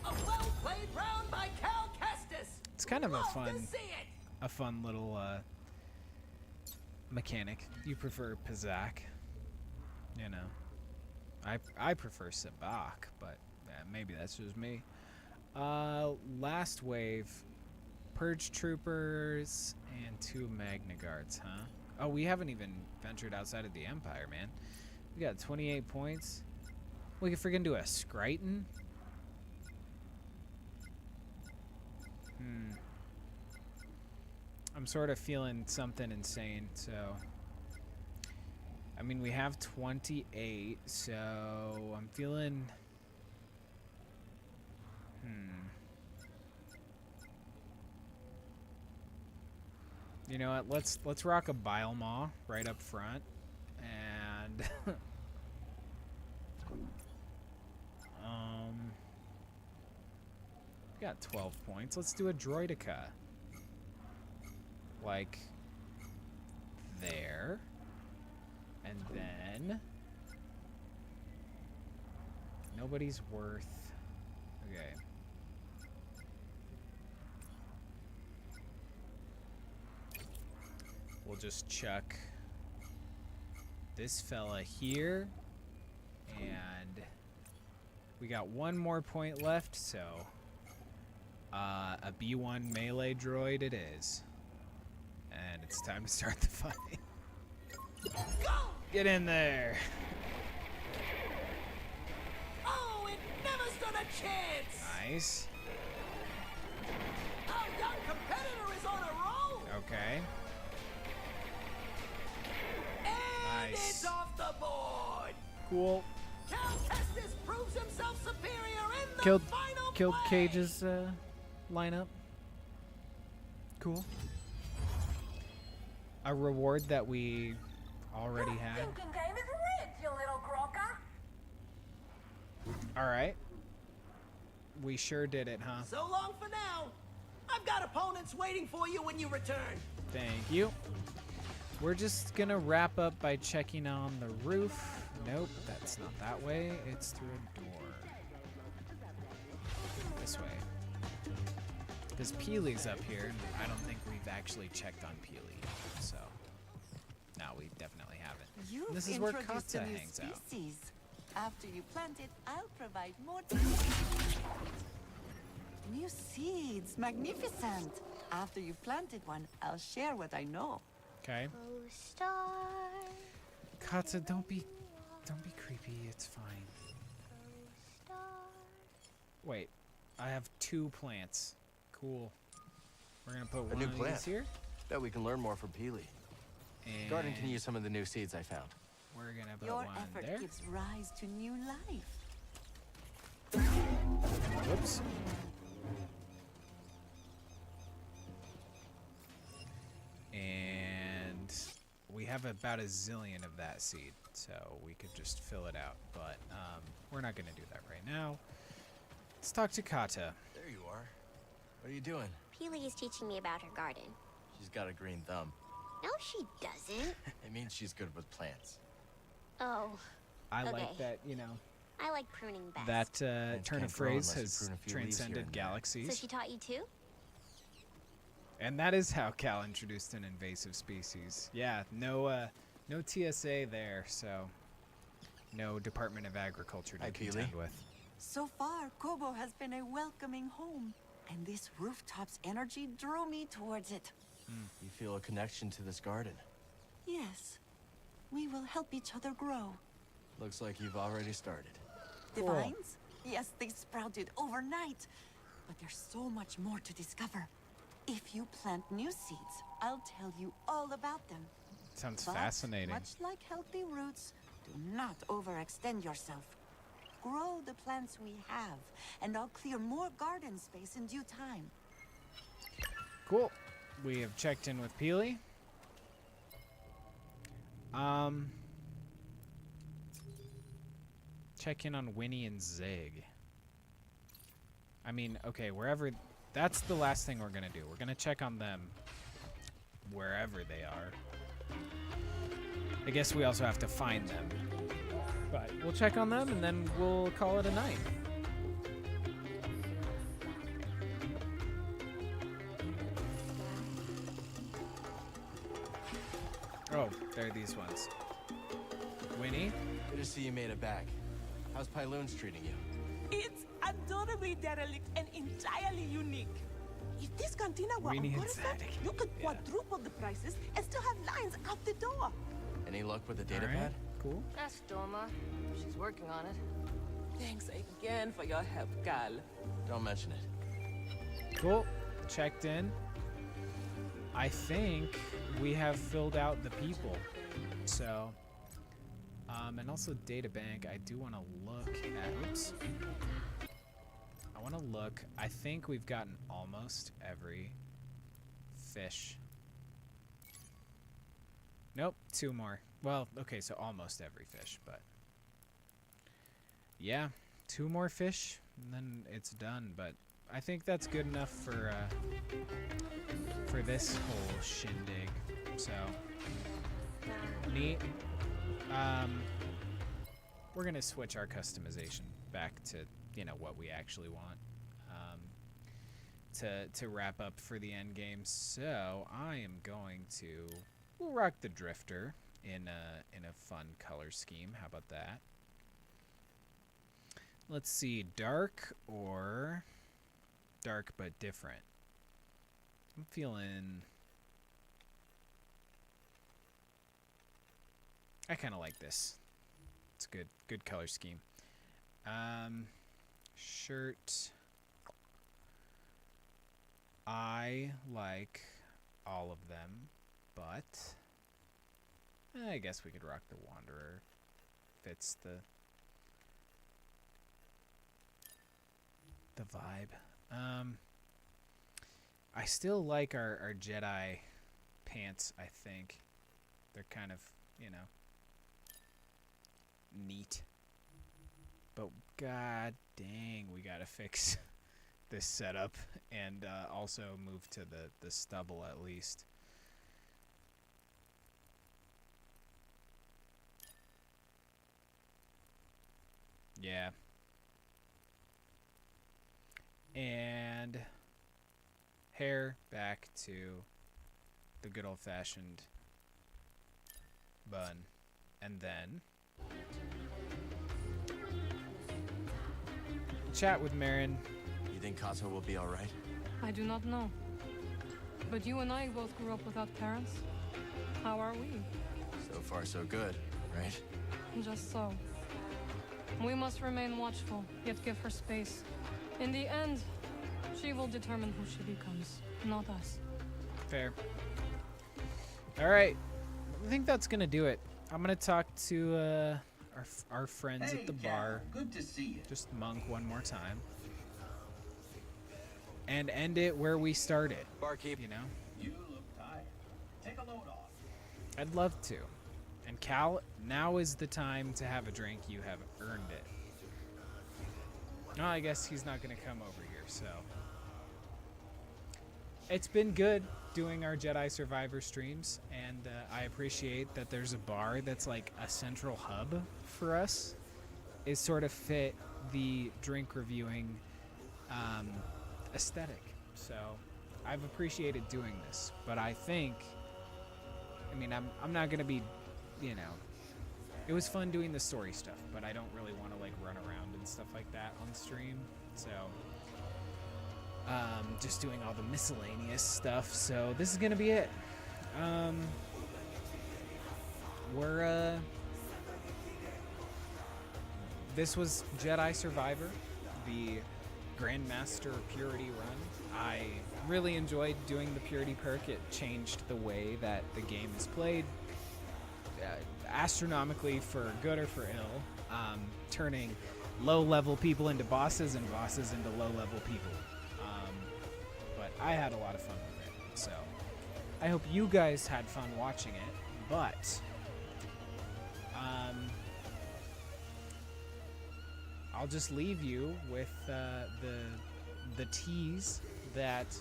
S14: A well-played round by Cal Kestis.
S1: It's kind of a
S14: Love
S1: fun,
S14: to see it.
S1: little mechanic. You prefer Pizak, you know. I prefer Sabak, but maybe that's just me. Last wave, Purge Troopers and 2 Magna Guards, huh? Oh, we haven't even ventured outside of the Empire, man. We got 28 points. We could freaking do a Scryton. I'm sort of feeling something insane, so I mean, we have 28, so I'm feeling you know what, let's rock a Bile Maw right up front, and we got 12 points. Let's do a Droidica. Like there, and then nobody's worth. Okay. We'll just chuck this fella here, and we got 1 more point left, so a B1 melee droid it is. And it's time to start the fight. Get in there.
S14: chance!
S1: Nice.
S14: Our young competitor is on a roll!
S1: Okay.
S14: And
S1: Nice.
S14: it's off the board!
S1: Cool.
S14: Cal Kestis proves himself superior in the final
S1: Killed
S14: play!
S1: Cage's lineup. Cool. A reward that we already had.
S17: Thinking game is rigged, you little crocker.
S1: All right. We sure did it, huh?
S14: So long for now. I've got opponents waiting for you when you return.
S1: Thank you. We're just gonna wrap up by checking on the roof. Nope, that's not that way. It's through a door. This way. Because Peely's up here, and I don't think we've actually checked on Peely. So, no, we definitely haven't.
S20: You've
S1: This is where
S20: introduced
S1: Kata
S20: a new
S1: hangs out.
S20: species. After you plant it, I'll provide more. New seeds, magnificent. After you've planted one, I'll share what I know.
S1: Okay.
S9: Oh, star.
S1: Kata, don't be creepy. It's fine.
S9: Star.
S1: Wait, I have 2 plants. Cool. We're gonna put
S4: A
S1: one
S4: new
S1: of
S4: plant.
S1: these here.
S4: Bet we can learn more from Peely.
S1: And
S4: Garden can use some of the new seeds I found.
S1: we're gonna put
S20: Your
S1: one
S20: effort
S1: there.
S20: gives rise to new life.
S1: Whoops. And we have about a zillion of that seed, so we could just fill it out. But we're not gonna do that right now. Let's talk to Kata.
S4: There you are. What are you doing?
S9: Peely is teaching me about her garden.
S4: She's got a green thumb.
S9: No, she doesn't.
S4: It means she's good with plants.
S9: Oh.
S1: I
S9: Okay.
S1: like that, you know,
S9: I like pruning best.
S1: that
S4: Plants
S1: turn
S4: can't
S1: of
S4: grow
S1: phrase
S4: unless you
S1: has
S4: prune a few leaves here
S1: transcended
S4: and there.
S1: galaxies.
S9: So she taught you too?
S1: And that is how Cal introduced an invasive species. Yeah, no TSA there, so no Department of Agriculture to
S4: Hi,
S1: contend
S4: Peely.
S1: with.
S20: So far, Kobo has been a welcoming home, and this rooftop's energy drew me towards it.
S4: You feel a connection to this garden.
S20: Yes, we will help each other grow.
S4: Looks like you've already started.
S20: The
S1: Cool.
S20: vines? Yes, they sprouted overnight, but there's so much more to discover. If you plant new seeds, I'll tell you all about them.
S1: Sounds
S20: But,
S1: fascinating.
S20: much like healthy roots, do not overextend yourself. Grow the plants we have, and I'll clear more garden space in due time.
S1: Cool. We have checked in with Peely. Check in on Winnie and Zig. I mean, okay, wherever. That's the last thing we're gonna do. We're gonna check on them wherever they are. I guess we also have to find them. But we'll check on them and then we'll call it a night. Oh, there are these ones. Winnie?
S4: Good to see you made it back. How's Pyloon's treating you?
S21: It's adorably derelict and entirely unique. If this cantina were on
S1: Weenie and
S21: Coruscant,
S1: Zadig.
S21: you could quadruple the prices and still have lines out the door.
S4: Any luck with the data
S1: Alright,
S4: pad?
S1: cool.
S12: Ask Doma. She's working on it.
S21: Thanks again for your help, Cal.
S4: Don't mention it.
S1: Cool. Checked in. I think we have filled out the people. So, and also data bank. I do want to look at. Oops. I want to look. I think we've gotten almost every fish. Nope, 2 more. Well, okay, so almost every fish, but yeah, 2 more fish, and then it's done. But I think that's good enough for this whole shindig. So neat. We're gonna switch our customization back to what we actually want to wrap up for the end game. So I am going to we'll rock the drifter in a fun color scheme. How about that? Let's see, dark or dark but different. I'm feeling. I kind of like this. It's a good color scheme. Shirt. I like all of them, but I guess we could rock the Wanderer. Fits the vibe. I still like our Jedi pants, I think. They're kind of, you know, neat. But god dang, we gotta fix this setup and also move to the stubble at least. Yeah. And hair back to the good old-fashioned bun. And then chat with Marin.
S4: You think Kato will be alright?
S6: I do not know. But you and I both grew up without parents. How are we?
S4: So far so good, right?
S6: Just so. We must remain watchful, yet give her space. In the end, she will determine who she becomes, not us.
S1: Fair. Alright. I think that's gonna do it. I'm gonna talk to our friends at the bar.
S16: Good to see you.
S1: Just Monk one more time. And end it where we started.
S4: Barkeep.
S1: You know?
S16: You look tired. Take a load off.
S1: I'd love to. And Cal, now is the time to have a drink. You have earned it. No, I guess he's not going to come over here, so. It's been good doing our Jedi Survivor streams, and I appreciate that there's a bar that's like a central hub for us. It sort of fit the drink reviewing aesthetic. So I've appreciated doing this, but I think, I mean, I'm not going to be, you know, it was fun doing the story stuff, but I don't really want to like run around and stuff like that on stream. So just doing all the miscellaneous stuff. So this is gonna be it. This was Jedi Survivor, the Grandmaster Purity run. I really enjoyed doing the Purity perk. It changed the way that the game is played. Astronomically, for good or for ill, turning low-level people into bosses and bosses into low-level people. But I had a lot of fun with it, so I hope you guys had fun watching it. But I'll just leave you with the tease that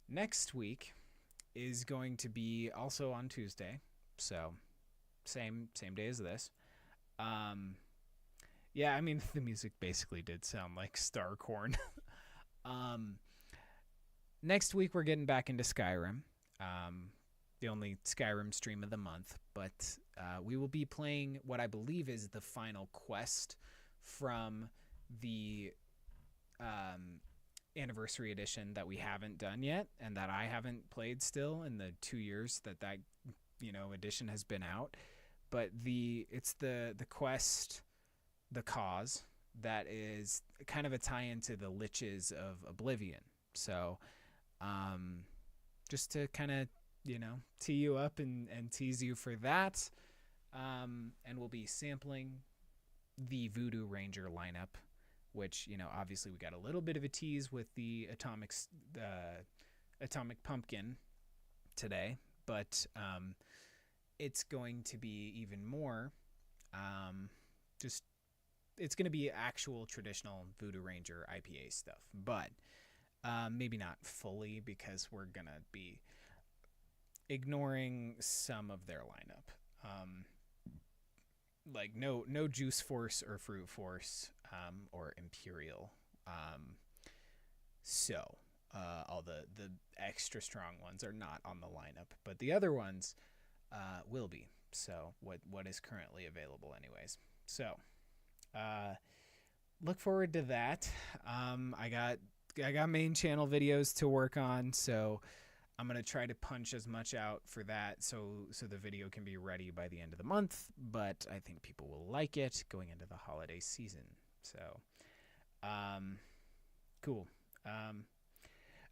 S1: next week is going to be also on Tuesday, so same day as this. Yeah, I mean, the music basically did sound like Starcorn. Next week we're getting back into Skyrim, the only Skyrim stream of the month, but we will be playing what I believe is the final quest from the anniversary edition that we haven't done yet, and that I haven't played still in the 2 years that edition has been out. But it's the quest, the cause, that is kind of a tie-in to the Liches of Oblivion. So just to kind of, tee you up and tease you for that. And we'll be sampling the Voodoo Ranger lineup, which, obviously we got a little bit of a tease with the Atomic Pumpkin today, but it's going to be even more it's going to be actual traditional Voodoo Ranger IPA stuff, but maybe not fully, because we're going to be ignoring some of their lineup. Like no Juice Force or Fruit Force or Imperial. So all the extra strong ones are not on the lineup, but the other ones will be. So what is currently available anyways. So look forward to that. I got main channel videos to work on, so I'm going to try to punch as much out for that so the video can be ready by the end of the month, but I think people will like it going into the holiday season. So Cool.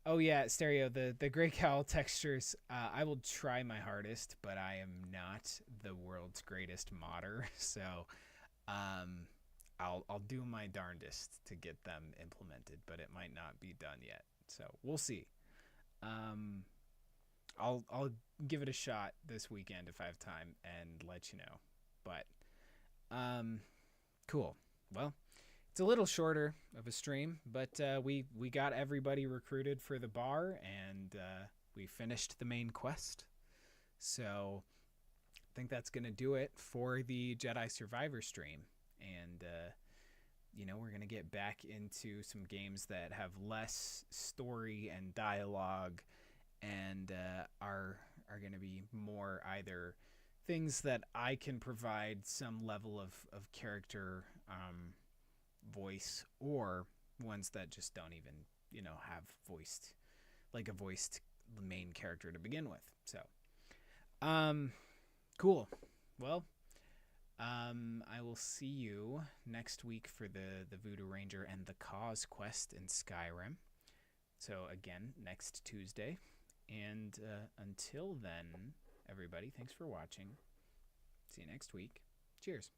S1: Oh yeah, Stereo, the Grey Cowl textures, I will try my hardest, but I am not the world's greatest modder, so I'll do my darndest to get them implemented, but it might not be done yet. So we'll see. I'll give it a shot this weekend if I have time and let you know. But cool. Well, it's a little shorter of a stream, but we got everybody recruited for the bar, and we finished the main quest. So I think that's going to do it for the Jedi Survivor stream. And, we're going to get back into some games that have less story and dialogue and are going to be more either things that I can provide some level of character voice, or ones that just don't even, have voiced main character to begin with. So, cool. Well, I will see you next week for the Voodoo Ranger and the Cause quest in Skyrim. So again, next Tuesday. And until then, everybody, thanks for watching. See you next week. Cheers.